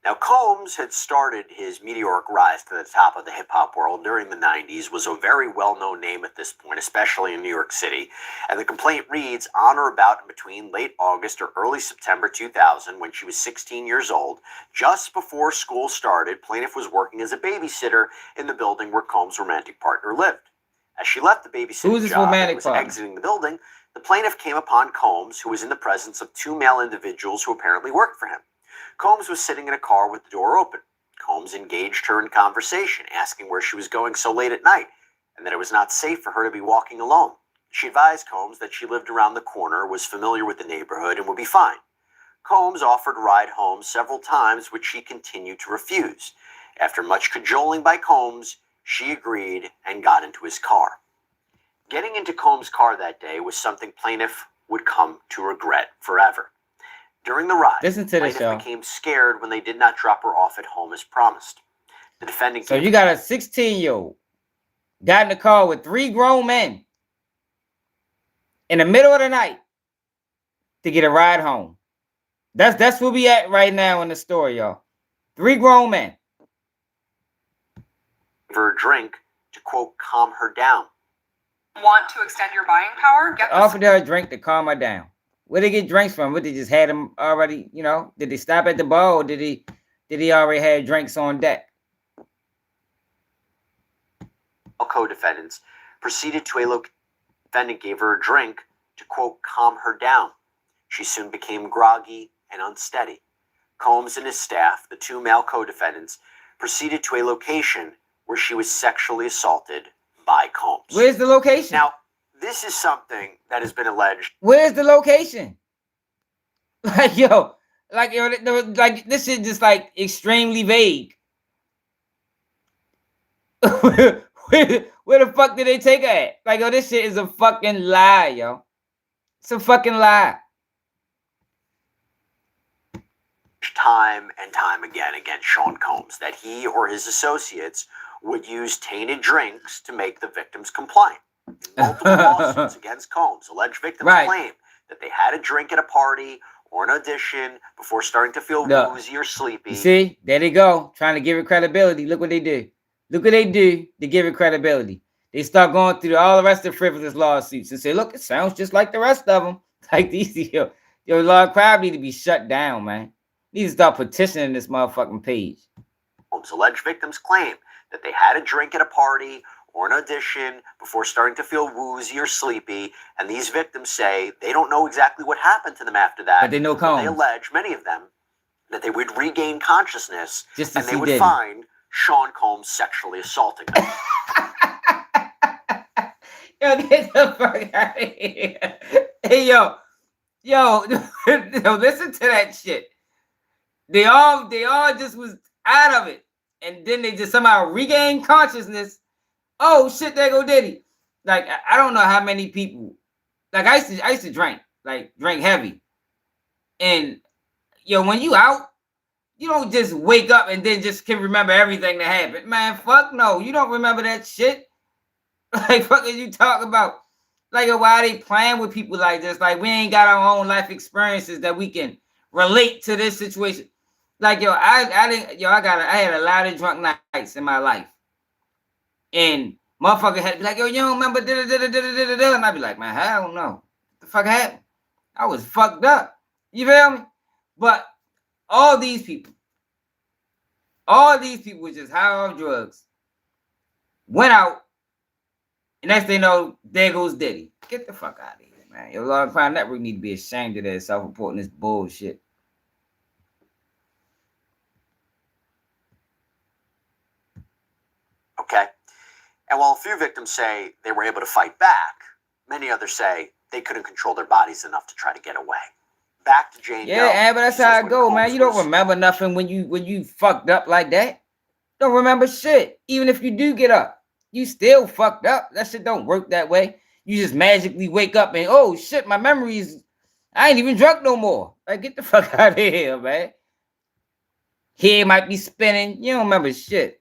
Now, Combs had started his meteoric rise to the top of the hip-hop world during the 90s, was a very well-known name at this point, especially in New York City. And the complaint reads, on or about in between late August or early September 2000, when she was 16 years old, just before school started, plaintiff was working as a babysitter in the building where Combs' romantic partner lived. As she left the babysitting job and was exiting the building, the plaintiff came upon Combs, who was in the presence of two male individuals who apparently worked for him. Combs was sitting in a car with the door open. Combs engaged her in conversation, asking where she was going so late at night, and that it was not safe for her to be walking alone. She advised Combs that she lived around the corner, was familiar with the neighborhood, and would be fine. Combs offered a ride home several times, which she continued to refuse. After much cajoling by Combs, she agreed and got into his car. Getting into Combs' car that day was something plaintiff would come to regret forever. During the ride, plaintiff became scared when they did not drop her off at home as promised. The defendant. So you got a 16-year-old got in the car with three grown men in the middle of the night to get a ride home. That's where we at right now in the story, y'all. Three grown men. For a drink to, quote, calm her down. Want to extend your buying power? Offered her a drink to calm her down. Where they get drinks from? What, they just had them already, Did they stop at the bar, or did he already have drinks on deck? Co-defendants proceeded to a location. Defendant gave her a drink to, quote, calm her down. She soon became groggy and unsteady. Combs and his staff, the two male co-defendants, proceeded to a location where she was sexually assaulted by Combs. Where's the location? Now, this is something that has been alleged. Where's the location? Like, yo, like this shit just like extremely vague. Where the fuck did they take her at? Like, yo, this shit is a fucking lie, yo. It's a fucking lie. Time and time again against Sean Combs that he or his associates would use tainted drinks to make the victims compliant. Multiple lawsuits against Combs, alleged victims claim that they had a drink at a party or an audition before starting to feel woozy or sleepy. You see, there they go, trying to give it credibility. Look what they do. Look what they do to give it credibility. They start going through all the rest of the frivolous lawsuits and say, look, it sounds just like the rest of them. Like these, yo, Lord Crab need to be shut down, man. Need to start petitioning this motherfucking page. Alleged victims claim that they had a drink at a party or an audition before starting to feel woozy or sleepy, and these victims say they don't know exactly what happened to them after that. But they know Combs. They allege, many of them, that they would regain consciousness and they would find Sean Combs sexually assaulting them. Yo, get the fuck out of here. Hey, yo, listen to that shit. They all just was out of it. And then they just somehow regained consciousness. Oh shit, there go Diddy. Like, I don't know how many people. Like, I used to drink heavy. And yo, when you out, you don't just wake up and then just can remember everything that happened. Man, fuck no. You don't remember that shit. Like, fuck is you talking about? Like, why are they playing with people like this? Like, we ain't got our own life experiences that we can relate to this situation. Like, yo, I had a lot of drunk nights in my life. And motherfucker had to be like, yo, you don't remember da-da-da-da-da-da-da. And I'd be like, man, I don't know. What the fuck happened? I was fucked up. You feel me? But all these people was just high off drugs. Went out. And next thing you know, there goes Diddy. Get the fuck out of here, man. Your Law and Crime Network need to be ashamed of their self-reporting this bullshit. Okay. And while a few victims say they were able to fight back, many others say they couldn't control their bodies enough to try to get away. Back to Jane. Yeah, but that's how it go, man. You don't remember nothing when you fucked up like that. Don't remember shit. Even if you do get up, you still fucked up. That shit don't work that way. You just magically wake up and, oh shit, my memories, I ain't even drunk no more. Like, get the fuck out of here, man. Head might be spinning. You don't remember shit.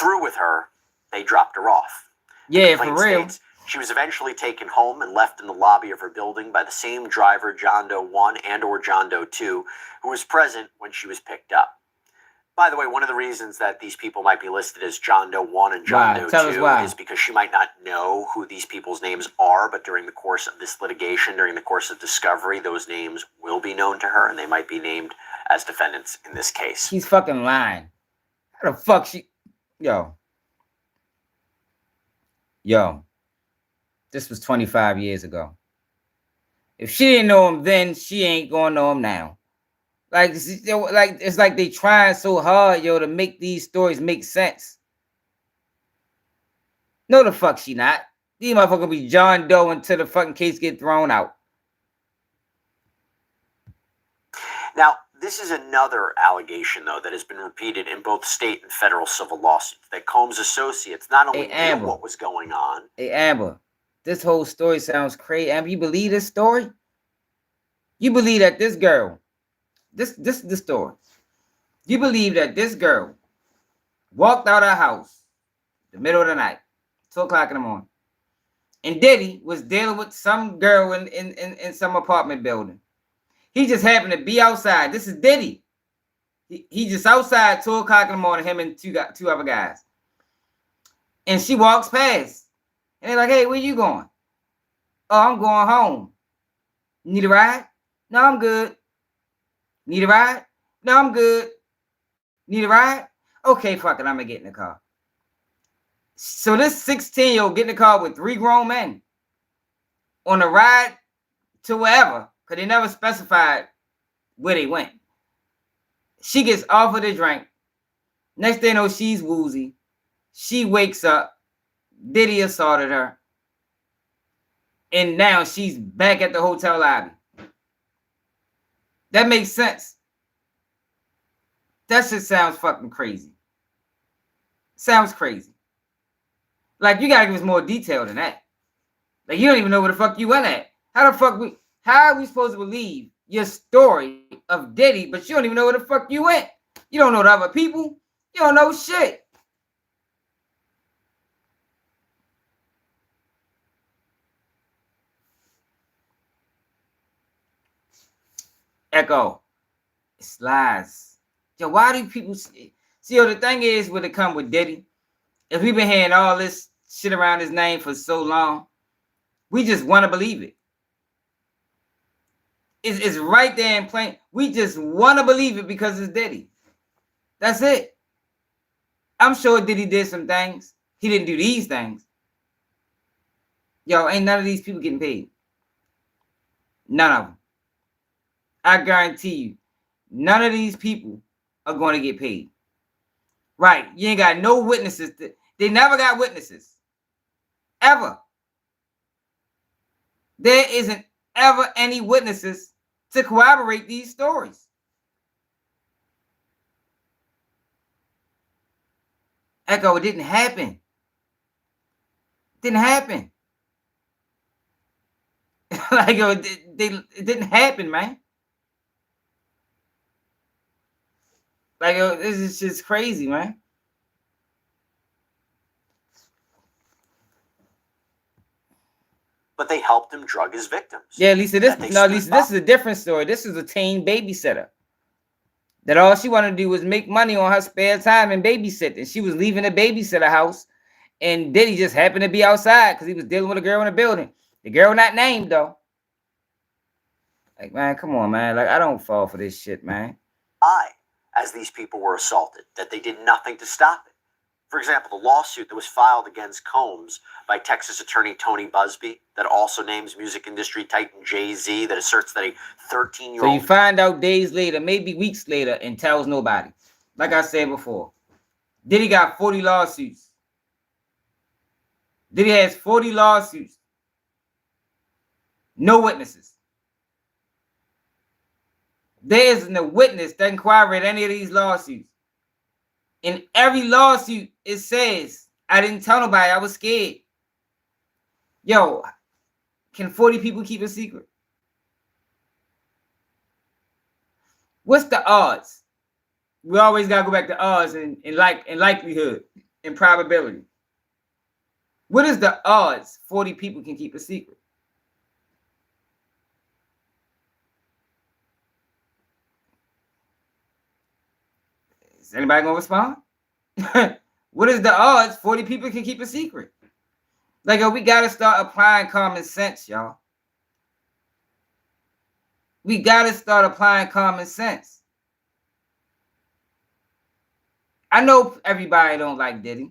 Through with her, they dropped her off. Yeah, for real. She was eventually taken home and left in the lobby of her building by the same driver, John Doe 1 and or John Doe 2, who was present when she was picked up. By the way, one of the reasons that these people might be listed as John Doe 1 and John Doe 2 is because she might not know who these people's names are, but during the course of this litigation, during the course of discovery, those names will be known to her, and they might be named as defendants in this case. She's fucking lying. How the fuck she... Yo, this was 25 years ago. If she didn't know him then, she ain't gonna know him now. Like, it's like they trying so hard, yo, to make these stories make sense. No, the fuck she not. These motherfuckers be John Doe until the fucking case get thrown out. Now, this is another allegation, though, that has been repeated in both state and federal civil lawsuits, that Combs' associates not only knew what was going on. Hey, Amber, this whole story sounds crazy. Amber, you believe this story? You believe that this girl, this is the story. You believe that this girl walked out of her house in the middle of the night, 2 o'clock in the morning, and Diddy was dealing with some girl in some apartment building. He just happened to be outside. This is Diddy. He just outside 2 o'clock in the morning, him and two other guys. And she walks past. And they're like, hey, where you going? Oh, I'm going home. Need a ride? No, I'm good. Need a ride? No, I'm good. Need a ride? Okay, fuck it. I'm going to get in the car. So this 16-year-old get in the car with 3 grown men on a ride to wherever. Because they never specified where they went. She gets offered a drink. Next thing you know, she's woozy. She wakes up. Diddy assaulted her. And now she's back at the hotel lobby. That makes sense. That shit sounds fucking crazy. Sounds crazy. Like, you gotta give us more detail than that. Like, you don't even know where the fuck you went at. How are we supposed to believe your story of Diddy, but you don't even know where the fuck you went? You don't know the other people. You don't know shit. Echo. It's lies. Yo, why do people see? Yo, the thing is, when it come with Diddy, if we've been hearing all this shit around his name for so long, we just want to believe it. It's right there in plain. We just want to believe it because it's Diddy. That's it. I'm sure Diddy did some things. He didn't do these things. Yo, ain't none of these people getting paid. None of them. I guarantee you, none of these people are going to get paid. Right. You ain't got no witnesses. They never got witnesses. Ever. There isn't ever any witnesses to corroborate these stories. Echo, it didn't happen. It didn't happen. Like, yo, it didn't happen, man. Like, yo, this is just crazy, man. But they helped him drug his victims. Yeah, Lisa, this is a different story. This is a teen babysitter. That all she wanted to do was make money on her spare time and babysit. And she was leaving the babysitter house. And Diddy just happened to be outside because he was dealing with a girl in the building. The girl not named, though. Like, man, come on, man. Like, I don't fall for this shit, man. As these people were assaulted, that they did nothing to stop it. For example, the lawsuit that was filed against Combs by Texas attorney Tony Busby that also names music industry titan Jay-Z that asserts that a 13-year-old... So you find out days later, maybe weeks later, and tells nobody. Like I said before, Diddy got 40 lawsuits. Diddy has 40 lawsuits. No witnesses. There isn't a witness that can corroborate any of these lawsuits. In every lawsuit, it says, I didn't tell nobody, I was scared. Yo, can 40 people keep a secret? What's the odds? We always gotta go back to odds and likelihood and probability. What is the odds 40 people can keep a secret? Is anybody gonna respond? What is the odds 40 people can keep a secret? Like, yo, we gotta start applying common sense, y'all. We gotta start applying common sense. I know everybody don't like Diddy.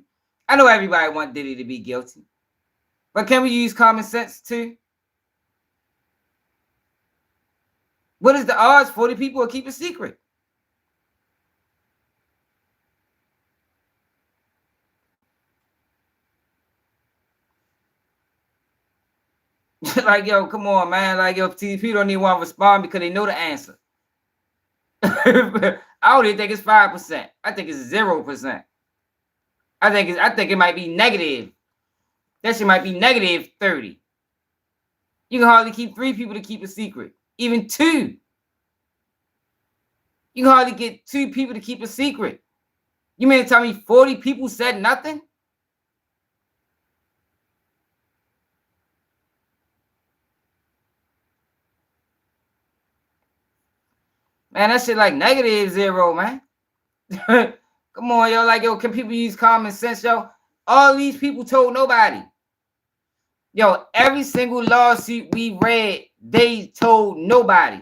I know everybody want Diddy to be guilty. But can we use common sense too? What is the odds 40 people will keep a secret? Like, yo, come on, man. Like, yo, people don't even want to respond because they know the answer. I don't even think it's 5%. I think it's 0%. I think it might be negative. That shit might be negative 30. You can hardly keep 3 people to keep a secret. Even 2. You can hardly get 2 people to keep a secret. You mean to tell me 40 people said nothing? Man, that shit like negative 0, man. Come on, yo. Like, yo, can people use common sense, yo? All these people told nobody. Yo, every single lawsuit we read, they told nobody.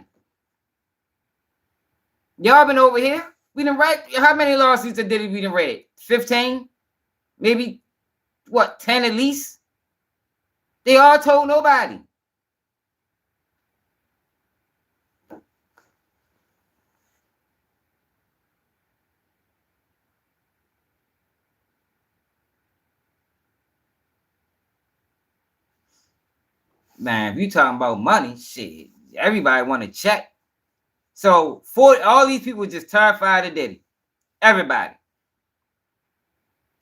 Y'all been over here? We done read, how many lawsuits did we done read? 15? Maybe, what, 10 at least? They all told nobody. man, if you talking about money, shit, everybody want to check. So all these people just terrified of Diddy. Everybody.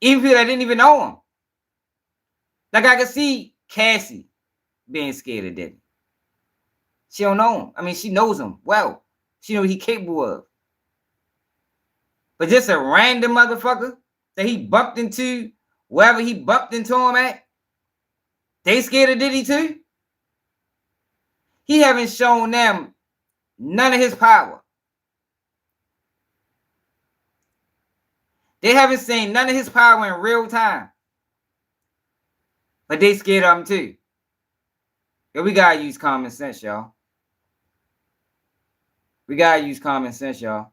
Even people that didn't even know him. Like I can see Cassie being scared of Diddy. She don't know him. I mean, she knows him well. She know what he capable of. But just a random motherfucker that he bumped into, wherever he bumped into him at, they scared of Diddy too? He haven't shown them none of his power. They haven't seen none of his power in real time. But they scared of him too. Yo, we gotta use common sense, y'all. We gotta use common sense, y'all.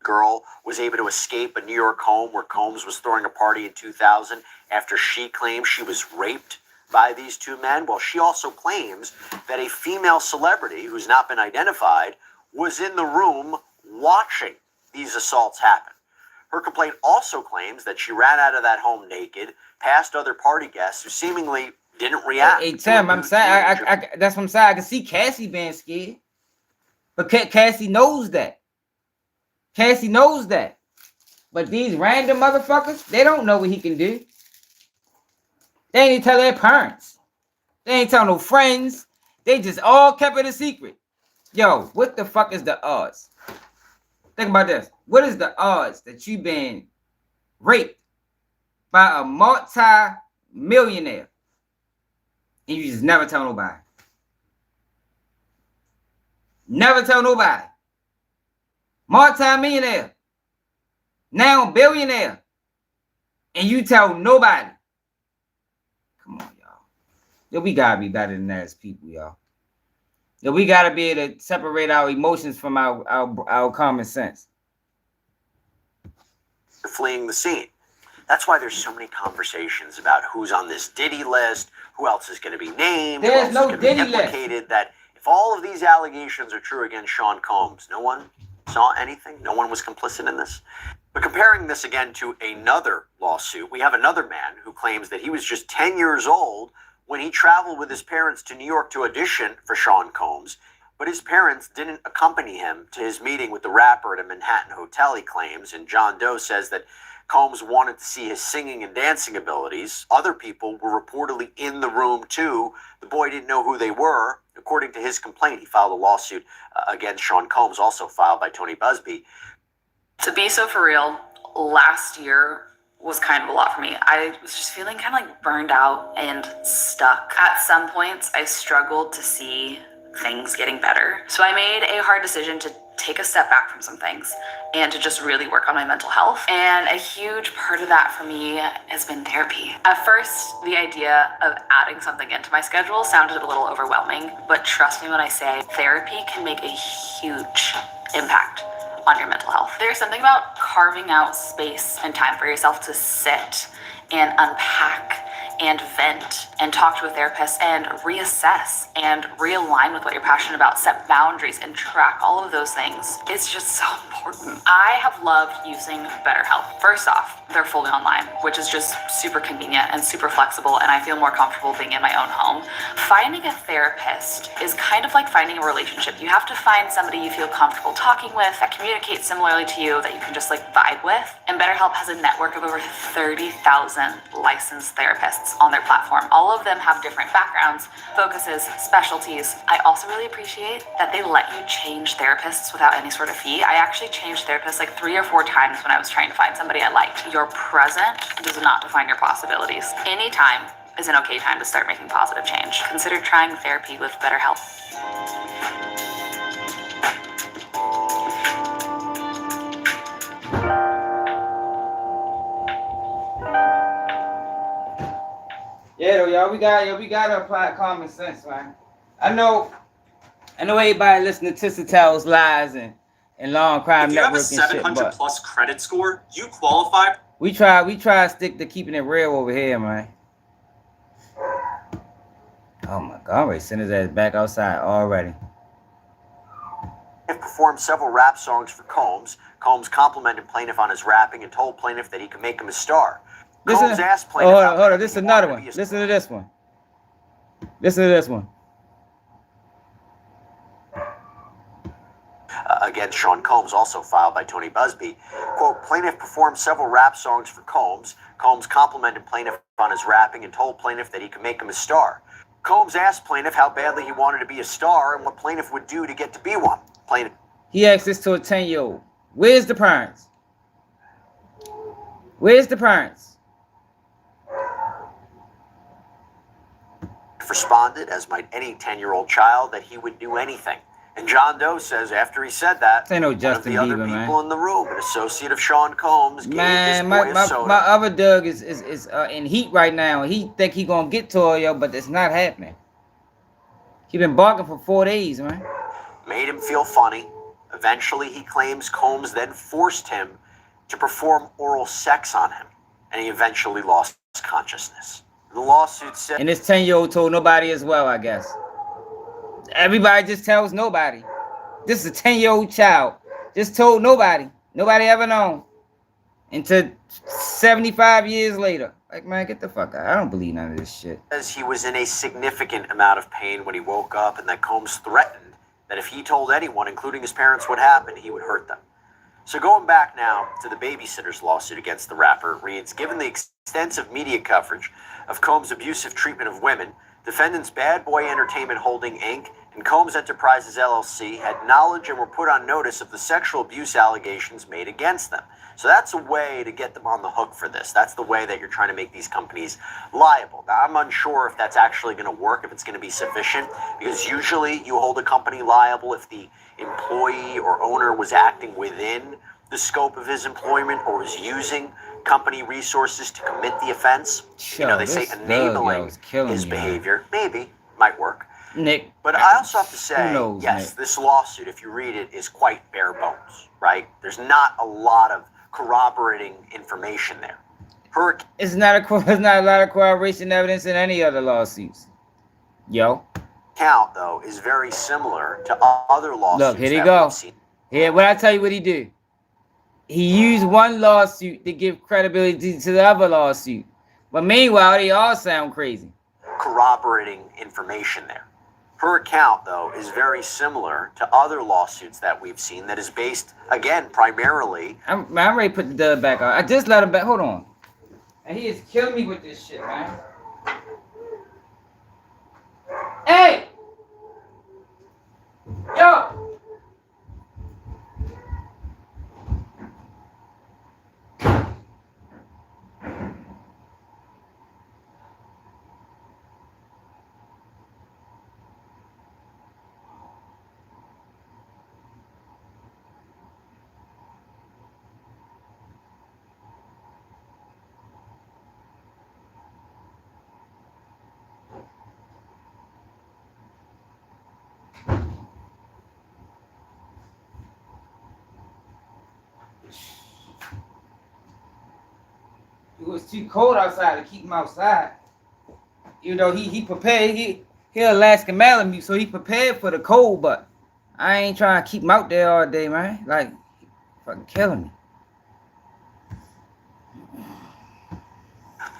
Girl was able to escape a New York home where Combs was throwing a party in 2000 after she claimed she was raped by these two men. Well, she also claims that a female celebrity who's not been identified was in the room watching these assaults happen. Her complaint also claims that she ran out of that home naked, past other party guests who seemingly didn't react. Hey, Tim, I'm saying, that's what I'm saying. I can see Cassie being scared. But Cassie knows that. Cassie knows that. But these random motherfuckers, they don't know what he can do. They ain't even tell their parents. They ain't tell no friends. They just all kept it a secret. Yo, what the fuck is the odds? Think about this. What is the odds that you've been raped by a multi-millionaire and you just never tell nobody? Never tell nobody. Multi-millionaire. Now billionaire. And you tell nobody. Come on, y'all. Yo, we gotta be better than that as people, y'all. Yo, we gotta be able to separate our emotions from our common sense. Fleeing the scene. That's why there's so many conversations about who's on this Diddy list, who else is going to be named, who else is going to be implicated. That if all of these allegations are true against Sean Combs, no one saw anything, no one was complicit in this. But comparing this again to another lawsuit, we have another man who claims that he was just 10 years old when he traveled with his parents to New York to audition for Sean Combs, but his parents didn't accompany him to his meeting with the rapper at a Manhattan hotel, he claims, and John Doe says that Combs wanted to see his singing and dancing abilities. Other people were reportedly in the room too. The boy didn't know who they were. According to his complaint, he filed a lawsuit against Sean Combs, also filed by Tony Busby. To be so for real, last year was kind of a lot for me. I was just feeling kind of like burned out and stuck. At some points, I struggled to see things getting better. So I made a hard decision to take a step back from some things and to just really work on my mental health. And a huge part of that for me has been therapy. At first, the idea of adding something into my schedule sounded a little overwhelming, but trust me when I say therapy can make a huge impact on your mental health. There's something about carving out space and time for yourself to sit and unpack and vent and talk to a therapist and reassess and realign with what you're passionate about, set boundaries and track all of those things. It's just so important. I have loved using BetterHelp. First off, they're fully online, which is just super convenient and super flexible, and I feel more comfortable being in my own home. Finding a therapist is kind of like finding a relationship. You have to find somebody you feel comfortable talking with, that communicates similarly to you, that you can just like vibe with. And BetterHelp has a network of over 30,000 licensed therapists on their platform. All of them have different backgrounds, focuses, specialties. I also really appreciate that they let you change therapists without any sort of fee. I actually changed therapists like 3 or 4 times when I was trying to find somebody I liked. Your present does not define your possibilities. Any time is an okay time to start making positive change. Consider trying therapy with BetterHelp. Yeah, y'all, we gotta apply common sense, man. I know everybody listening to Tissa Tells Lies and Long Crime Network and shit. If you have a 700 plus credit score, you qualify. We try to stick to keeping it real over here, man. Oh my God, I already sent his ass back outside already. Plaintiff performed several rap songs for Combs. Combs complimented plaintiff on his rapping and told plaintiff that he could make him a star. Combs asked plaintiff. Hold on. This is another one. Listen to this one. Listen to this one. Against Sean Combs, also filed by Tony Busby. Quote, plaintiff performed several rap songs for Combs. Combs complimented plaintiff on his rapping and told plaintiff that he could make him a star. Combs asked plaintiff how badly he wanted to be a star and what plaintiff would do to get to be one. Plaintiff. He asked this to a 10-year-old. Where's the parents? Where's the parents? Responded, as might any 10-year-old child, that he would do anything. And John Doe says after he said that, ain't no one Justin of the other Bieber, people man. in the room, an associate of Sean Combs, gave this boy a soda. My other Doug is in heat right now. He think he gonna get to her, yo, but it's not happening. He been barking for 4 days, man. Made him feel funny. Eventually, he claims Combs then forced him to perform oral sex on him, and he eventually lost consciousness. The lawsuit said... And this 10-year-old told nobody as well, I guess. Everybody just tells nobody. This is a 10-year-old child. Just told nobody. Nobody ever known. Until 75 years later. Like, man, get the fuck out. I don't believe none of this shit. Says he was in a significant amount of pain when he woke up, and that Combs threatened that if he told anyone, including his parents, what happened, he would hurt them. So going back now to the babysitter's lawsuit against the rapper, it reads, given the extensive media coverage of Combs' abusive treatment of women, defendants Bad Boy Entertainment Holding, Inc. and Combs Enterprises, LLC had knowledge and were put on notice of the sexual abuse allegations made against them. So that's a way to get them on the hook for this. That's the way that you're trying to make these companies liable. Now, I'm unsure if that's actually going to work, if it's going to be sufficient, because usually you hold a company liable if the employee or owner was acting within the scope of his employment or was using company resources to commit the offense. They say enabling his behavior. Maybe, might work. Nick. But I also have to say, knows, yes, Nick? This lawsuit, if you read it, is quite bare bones, right? There's not a lot of corroborating information there. It's not a lot of corroboration evidence in any other lawsuits. Yo. Count, though, is very similar to other lawsuits. Look, here he go. Here, what I tell you what he did. He used one lawsuit to give credibility to the other lawsuit. But meanwhile, they all sound crazy. Corroborating information there. Her account, though, is very similar to other lawsuits that we've seen that is based, again, primarily... I'm ready to put the dub back on. I just let him back. Hold on. And he is killing me with this shit, man. Hey! Yo! It was too cold outside to keep him outside. You know, he prepared. He Alaskan Malamute, so he prepared for the cold, but I ain't trying to keep him out there all day, man. Like, fucking killing me.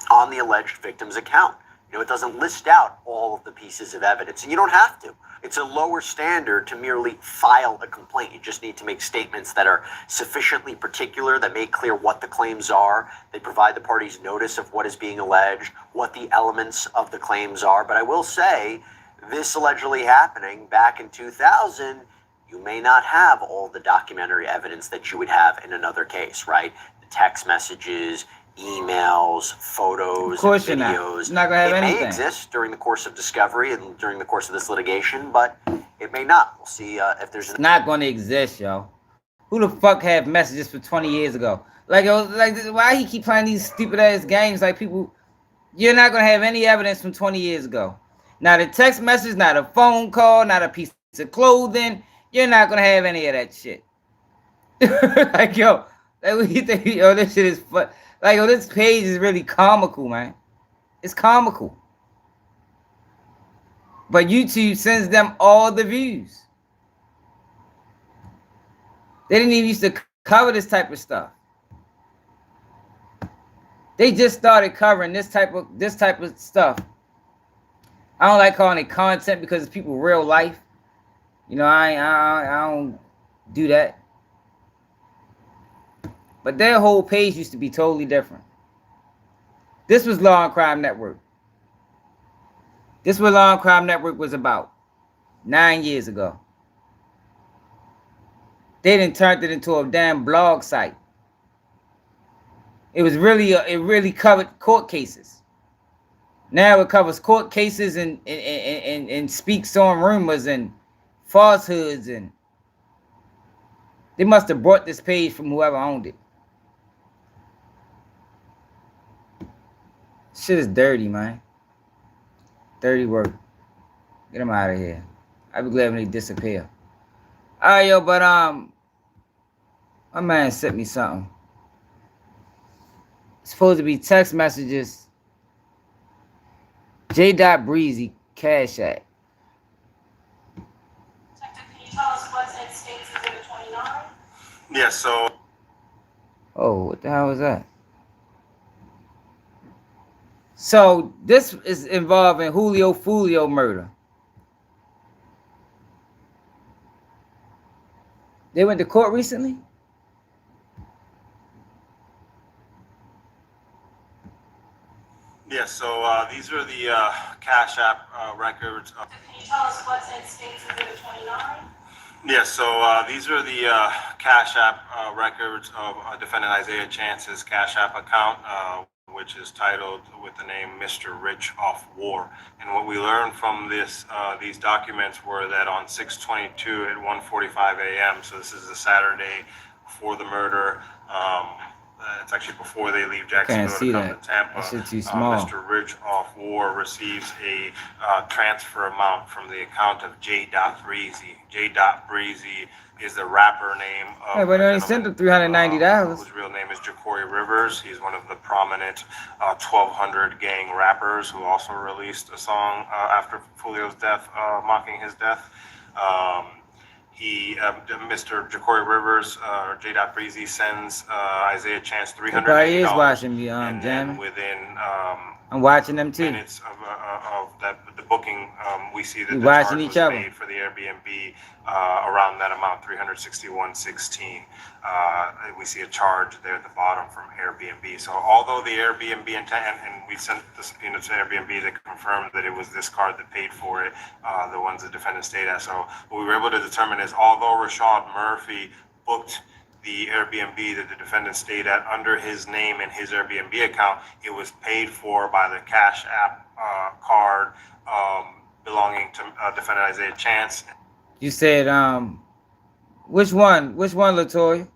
On the alleged victim's account. It doesn't list out all of the pieces of evidence, and you don't have to. It's a lower standard to merely file a complaint. You just need to make statements that are sufficiently particular, that make clear what the claims are. They provide the parties notice of what is being alleged, what the elements of the claims are. But I will say, this allegedly happening back in 2000, you may not have all the documentary evidence that you would have in another case, right? The text messages, emails, photos, and videos. Not gonna have anything. It may exist during the course of discovery and during the course of this litigation, but it may not. We'll see if there's... It's not going to exist, yo. Who the fuck had messages for 20 years ago? Like, why he keep playing these stupid-ass games? Like, people... You're not going to have any evidence from 20 years ago. Not a text message, not a phone call, not a piece of clothing. You're not going to have any of that shit. Like, yo... Like, what you think? Yo, this shit is fun. Like, yo, this page is really comical, man. It's comical. But YouTube sends them all the views. They didn't even used to cover this type of stuff. They just started covering this type of stuff. I don't like calling it content because it's people real life. You know, I don't do that. But their whole page used to be totally different. This was Law and Crime Network. This is what Law and Crime Network was about 9 years ago. They done turned it into a damn blog site. It was really it really covered court cases. Now it covers court cases and speaks on rumors and falsehoods, and they must have bought this page from whoever owned it. Shit is dirty, man. Dirty work. Get them out of here. I'd be glad when they disappear. Alright, yo, but my man sent me something. It's supposed to be text messages. J.Breezy Cash App. Detective, can you tell us what's in States Exhibit 29? Yeah, so. Oh, what the hell was that? So this is involving Julio Foolio murder. They went to court recently? Yeah, so these are the Cash App records. Can you tell us what's in States Exhibit 29? Yeah, so these are the Cash App records of defendant Isaiah Chance's Cash App account, which is titled with the name Mr. Rich Off War. And what we learned from these documents were that on 6/22 at 1:45 a.m., so this is a Saturday before the murder, it's actually before they leave Jacksonville to come to Tampa. That shit too small. Mr. Rich Off War receives a transfer amount from the account of J.Breezy. J.Breezy is the rapper name of. Hey, but they sent him $390. Whose real name is Jacory Rivers. He's one of the prominent 1200 gang rappers who also released a song after Foolio's death, mocking his death. Mr. Jacory Rivers, J.Breezy sends Isaiah Chance $300. Everybody is watching me, and Jamie. Within I'm watching them too. Minutes of the booking, we see that we the watching charge each was other. paid for the Airbnb around that amount, $361.16. We see a charge there at the bottom from Airbnb. So although the Airbnb and we sent the subpoena to Airbnb to confirm that it was this card that paid for it, the ones the defendant stayed at. So what we were able to determine is although Rashad Murphy booked the Airbnb that the defendant stayed at under his name and his Airbnb account, it was paid for by the Cash App card belonging to defendant Isaiah Chance. You said, which one, Latoya?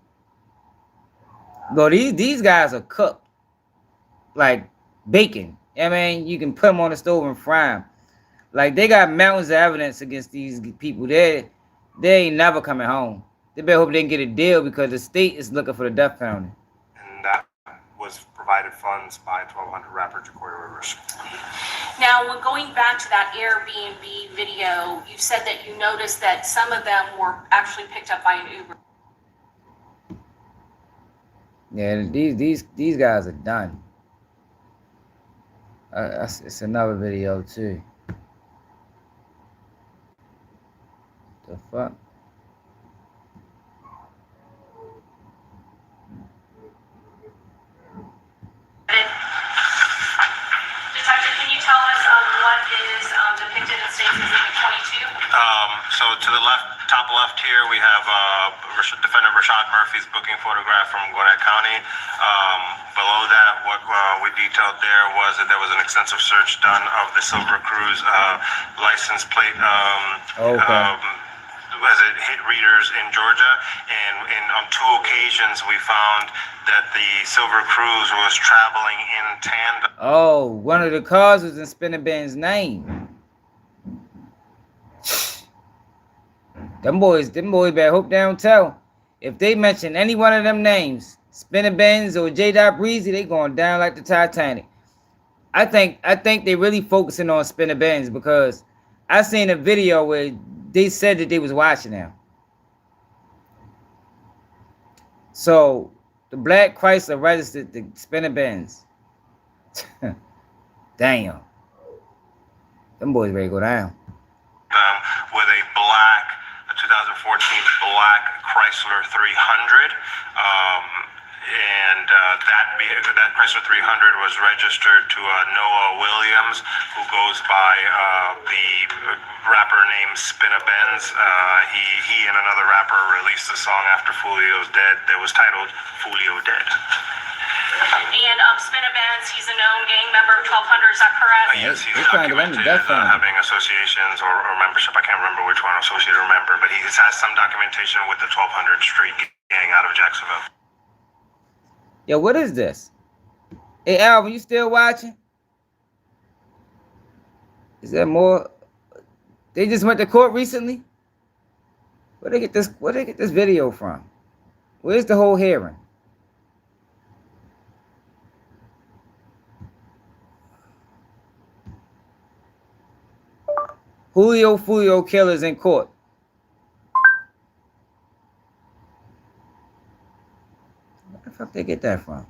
Bro, these guys are cooked like bacon. I mean, you can put them on the stove and fry them. Like, they got mountains of evidence against these people. They ain't never coming home. They better hope they can get a deal because the state is looking for the death penalty. And that was provided funds by 1200 rapper Jacory Rivers. Now, when going back to that Airbnb video, you said that you noticed that some of them were actually picked up by an Uber. Yeah, these guys are done. It's another video too. The fuck? Detective, can you tell us what is depicted in States Exhibit 22? So to the top left here, we have defendant Rashad Murphy's booking photograph from Gwinnett County. Below that, what we detailed there was that there was an extensive search done of the Silver Cruise license plate. As it hit readers in Georgia, and on 2 occasions we found that the Silver Cruise was traveling in tandem. Oh, one of the cars was in Spinning Ben's name. Them boys better hope they don't tell. If they mention any one of them names, Spinning Ben's or J.Breezy, they going down like the Titanic. I think they really focusing on Spinning Ben's because I seen a video where they said that they was watching them. So the black Chrysler registered the Spinning Benz. Damn. Them boys ready to go down. With a black, 2014 black Chrysler 300. That Chrysler 300 was registered to Noah Williams, who goes by the rapper named Spinna Benz. He and another rapper released a song after Foolio's dead that was titled Foolio Dead. And Spinna Benz, he's a known gang member of 1200, is that correct? Yes, he's documented having associations or membership. I can't remember which one, associate or member, but he has some documentation with the 1200 Street gang out of Jacksonville. Yo, what is this? Hey, Alvin, you still watching? Is there more? They just went to court recently? Where they get this video from? Where's the whole hearing? Julio Foolio killers in court. Where the fuck they get that from?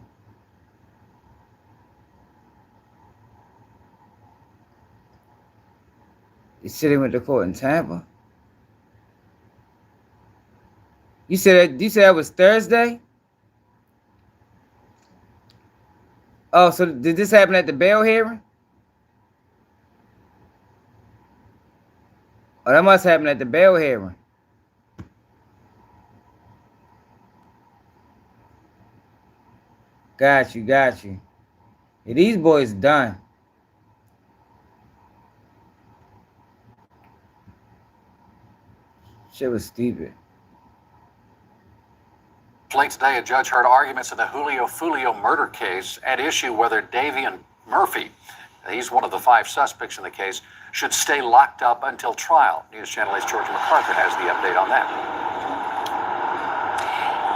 You said they went to court in Tampa? You said that was Thursday? Oh, so did this happen at the bail hearing? Oh, that must happen at the bail hearing. Got you. Yeah, these boys done. Shit was stupid. Late today, a judge heard arguments in the Julio Foolio murder case at issue whether Davion Murphy, he's one of the 5 suspects in the case, should stay locked up until trial. News Channel 8's Georgia MacArthur has the update on that.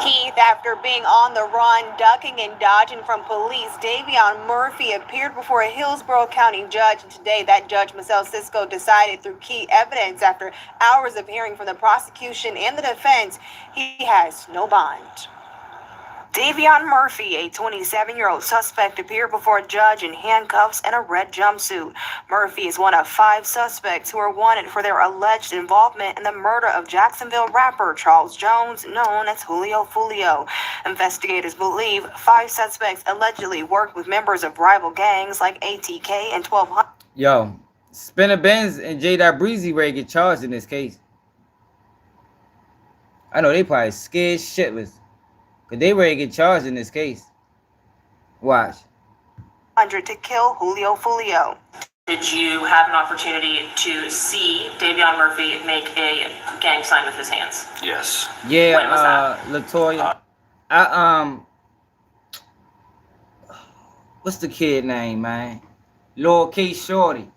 Keith, after being on the run, ducking and dodging from police, Davion Murphy appeared before a Hillsborough County judge. And today, that judge, Marcel Cisco, decided through key evidence after hours of hearing from the prosecution and the defense, he has no bond. Davion Murphy, a 27-year-old suspect, appeared before a judge in handcuffs and a red jumpsuit. Murphy is one of 5 suspects who are wanted for their alleged involvement in the murder of Jacksonville rapper Charles Jones, known as Julio Foolio. Investigators believe 5 suspects allegedly worked with members of rival gangs like ATK and 1200. Yo, Spinna Benz and J. Breezy ready to get charged in this case. I know they probably scared shitless. Because they ready to get charged in this case. Watch. To kill Julio Foolio. Did you have an opportunity to see Davion Murphy make a gang sign with his hands? Yes. Yeah, when was that? LaToya. What's the kid name, man? Lord K. Shorty.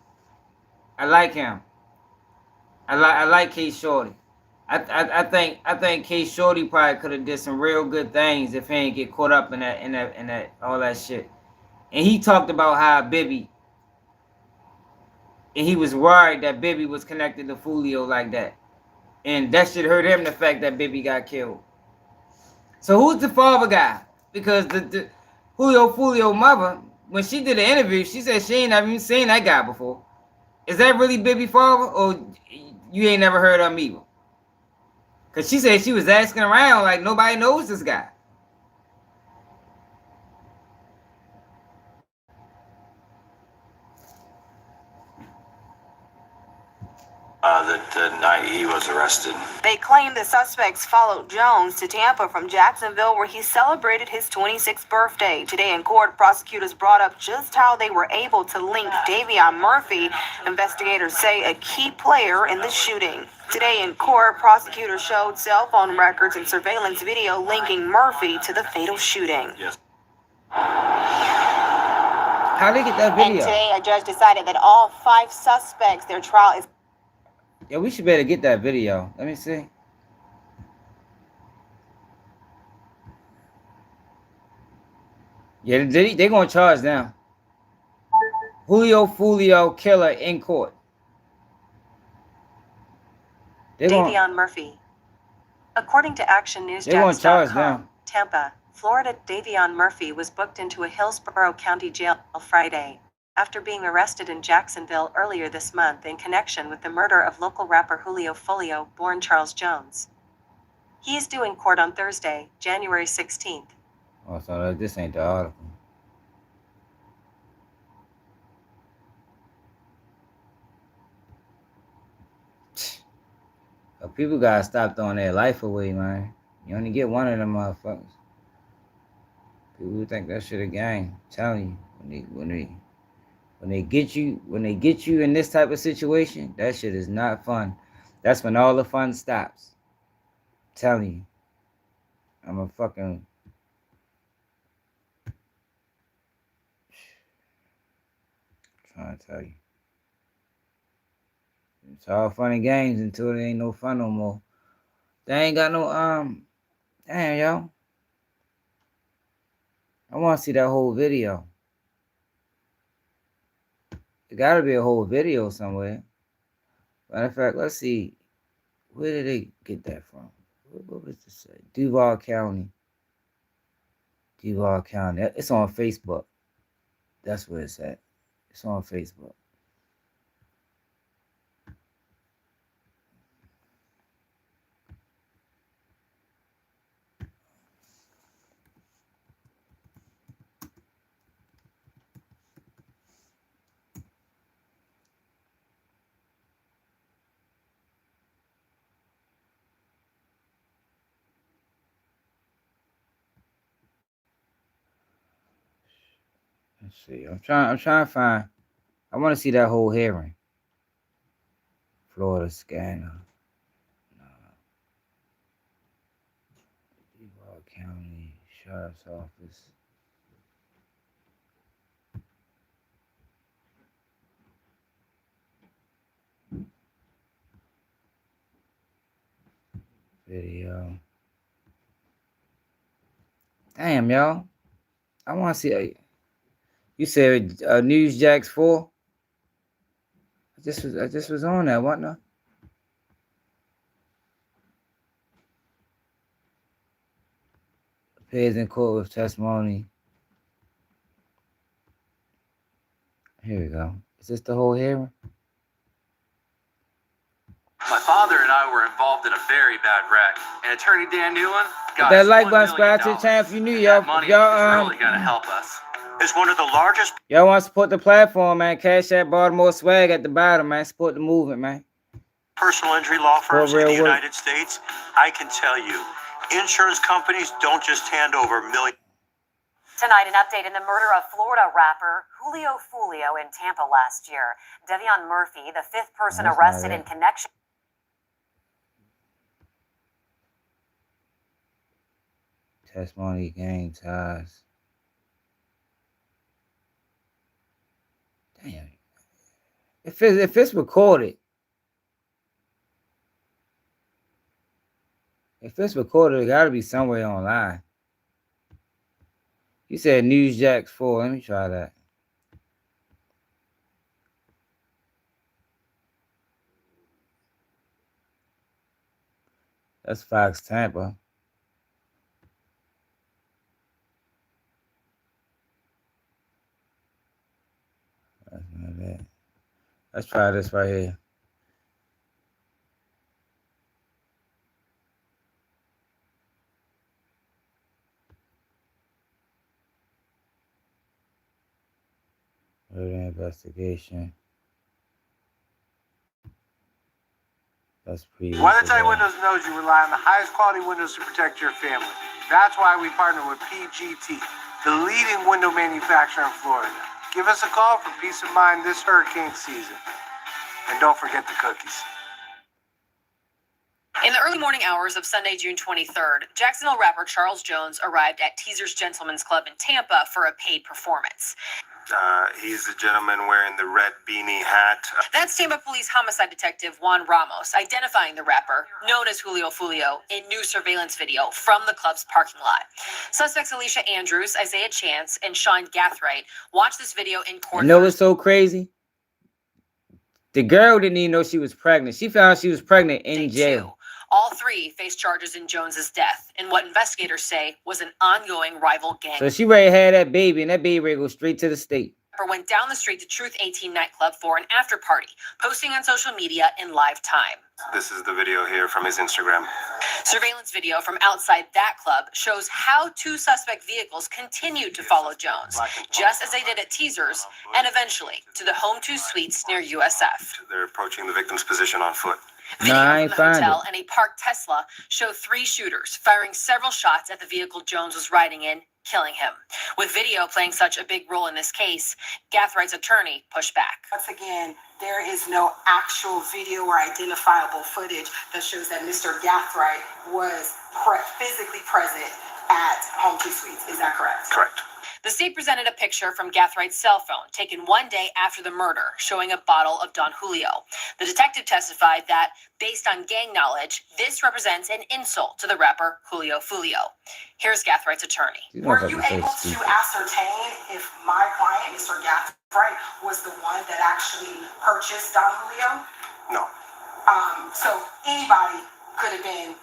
I like him. I like K. Shorty. I think K. Shorty probably could have did some real good things if he ain't get caught up in that all that shit. And he talked about how Bibby, and he was worried that Bibby was connected to Foolio like that, and that shit hurt him, the fact that Bibby got killed. So who's the father guy? Because the Julio Foolio mother, when she did the interview, she said she ain't never even seen that guy before. Is that really Bibby father, or you ain't never heard of him either? Because she said she was asking around like nobody knows this guy. The night he was arrested. They claim the suspects followed Jones to Tampa from Jacksonville, where he celebrated his 26th birthday. Today in court, prosecutors brought up just how they were able to link Davion Murphy, investigators say a key player in the shooting. Today in court, prosecutors showed cell phone records and surveillance video linking Murphy to the fatal shooting. Yes. How did they get that video? And today, a judge decided that all 5 suspects, their trial is... Yeah, we should better get that video. Let me see. Yeah, they're going to charge them. Julio Foolio killer in court. Davion Murphy. According to They're going to charge ActionNewsJax.com, them. Tampa, Florida Davion Murphy was booked into a Hillsborough County jail Friday after being arrested in Jacksonville earlier this month in connection with the murder of local rapper Julio Foolio, born Charles Jones. He is due in court on Thursday, January 16th. Oh, so this ain't the article. People gotta stop throwing their life away, man. You only get one of them motherfuckers. People who think that shit a game. I'm telling you, when they get you in this type of situation, that shit is not fun. That's when all the fun stops. I'm telling you. I'm a fucking trying to tell you. It's all fun and games until there ain't no fun no more. They ain't got no damn, yo. I want to see that whole video. There gotta be a whole video somewhere. Matter of fact, let's see. Where did they get that from? What was this say? Duval County. Duval County. It's on Facebook. That's where it's at. It's on Facebook. Let's see. I'm trying to find. I want to see that whole hearing. Florida scanner. Duval County Sheriff's Office. Video. Damn, y'all. I want to see. You said News Jacks 4? I just was on that, wasn't I? Appears in court with testimony. Here we go. Is this the whole hearing? My father and I were involved in a very bad wreck, and Attorney Dan Newland got that like button, subscribe to the channel if you new, y'all. Y'all really gonna help us. It's one of the largest. Y'all want to support the platform, man? Cash App Baltimore swag at the bottom, man. Support the movement, man. Personal injury law firms in the United States. I can tell you, insurance companies don't just hand over millions. Tonight, an update in the murder of Florida rapper Julio Foolio in Tampa last year. Davion Murphy, the fifth person arrested in connection. Testimony, gang ties. Damn. If it's recorded. If it's recorded, it gotta be somewhere online. You said News Jacks 4. Let me try that. That's Fox Tampa. That's not it. Let's try this right here. Murder investigation. That's previous. WeatherTight Windows knows you rely on the highest quality windows to protect your family. That's why we partner with PGT, the leading window manufacturer in Florida. Give us a call for peace of mind this hurricane season. And don't forget the cookies. In the early morning hours of Sunday, June 23rd, Jacksonville rapper Charles Jones arrived at Teaser's Gentlemen's Club in Tampa for a paid performance. He's the gentleman wearing the red beanie hat. That's Tampa Police Homicide Detective Juan Ramos identifying the rapper, known as Julio Foolio, in new surveillance video from the club's parking lot. Suspects Alicia Andrews, Isaiah Chance, and Sean Gathright watched this video in court. You know what's so crazy? The girl didn't even know she was pregnant. She found out she was pregnant in jail. All three faced charges in Jones's death in what investigators say was an ongoing rival gang. So she ready to have that baby, and that baby ready to go straight to the state. Went down the street to Truth 18 nightclub for an after party, posting on social media in live time. This is the video here from his Instagram. Surveillance video from outside that club shows how two suspect vehicles continued to follow Jones, just as they did at Teasers, and eventually to the Home 2 suites near USF. They're approaching the victim's position on foot. Video I ain't from the find hotel it. and a parked Tesla show three shooters firing several shots at the vehicle Jones was riding in, killing him. With video playing such a big role in this case, Gathride's attorney pushed back. Once again, there is no actual video or identifiable footage that shows that Mr. Gathright was physically present at Home 2 Suites. Is that correct? Correct. The state presented a picture from Gathride's cell phone taken one day after the murder, showing a bottle of Don Julio. The detective testified that, based on gang knowledge, this represents an insult to the rapper Julio Foolio. Here's Gathride's attorney. Were you able to ascertain if my client, Mr. Gathright, was the one that actually purchased Don Julio? No. So anybody could have been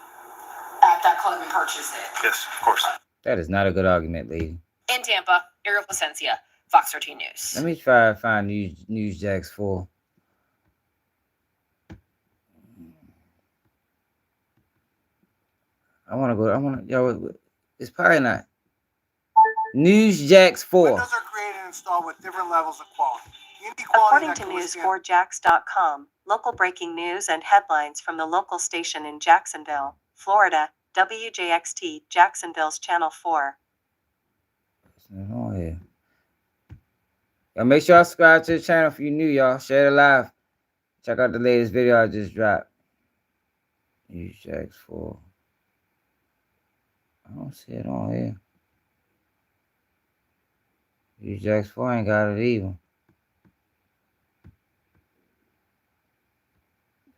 at that club and purchased it? Yes, of course. That is not a good argument, lady. In Tampa, Ariel Placencia, Fox 13 News. Let me try to find News Jacks 4. I want to go. Yo, it's probably not. News Jacks 4. Windows are created and installed with different levels of quality. According to news4jax.com, local breaking news and headlines from the local station in Jacksonville, Florida, WJXT, Jacksonville's Channel 4. Oh, yeah. Y'all make sure y'all subscribe to the channel if you're new, y'all. Share it live. Check out the latest video I just dropped. News Jacks 4. I don't see it on here. News Jacks 4 ain't got it either.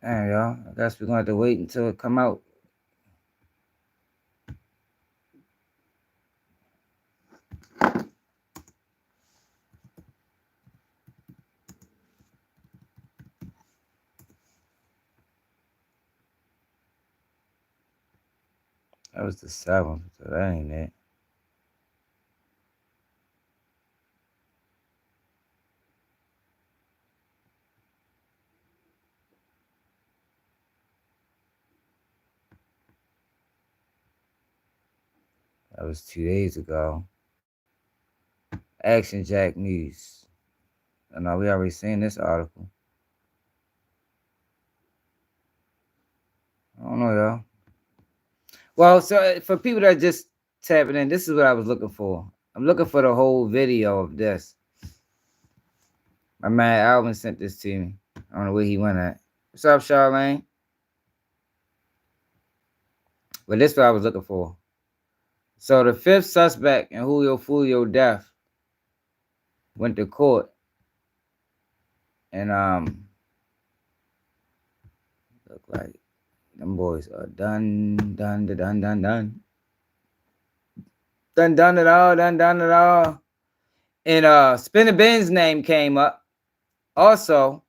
Damn, y'all. I guess we're going to have to wait until it come out. That was the 7th, so that ain't it. That was 2 days ago. Action Jack News. I know we already seen this article. I don't know, y'all. Well, so for people that just tapping in, this is what I was looking for. I'm looking for the whole video of this. My man Alvin sent this to me. I don't know where he went at. What's up, Charlene? But this is what I was looking for. So the 5th suspect in Julio Foolio death went to court. And look like them boys are done it all. And Spinner Ben's name came up. Also,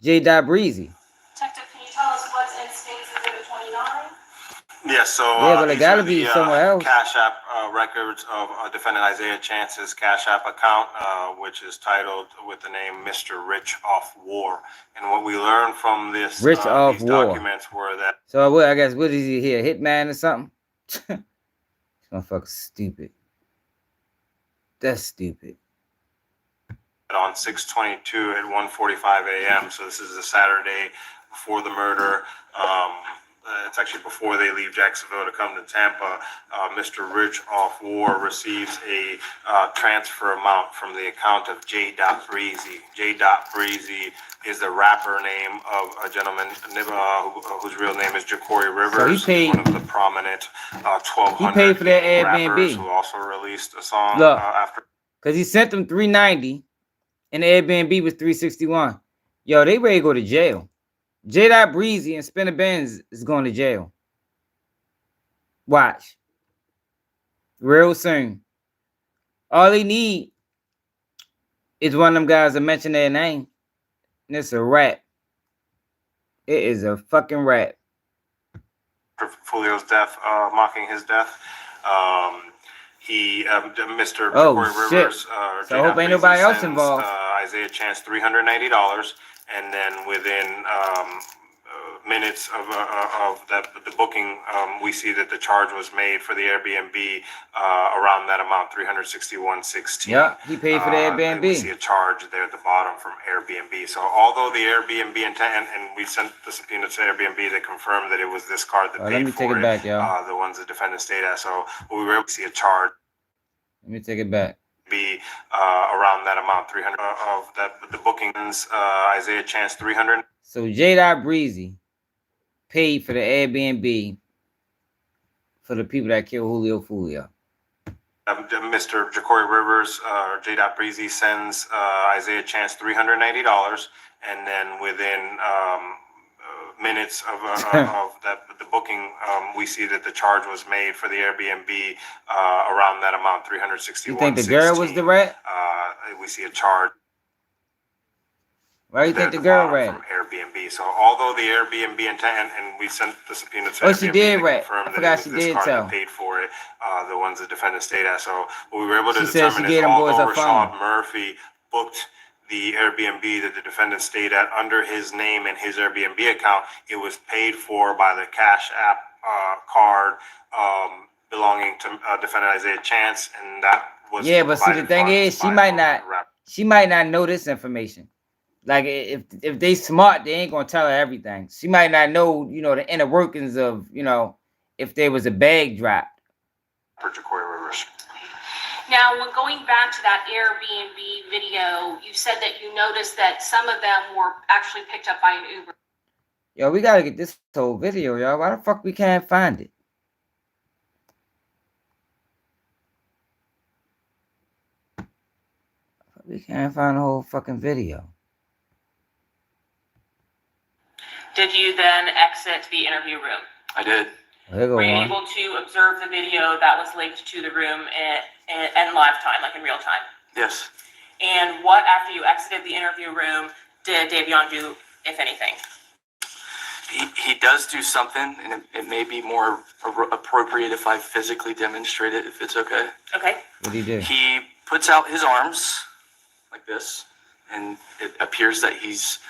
J. Breezy. Detective, can you tell us what's in State's Exhibit 29? Yes, so Yeah, but it these gotta are be the, somewhere else. Cash App records of defendant Isaiah Chance's Cash App account, which is titled with the name Mr. Rich Off War. And what we learned from this Rich Off these War. documents were that. So I guess what is he here? Hitman or something? This motherfucker's stupid. That's stupid. On 6/22 at 1:45 a.m. So this is a Saturday before the murder. It's actually before they leave Jacksonville to come to Tampa. Mr. Rich Off War receives a transfer amount from the account of J. Breezy. J. Breezy is the rapper name of a gentleman whose real name is Jacory Rivers. So he paid, one of the prominent 1,200 he paid for that rappers Airbnb. who also released a song Look, after. because he sent them $390 and the Airbnb was $361. Yo, they ready to go to jail. J. Breezy and Spinner Benz is going to jail. Watch. Real soon. All they need is one of them guys to mention their name. And it's a rap. It is a fucking rap. Foolio's death, mocking his death. Mr. Oh, Corey shit. Rivers, So I hope ain't nobody else involved. Isaiah Chance $390, and then within minutes of the booking, we see that the charge was made for the Airbnb around that amount, $361.16. Yeah, he paid for the Airbnb. We see a charge there at the bottom from Airbnb. So although the Airbnb and we sent the subpoena to Airbnb to confirm that it was this card that paid let me for take it back, y'all. the ones the defendant stayed at. So we were able to see a charge. Let me take it back. Be around that amount, 300 of the bookings. Isaiah Chance 300. So J. Breezy paid for the Airbnb for the people that killed Julio Foolio. Mr. Jacory Rivers, J. Breezy sends Isaiah Chance $390, and then within minutes of the booking, we see that the charge was made for the Airbnb around that amount, $361.16. You think the girl was the rat? We see a charge. Why do you think the girl rat? From Airbnb. So although the Airbnb and we sent the subpoena to Oh, Airbnb she did to rat. confirm I that forgot it was she this did card tell. that paid for it, the ones the defendant stayed at. So what we were able to She said determine she is gave them boys although her phone. Rashad Murphy booked the Airbnb that the defendant stayed at under his name and his Airbnb account, it was paid for by the Cash App card belonging to defendant Isaiah Chance, and that was Yeah, but see the thing is, she might not know this information. Like if they smart, they ain't gonna tell her everything. She might not know, the inner workings of, if there was a bag dropped. For Jacory Rivers. Now, when going back to that Airbnb video, you said that you noticed that some of them were actually picked up by an Uber. Yo, we gotta get this whole video, y'all. Why the fuck we can't find it? We can't find the whole fucking video. Did you then exit the interview room? I did. Were you able to observe the video that was linked to the room in live time, like in real time? Yes. And what, after you exited the interview room, did Davion do, if anything? He does do something, and it may be more appropriate if I physically demonstrate it, if it's okay. Okay. What did he do? He puts out his arms like this, and it appears that he's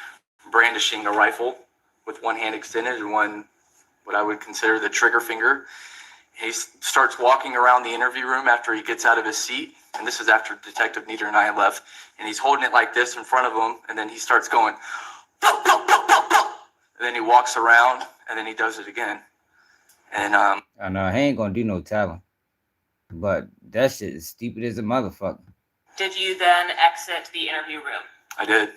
brandishing a rifle with one hand extended and one, what I would consider the trigger finger. He starts walking around the interview room after he gets out of his seat, and this is after Detective Nieder and I left, and he's holding it like this in front of him, and then he starts going, and then he walks around, and then he does it again. And I know he ain't gonna do no telling, but that shit is stupid as a motherfucker. Did you then exit the interview room? I did.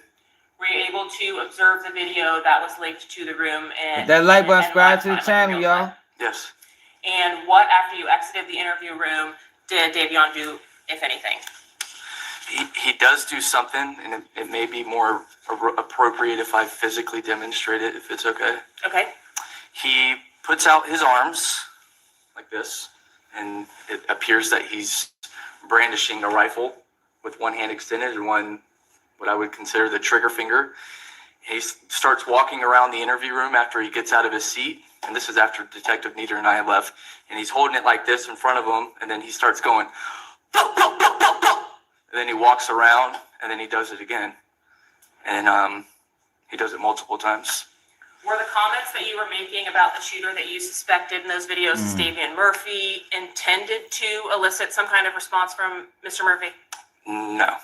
Were you able to observe the video that was linked to the room? Hit that like button, subscribe to the channel, y'all. Yes. And what, after you exited the interview room, did Davion do, if anything? He does do something, and it may be more appropriate if I physically demonstrate it, if it's okay. Okay. He puts out his arms like this, and it appears that he's brandishing a rifle with one hand extended and one, what I would consider the trigger finger. He starts walking around the interview room after he gets out of his seat, and this is after Detective Nieder and I left, and he's holding it like this in front of him, and then he starts going, and then he walks around, and then he does it again. And he does it multiple times. Were the comments that you were making about the shooter that you suspected in those videos, Davion Murphy, intended to elicit some kind of response from Mr. Murphy? No,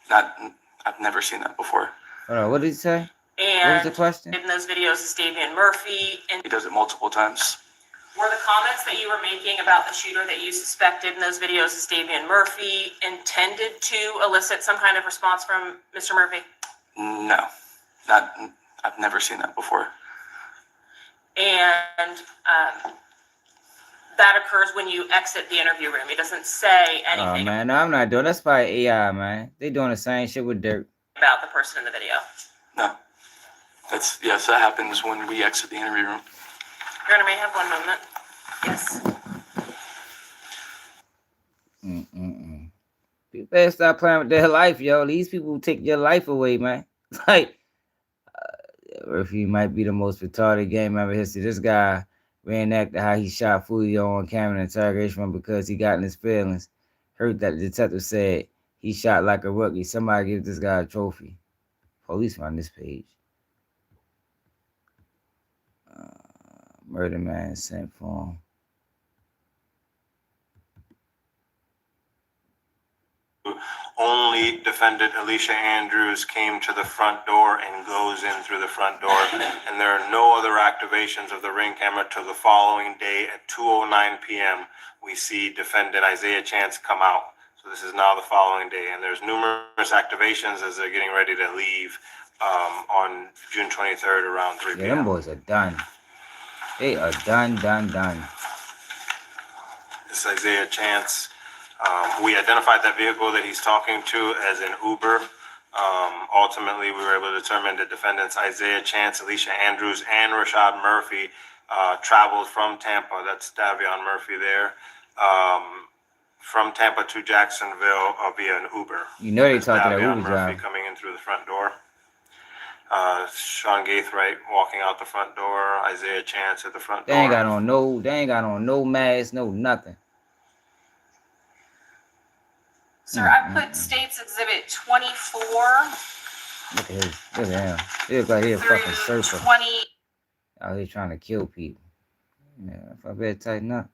I've never seen that before. Hold on, what did he say? And what was the question? In those videos, is Davion Murphy, and he does it multiple times. Were the comments that you were making about the shooter that you suspected in those videos, is Davion Murphy, intended to elicit some kind of response from Mr. Murphy? No, I've never seen that before. And that occurs when you exit the interview room. He doesn't say anything. Oh man, no, I'm not doing. That's probably AI, man. They doing the same shit with dirt. About the person in the video. No, yes, that happens when we exit the interview room. Your Honor, may I have 1 moment? Yes. People better stop playing with their life, yo. These people will take your life away, man. Like, Murphy might be the most retarded game ever history. This guy reenacted how he shot Foolio on camera in the interrogation room because he got in his feelings. Heard that the detective said he shot like a rookie. Somebody give this guy a trophy. Police on this page. Murder man sent for him. Only defendant Alicia Andrews came to the front door and goes in through the front door, and there are no other activations of the ring camera till the following day at 2:09 p.m. We see defendant Isaiah Chance come out. So this is now the following day, and there's numerous activations as they're getting ready to leave on June 23rd around 3 p.m. Yeah, them boys are done. They are done. This is Isaiah Chance. We identified that vehicle that he's talking to as an Uber. Ultimately, we were able to determine the defendants Isaiah Chance, Alicia Andrews, and Rashad Murphy traveled from Tampa. That's Davion Murphy there. From Tampa to Jacksonville via an Uber. You know they talking that Davion Uber Murphy job. coming in through the front door. Sean Gaithright walking out the front door. Isaiah Chance at the front They door. ain't got on no mask, no nothing. Sir, I put States Exhibit 24 Look at him. Look at him. He looks like he a through fucking surfer. 20. Out here trying to kill people. Yeah, if I better tighten up.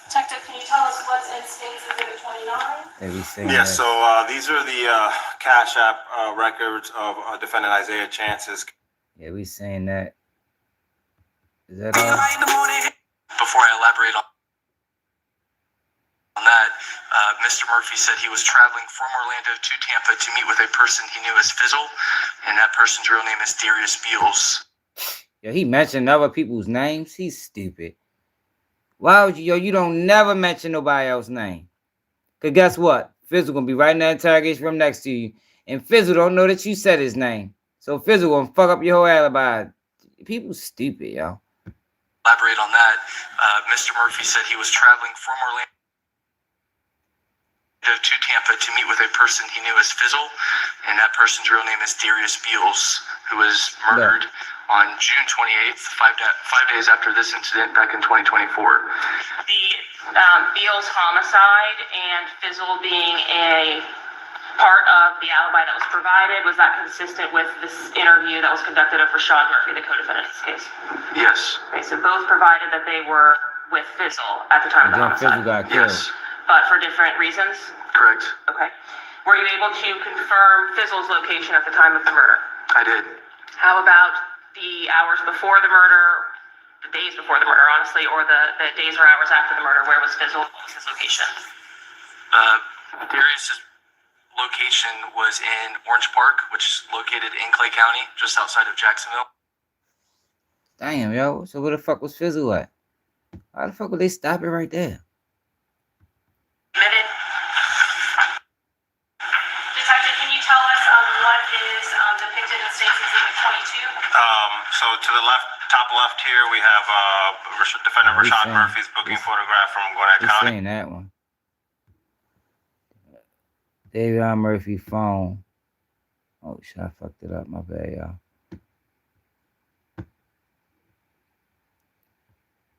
Detective, can you tell us what's in States Exhibit 29? They be saying Yeah, that. so these are the Cash App records of defendant Isaiah Chance's. Yeah, we saying that. Is that all? Before I elaborate on that, Mr. Murphy said he was traveling from Orlando to Tampa to meet with a person he knew as Fizzle, and that person's real name is Darius Beals. Yo, he mentioned other people's names. He's stupid. Why would you, you don't never mention nobody else's name. Cause guess what? Fizzle gonna be right in that interrogation room next to you. And Fizzle don't know that you said his name. So Fizzle gonna fuck up your whole alibi. People stupid, yo. Elaborate on that. Mr. Murphy said he was traveling from Orlando to Tampa to meet with a person he knew as Fizzle, and that person's real name is Darius Beals, who was murdered on June 28th, five days after this incident back in 2024. The Beals homicide and Fizzle being a part of the alibi that was provided, was that consistent with this interview that was conducted of Rashad Murphy, the co-defendant in this case? Yes. Okay, so both provided that they were with Fizzle at the time of the homicide. Fizzle got killed. Yes. But for different reasons? Correct. Okay. Were you able to confirm Fizzle's location at the time of the murder? I did. How about the hours before the murder, the days before the murder, honestly, or the days or hours after the murder? Where was Fizzle? What was his location? Darius's location was in Orange Park, which is located in Clay County, just outside of Jacksonville. Damn, yo. So where the fuck was Fizzle at? Why the fuck would they stop it right there? Admitted. Detective, can you tell us what is depicted in State's Exhibit 22? So to the left, top left here, we have defendant Rashad Murphy's booking photograph from Gwinnett He's County. saying that one. Davion Murphy phone. Oh shit, I fucked it up. My bad, y'all.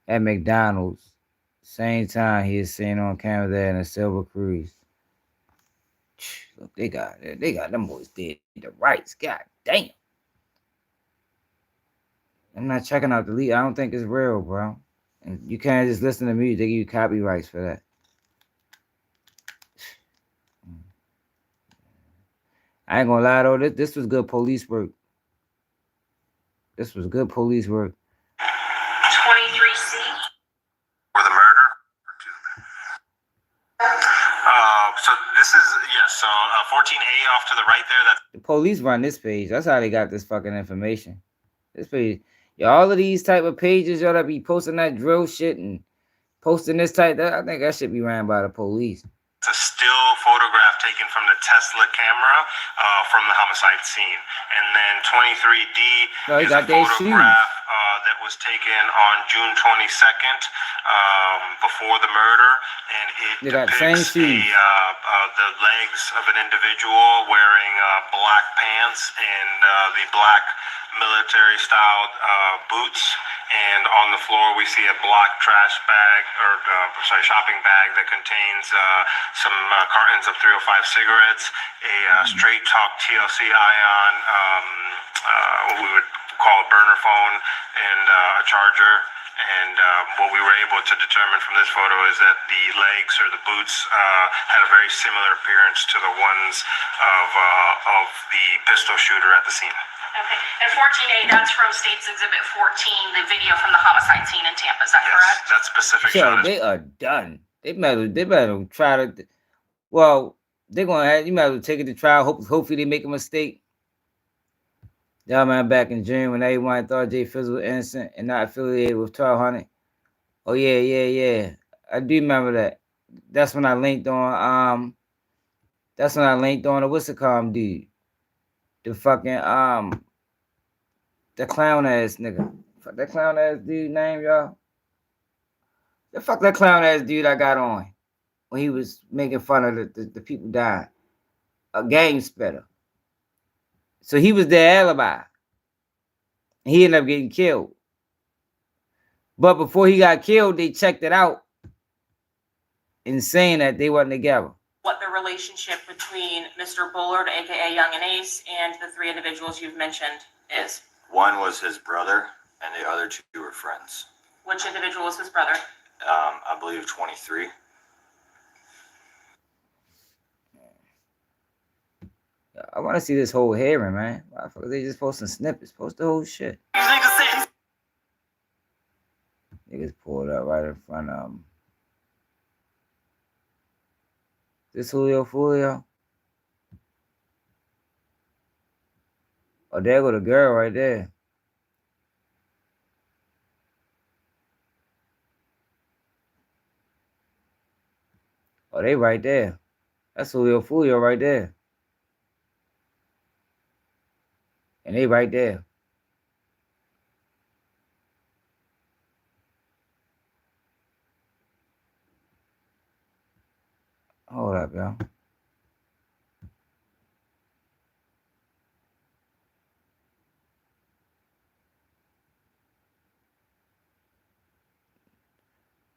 At McDonald's, same time he is seen on camera there in a silver cruise. Look, they got them boys did the rights. God damn. I'm not checking out the lead. I don't think it's real, bro. And you can't just listen to music. They give you copyrights for that. I ain't gonna lie though, this was good police work. This was good police work. 23C. For the murder? So this is, so 14A off to the right there. That's The police run this page. That's how they got this fucking information. This page. Yo, all of these type of pages, y'all that be posting that drill shit and posting this type, I think that should be ran by the police. a still photograph taken from the Tesla camera from the homicide scene. And then 23D is a photograph that was taken on June 22nd before the murder. And it depicts the legs of an individual wearing black pants and the black military-styled boots. And on the floor, we see a black trash bag, shopping bag that contains some cartons of 305 cigarettes, a straight talk TLC ion, what we would call a burner phone, and a charger. And what we were able to determine from this photo is that the legs or the boots had a very similar appearance to the ones of the pistol shooter at the scene. Okay. And 14A, that's from State's Exhibit 14, the video from the homicide scene in Tampa. Is that correct? That specific So shot. they are done. They better try to. Well, they're gonna have. You might as well take it to trial. Hopefully they make a mistake. Y'all man, back in June when everyone thought Jay Fizzle was innocent and not affiliated with 1200. Oh yeah. I do remember that. That's when I linked on the what's it called, dude? The fucking the clown ass nigga. Fuck that clown ass dude name, y'all. The fuck that clown ass dude I got on when he was making fun of the people dying. A gang spitter. So he was their alibi. He ended up getting killed. But before he got killed, they checked it out and saying that they wasn't together. What the relationship between Mr. Bullard, aka Young and Ace, and the three individuals you've mentioned is? One was his brother, and the other two were friends. Which individual was his brother? I believe 23. I want to see this whole hearing, man. They just posting snippets. Post the whole shit. Niggas pulled up right in front of them. This Julio Foolio? Oh, there go the girl right there. Oh, they right there. That's Julio Foolio right there. And they right there. Hold up, y'all.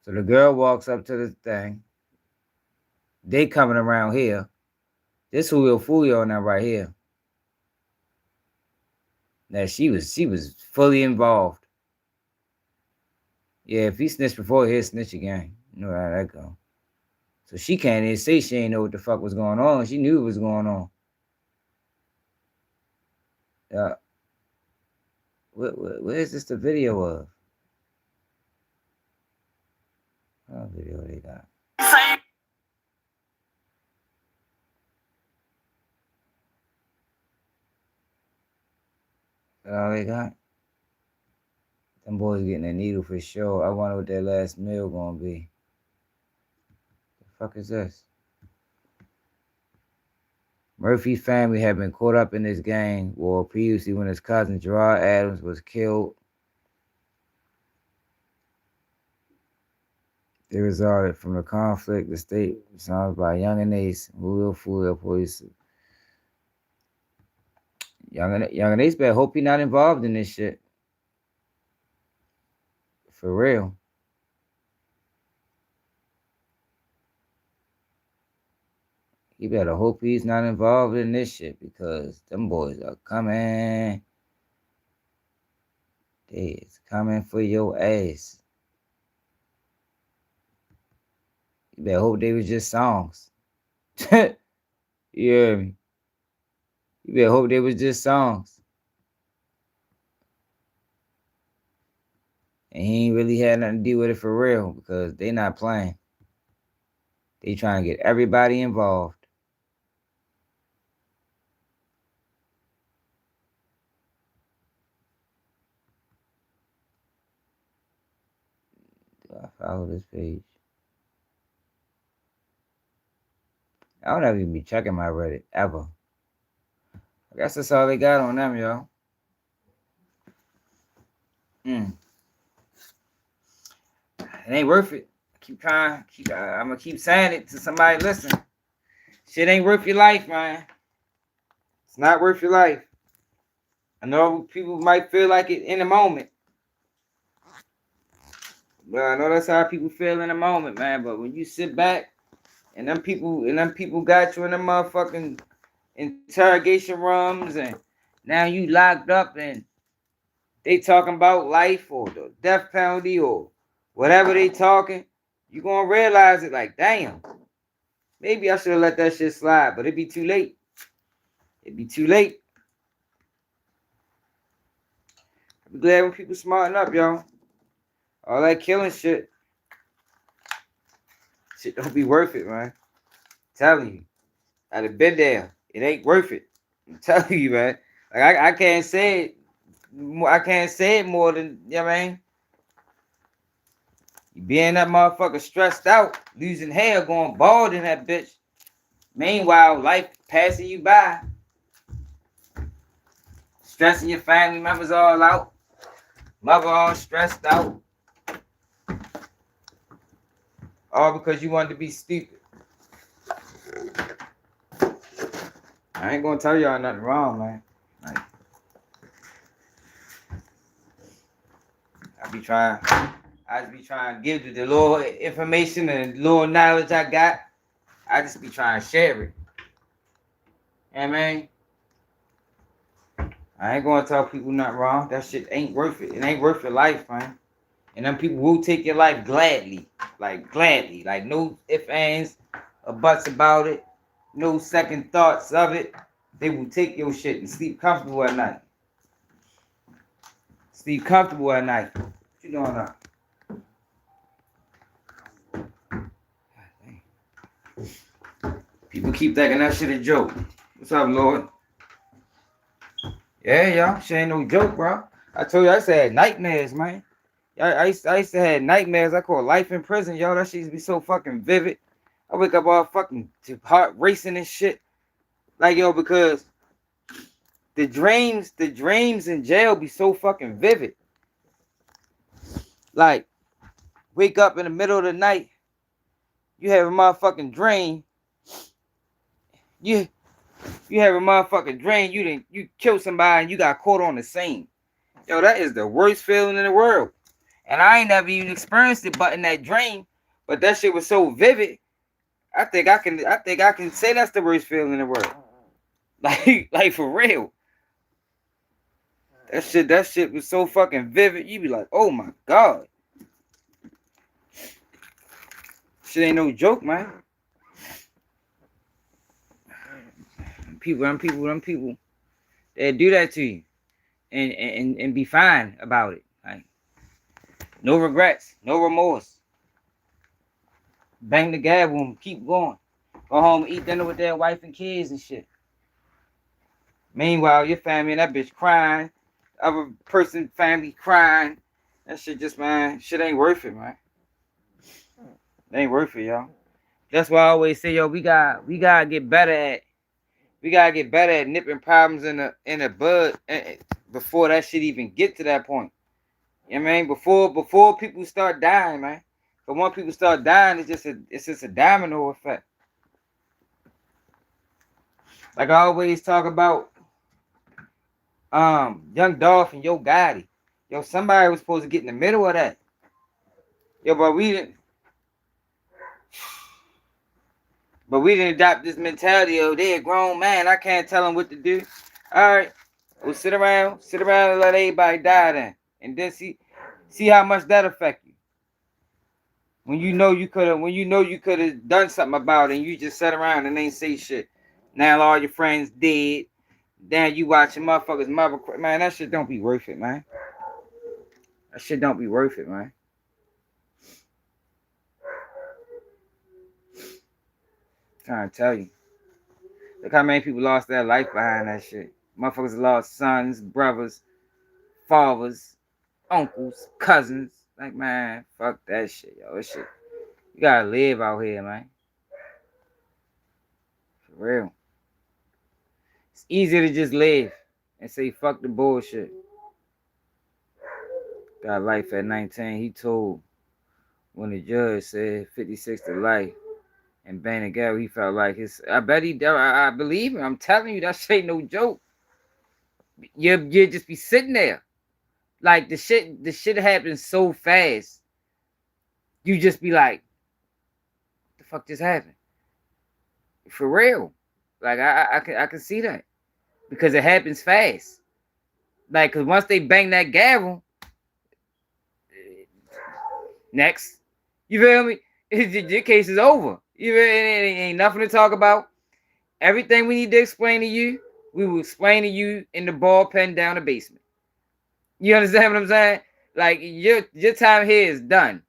So the girl walks up to the thing. They coming around here. This Julio Foolio now right here. Now she was fully involved. Yeah, if he snitched before, he'll snitch again. You know how that go. So she can't even say she ain't know what the fuck was going on. She knew what was going on. Yeah. Where is this the video of? What video they got? That all they got? Them boys getting a needle for sure. I wonder what their last meal gonna be. The fuck is this? Murphy's family had been caught up in this gang war previously when his cousin Gerard Adams was killed. They resulted from the conflict. The state was by Young and Ace, Julio Foolio police. Young and Ace better hope he not involved in this shit. For real. You better hope he's not involved in this shit because them boys are coming. They is coming for your ass. You better hope they was just songs. You hear me? You better hope they was just songs. And he ain't really had nothing to do with it for real because they not playing. They trying to get everybody involved. Do I follow this page? I don't ever even be checking my Reddit, ever. I guess that's all they got on them, y'all. It ain't worth it. I'm gonna keep saying it to somebody listen. Shit ain't worth your life, man. It's not worth your life. I know people might feel like it in a moment. Well, I know that's how people feel in the moment, man. But when you sit back and them people got you in the motherfucking interrogation rooms, and now you locked up and they talking about life or the death penalty or whatever they talking, you gonna realize it like, damn, maybe I should have let that shit slide, but it'd be too late. It'd be too late. I'm glad when people smarten up, y'all. All that killing shit don't be worth it, man. I'm telling you. I'd have been there. It ain't worth it. I'm telling you, man. Like I can't say it. I can't say it more than, you know what I mean? You being that motherfucker stressed out, losing hair, going bald in that bitch. Meanwhile, life passing you by. Stressing your family members all out. Mother all stressed out. All because you wanted to be stupid. I ain't gonna tell y'all nothing wrong, man. Like, I just be trying to give you the little information and the little knowledge I got. I just be trying to share it. You know what I mean? I ain't gonna tell people nothing wrong. That shit ain't worth it. It ain't worth your life, man. And them people will take your life gladly. Like, gladly. Like, no ifs, ands, or buts about it. No second thoughts of it. They will take your shit and sleep comfortable at night. Sleep comfortable at night. What you doing now? People keep thinking that shit a joke. What's up, Lord? Yeah, y'all. Shit ain't no joke, bro. I told you I used to have nightmares, man. I used to have nightmares I call life in prison, y'all. That shit used to be so fucking vivid. I wake up all fucking heart racing and shit. Like, yo, because the dreams in jail be so fucking vivid. Like, wake up in the middle of the night, you have a motherfucking dream. You have a motherfucking dream. You killed somebody and you got caught on the scene. Yo, that is the worst feeling in the world. And I ain't never even experienced it but in that dream. But that shit was so vivid. I think I can say that's the worst feeling in the world. Like for real. That shit was so fucking vivid. You be like, oh my God. Shit ain't no joke, man. Them people, they do that to you. And be fine about it. Like, no regrets, no remorse. Bang the gavel and keep going. Go home and eat dinner with their wife and kids and shit. Meanwhile, your family and that bitch crying. Other person, family crying. That shit just, man, shit ain't worth it, man. It ain't worth it, y'all. That's why I always say, yo, we gotta get better at nipping problems in the bud before that shit even get to that point. You know what I mean? Before people start dying, man. But once people start dying, it's just a domino effect. Like I always talk about Young Dolph and Yo Gotti. Yo, somebody was supposed to get in the middle of that. Yo, but we didn't adopt this mentality of they a grown man. I can't tell them what to do. All right. Well, sit around and let everybody die then. And then see how much that affect you. When you know you could have done something about it and you just sat around and ain't say shit. Now all your friends dead. Then you watching motherfuckers mother, man, that shit don't be worth it, man. That shit don't be worth it, man. I'm trying to tell you. Look how many people lost their life behind that shit. Motherfuckers lost sons, brothers, fathers, uncles, cousins. Like, man, fuck that shit, yo. That shit. You gotta live out here, man. For real. It's easy to just live and say fuck the bullshit. Got life at 19. He told when the judge said 56 to life and bang the gavel, he felt like his. I bet he. I believe him. I'm telling you, that shit ain't no joke. You just be sitting there, like the shit happens so fast. you just be like, what the fuck just happened? For real. Like, I can see that. Because it happens fast. Like, because once they bang that gavel, next. You feel me? Your case is over. You feel me? It ain't nothing to talk about. Everything we need to explain to you, we will explain to you in the ball pen down the basement. You understand what I'm saying? Like, your time here is done.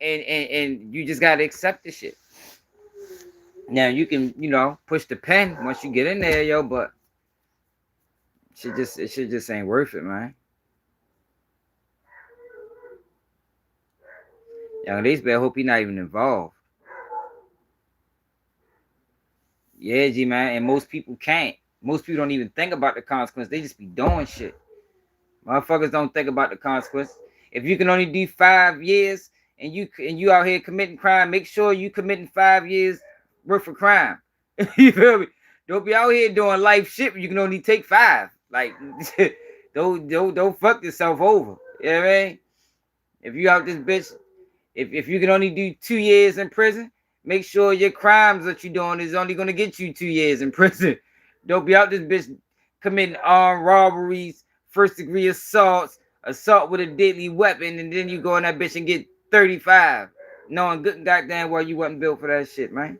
And you just gotta accept the shit. Now you can, push the pen once you get in there, yo, but it should just ain't worth it, man. Young Days better hope he not even involved. Yeah, G man, and most people can't. Most people don't even think about the consequence. They just be doing shit. Motherfuckers don't think about the consequence. If you can only do 5 years and you out here committing crime, make sure you committing 5 years worth of crime. You feel me? Don't be out here doing life shit when you can only take 5. Like, don't fuck yourself over. You know what I mean? If you out this bitch, if you can only do 2 years in prison, make sure your crimes that you're doing is only gonna get you 2 years in prison. Don't be out this bitch committing armed robberies, first degree assault with a deadly weapon, and then you go in that bitch and get 35. Knowing good and goddamn well you wasn't built for that shit, man.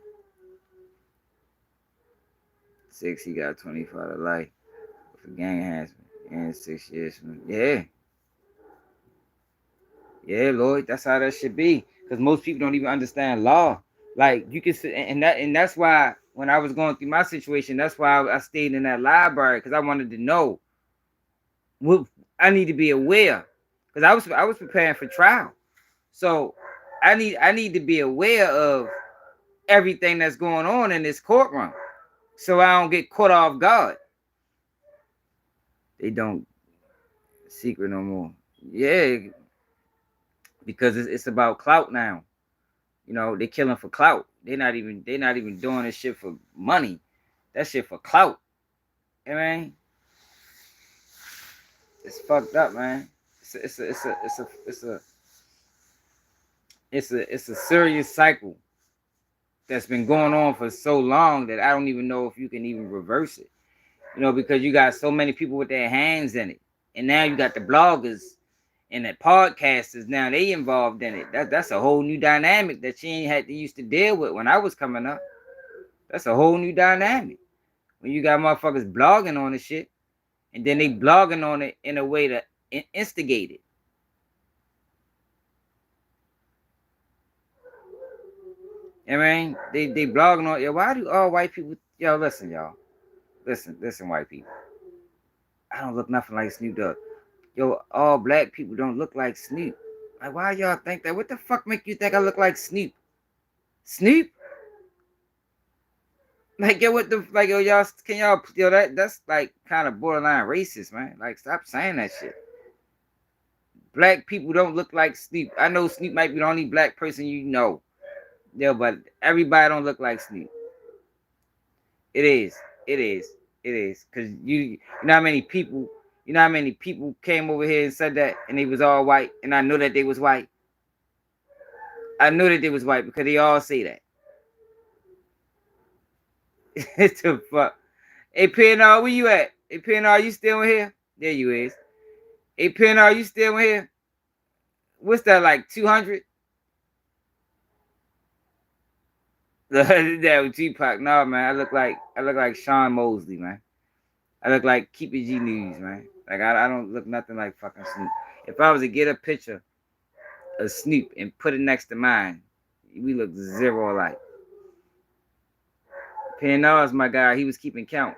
6, he got 25 to life for gang enhancement and 6 years. Yeah. Yeah, Lord, that's how that should be. Because most people don't even understand law. Like, you can sit, and that's why when I was going through my situation, that's why I stayed in that library, because I wanted to know what I need to be aware. Because I was preparing for trial. So I need to be aware of everything that's going on in this courtroom, so I don't get caught off guard. They don't secret no more. Yeah, because it's about clout now. They killing for clout. They're not even doing this shit for money. That shit for clout. You know what I mean? It's fucked up, man. It's a serious cycle that's been going on for so long that I don't even know if you can even reverse it. Because you got so many people with their hands in it. And now you got the bloggers and the podcasters, now they involved in it. That's a whole new dynamic that you ain't had to used to deal with when I was coming up. That's a whole new dynamic. When you got motherfuckers blogging on the shit, and then they blogging on it in a way to instigate it. I mean, they blogging on, why do all white people, listen, y'all. Listen, white people. I don't look nothing like Snoop Dogg. All black people don't look like Snoop. Like, why y'all think that? What the fuck make you think I look like Snoop? Snoop? Like, what the, like, y'all, can y'all, that's like kind of borderline racist, man. Like, stop saying that shit. Black people don't look like Snoop. I know Snoop might be the only black person you know. Yeah, but everybody don't look like Snoop. It is. Because you know how many people came over here and said that, and they was all white, and I know that they was white. I know that they was white because they all say that. It's the fuck. Hey, PNR, where you at? Hey, PNR, you still in here? There you is. Hey, PNR, you still in here? What's that, like 200? That was Tupac. No, man, I look like Sean Mosley, man. I look like Keep It G News, man. Like, I don't look nothing like fucking Snoop. If I was to get a picture of Snoop and put it next to mine, we look zero alike. PNR is my guy. He was keeping count.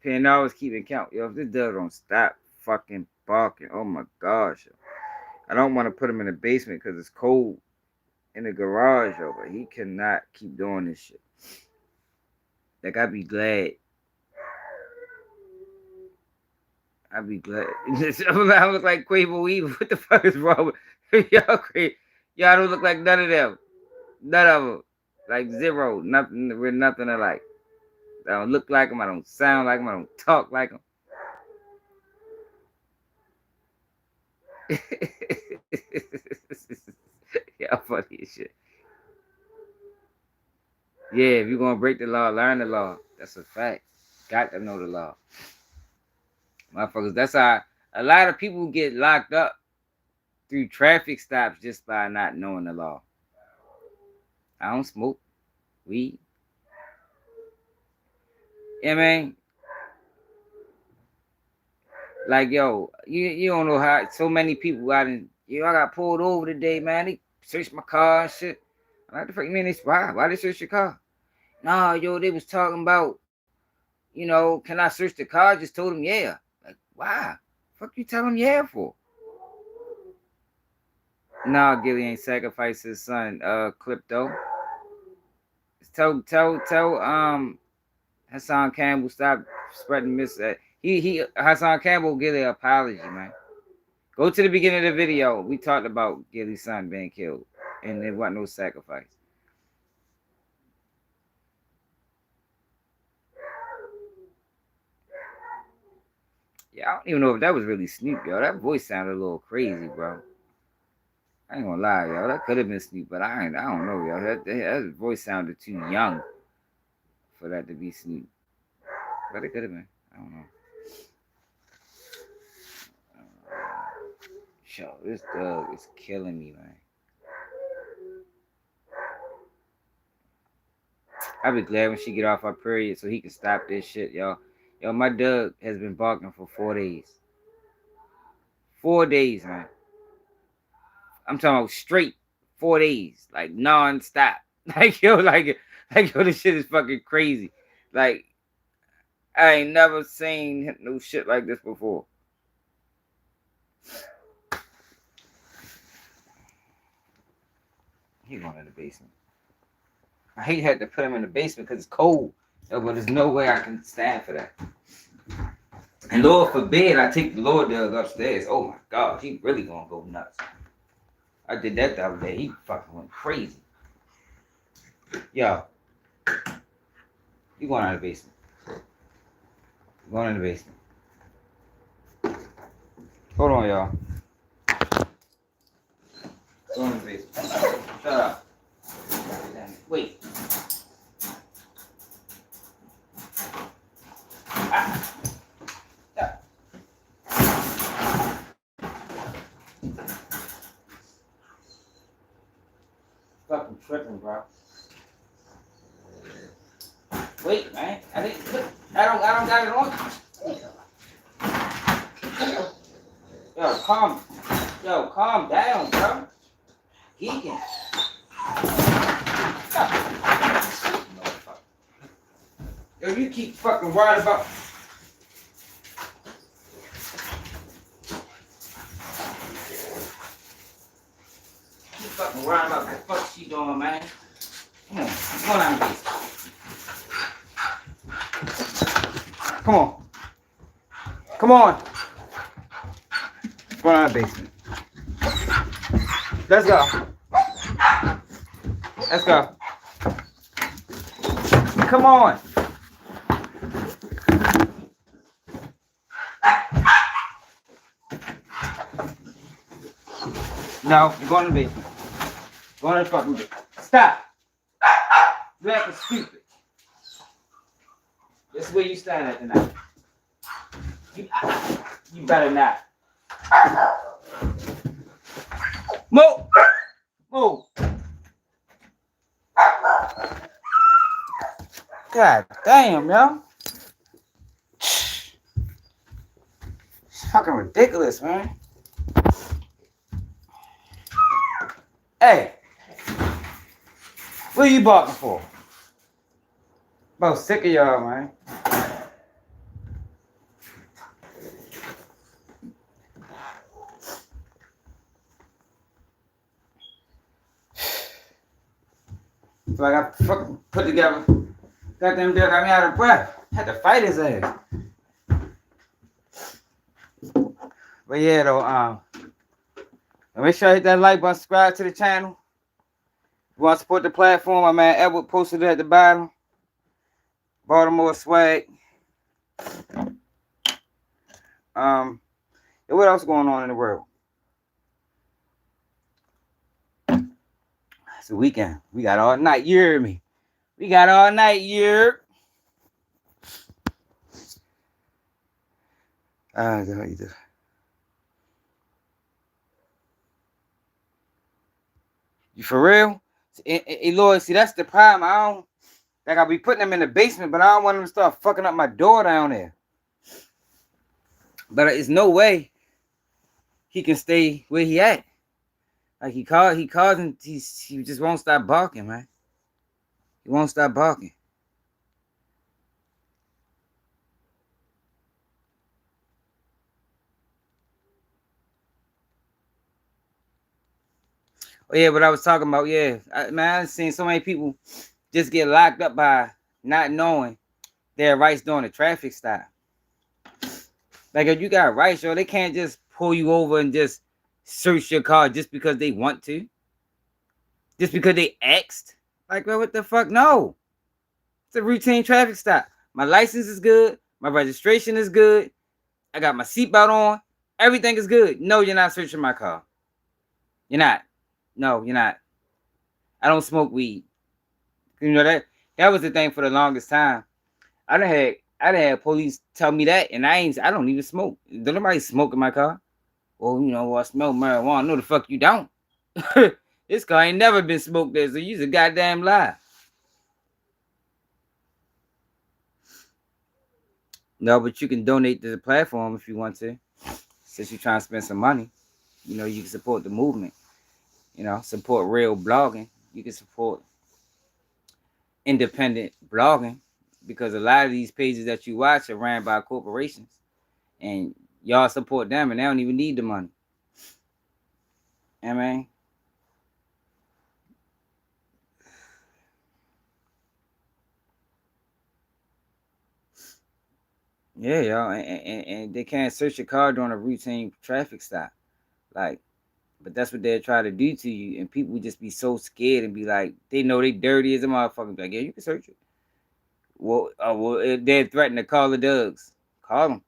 PNR was keeping count. Yo, if this dude don't stop fucking barking, oh my gosh. Yo. I don't want to put him in the basement because it's cold in the garage, yo, but he cannot keep doing this shit. Like, I'd be glad. I look like Quavo Weaver. What the fuck is wrong with y'all? Crazy. Y'all don't look like none of them. None of them. Like zero. Nothing. We're nothing alike. I don't look like them. I don't sound like them. I don't talk like them. Yeah, funny as shit. Yeah, if you're gonna break the law, learn the law. That's a fact. Got to know the law. Motherfuckers, that's how a lot of people get locked up through traffic stops just by not knowing the law. I don't smoke weed. Yeah, man. Like, yo, you don't know how so many people out in, I got pulled over today, man. They searched my car and shit. What the fuck you mean? Why they search your car? Nah, yo, they was talking about, can I search the car? I just told them, yeah. Like, why? Fuck you tell them yeah for? Nah, Gillie ain't sacrificed his son, Clipto. Tell Hassan Campbell stop spreading Hassan Campbell Gillie an apology, man. Go to the beginning of the video. We talked about Gillie's son being killed, and there wasn't no sacrifice. Yeah, I don't even know if that was really Snoop, yo. That voice sounded a little crazy, bro. I ain't gonna lie, yo. That could have been Snoop, but I don't know, yo. That voice sounded too young for that to be Snoop. But it could have been. I don't know. Yo, this dog is killing me, man. I'll be glad when she get off her period so he can stop this shit, yo. Yo, my dog has been barking for 4 days. 4 days, man. I'm talking about straight 4 days, like non-stop. Like yo, this shit is fucking crazy. Like, I ain't never seen no shit like this before. He going in the basement. I hate had to put him in the basement because it's cold. Yo, but there's no way I can stand for that. And Lord forbid I take the Lord dog upstairs. Oh my God, he really gonna go nuts. I did that the other day. He fucking went crazy. Yo, you going out of the basement. You going in the basement. Hold on, y'all. Go in the basement. Shut up. Wait. Ah. Yeah. Fucking tripping, bro. Wait, man. I don't got it on. Yo, calm down, bro. Geeking. Yo, you keep fucking worrying about. Keep fucking worrying about what the fuck she doing, man. Come on, go down the basement. Come on. Come on. Go down the basement. Let's go. Let's go. Come on. No, you're going to the basement. Go in the fucking basement. Stop. You acting stupid. This is where you stand at tonight. You better not. Move. Move. God damn, yo. It's fucking ridiculous, man. Hey. What are you barking for? About sick of y'all, man. So I got fucking put together. Goddamn dude got me out of breath. Had to fight his ass. But yeah, though, make sure you hit that like button, subscribe to the channel. If you want to support the platform, my man Edward posted it at the bottom. Baltimore swag. What else going on in the world? It's a weekend. We got all night. You hear me? We got all night. You You for real? Hey, Lord, see, that's the problem. I don't, like, I'll be putting them in the basement, but I don't want them to start fucking up my door down there. But it's no way he can stay where he at. Like, he calls and he just won't stop barking, man. He won't stop barking. Oh, yeah, what I was talking about, yeah. I've seen so many people just get locked up by not knowing their rights during a traffic stop. Like, if you got rights, yo, they can't just pull you over and just search your car just because they want to. Just because they asked. Like, well, what the fuck? No. It's a routine traffic stop. My license is good. My registration is good. I got my seatbelt on. Everything is good. No, you're not searching my car. You're not. No, you're not. I don't smoke weed. You know that was the thing for the longest time. I done had police tell me that, and I don't even smoke. Don't nobody smoke in my car. Well, you know, I smell marijuana. No, the fuck you don't. This car ain't never been smoked there, so you's a goddamn lie. No, but you can donate to the platform if you want to. Since you're trying to spend some money, you know, you can support the movement. You know, support real blogging. You can support independent blogging, because a lot of these pages that you watch are ran by corporations, and y'all support them, and they don't even need the money. I mean, yeah, y'all, and they can't search your car during a routine traffic stop, like. But that's what they'll try to do to you, and people just be so scared and be like, they know they dirty as a motherfucker. Like, yeah, you can search it. Well, they're threatening to call the Dugs. Call them.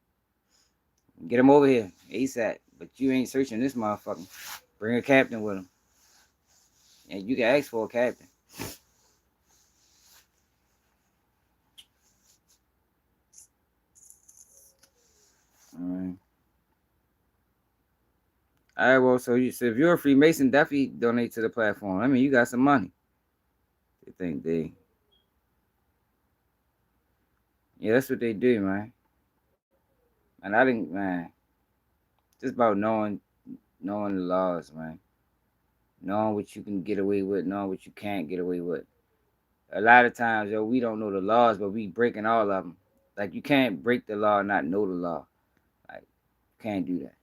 Get them over here ASAP. But you ain't searching this motherfucker. Bring a captain with them. And you can ask for a captain. Alright. Alright, well, so if you're a Freemason, definitely donate to the platform. I mean, you got some money. They think they... Yeah, that's what they do, man. And I think, man, just about knowing the laws, man. Knowing what you can get away with, knowing what you can't get away with. A lot of times, yo, we don't know the laws, but we breaking all of them. Like, you can't break the law and not know the law. Like, you can't do that.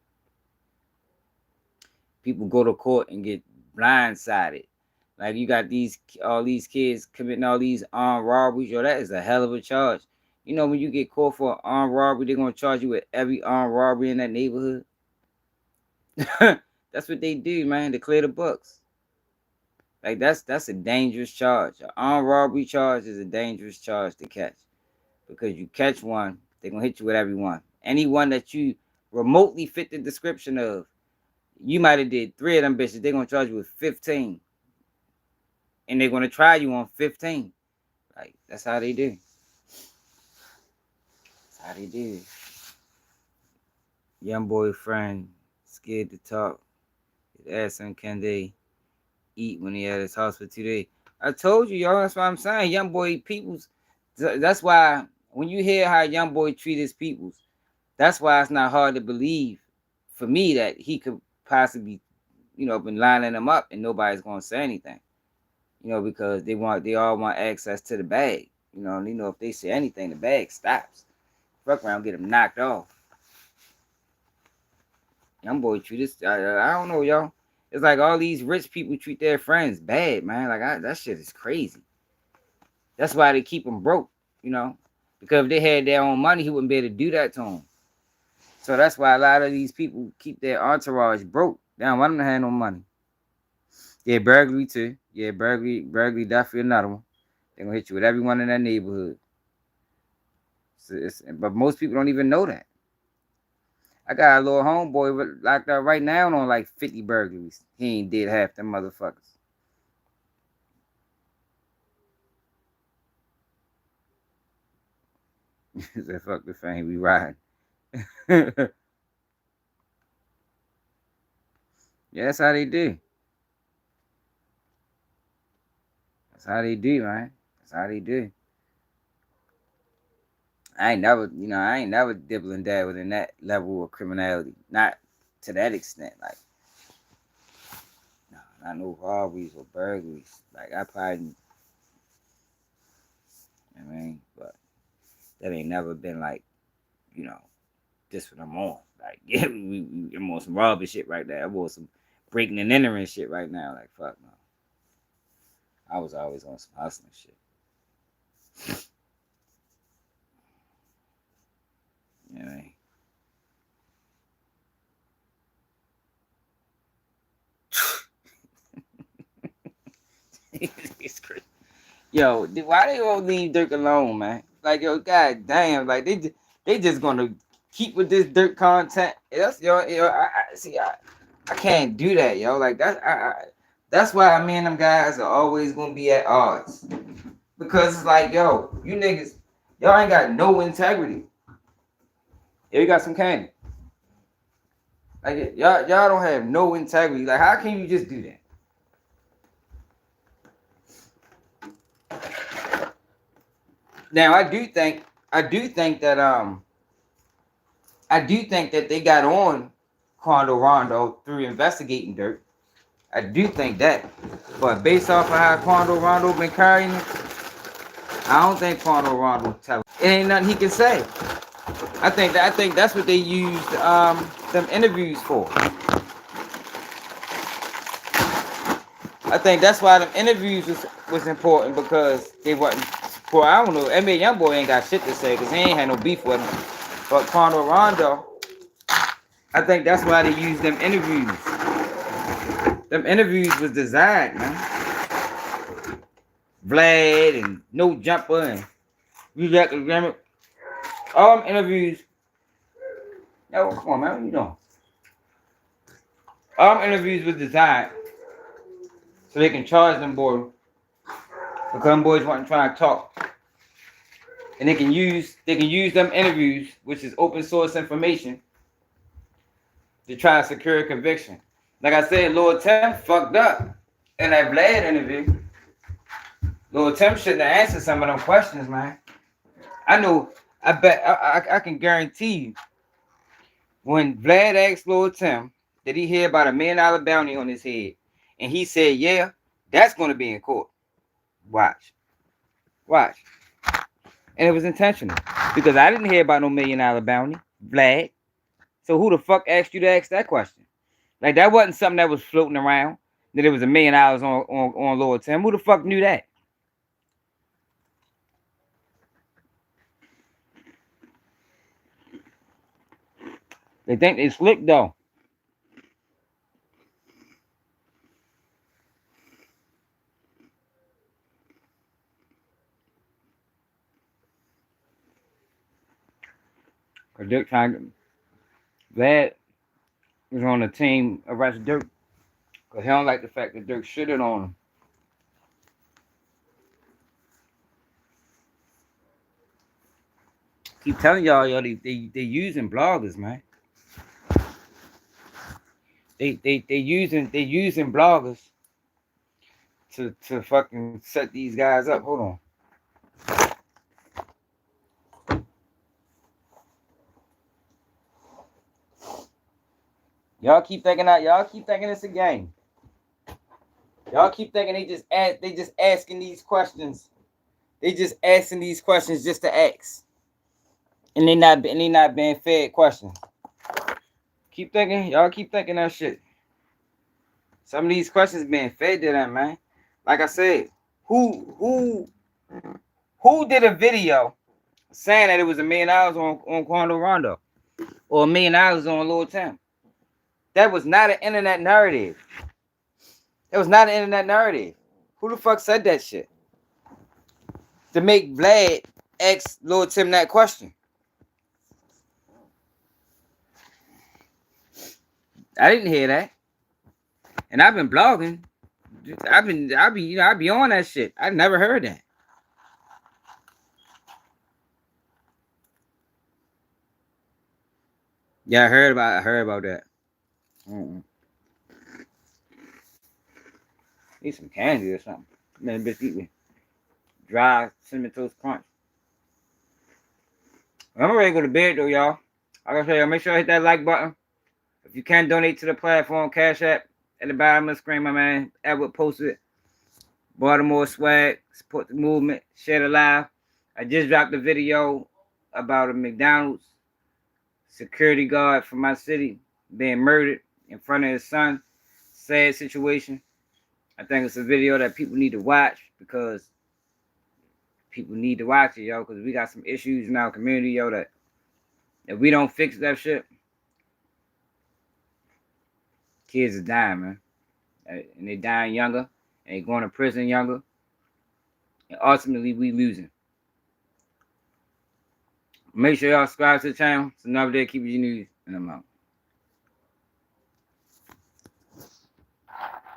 People go to court and get blindsided. Like, you got all these kids committing all these armed robberies. Yo, that is a hell of a charge. You know, when you get caught for an armed robbery, they're going to charge you with every armed robbery in that neighborhood. That's what they do, man, to clear the books. Like, that's a dangerous charge. An armed robbery charge is a dangerous charge to catch. Because you catch one, they're going to hit you with every one. Anyone that you remotely fit the description of, you might have did 3 of them bitches. They're going to charge you with 15. And they're going to try you on 15. Like, that's how they do. That's how they do. Young boy friend, scared to talk. Asked him, can they eat when he at his house for 2 days? I told you, y'all. That's what I'm saying. Young boy peoples. That's why when you hear how young boy treat his peoples, that's why it's not hard to believe for me that he could possibly, you know, been lining them up and nobody's gonna say anything. You know, because they all want access to the bag. You know, if they say anything, the bag stops. Fuck around, get them knocked off. Young boy treat this. I don't know, y'all. It's like all these rich people treat their friends bad, man. Like, that shit is crazy. That's why they keep them broke, you know. Because if they had their own money, he wouldn't be able to do that to them. So that's why a lot of these people keep their entourage broke. They don't want them to have no money. Yeah, burglary too. Yeah, burglary definitely another one. They're going to hit you with everyone in that neighborhood. But most people don't even know that. I got a little homeboy locked up right now on like 50 burglaries. He ain't did half them motherfuckers. He said, fuck the fame, we riding. Yeah, that's how they do. That's how they do, man. That's how they do. I ain't never dibble and dabbled in that level of criminality. Not to that extent. Like, no, not no robberies or burglaries. Like, I probably, I mean, but that ain't never been like, this what I'm on. Like, yeah, I'm on some robbery shit right now. I'm on some breaking and entering shit right now. Like, fuck no. I was always on some hustling shit. You know what I mean? It's crazy. Yo, why they won't leave Dirk alone, man? Like, yo, god damn, like they just gonna keep with this Dirk content. That's I can't do that, yo. Like that's why me and them guys are always gonna be at odds. Because it's like, yo, you niggas, y'all ain't got no integrity. Yeah, you got some candy. Like y'all don't have no integrity. Like, how can you just do that? Now I do think that they got on Quando Rondo through investigating Dirk. I do think that. But based off of how Quando Rondo been carrying it, I don't think Quando Rondo tell it. It ain't nothing he can say. I think that's what they used them interviews for. I think that's why them interviews was important, because they wasn't. Well, I don't know. NBA Youngboy ain't got shit to say because he ain't had no beef with him. But Quando Rondo, I think that's why they used them interviews. Them interviews was designed, man. Vlad and No Jumper and you got the grammar. All them interviews. Yo, come on, man. What you doing? All them interviews was designed so they can charge them boys. Because them boys wasn't trying to talk. And they can use them interviews, which is open source information, to try to secure a conviction. Like I said, Lord Tim fucked up in that Vlad interview. Lord Tim shouldn't have answered some of them questions, man. I can guarantee you, when Vlad asked Lord Tim, did he hear about $1 million bounty on his head? And he said, yeah, that's going to be in court. Watch. And it was intentional. Because I didn't hear about no $1 million bounty, Vlad. So who the fuck asked you to ask that question? Like, that wasn't something that was floating around, that it was $1 million on Lord Tim. Who the fuck knew that? They think they slick, though. Cause Dirk Vlad was on the team arrest Dirk. Cause he don't like the fact that Dirk shitted on him. Keep telling y'all, they using bloggers, man. They using bloggers to fucking set these guys up. Hold on. Y'all keep thinking it's a game. Y'all keep thinking they just asking these questions. They just asking these questions just to ask. And they not being fed questions. Y'all keep thinking that shit. Some of these questions being fed to them, man. Like I said, who did a video saying that it was $1 million on Quando Rondo or $1 million on Lord Tim? That was not an internet narrative. Who the fuck said that shit? To make Vlad ask Lord Tim that question. I didn't hear that. And I've been blogging. I be on that shit. I never heard that. Yeah, I heard about that. Need some candy or something. Man, bitch, eat me. Dry cinnamon toast crunch. I'm ready to go to bed though, y'all. Like I say, make sure I hit that like button. If you can donate to the platform, Cash App at the bottom of the screen, my man. Edward posted. Baltimore swag. Support the movement. Share the live. I just dropped a video about a McDonald's security guard from my city being murdered in front of his son. Sad situation. I think it's a video that people need to watch because people need to watch it, yo, because we got some issues in our community, yo, that if we don't fix that shit, kids are dying, man. And they dying younger, and they going to prison younger, and ultimately we losing. Make sure y'all subscribe to the channel. It's another day keeping you news, and I'm out.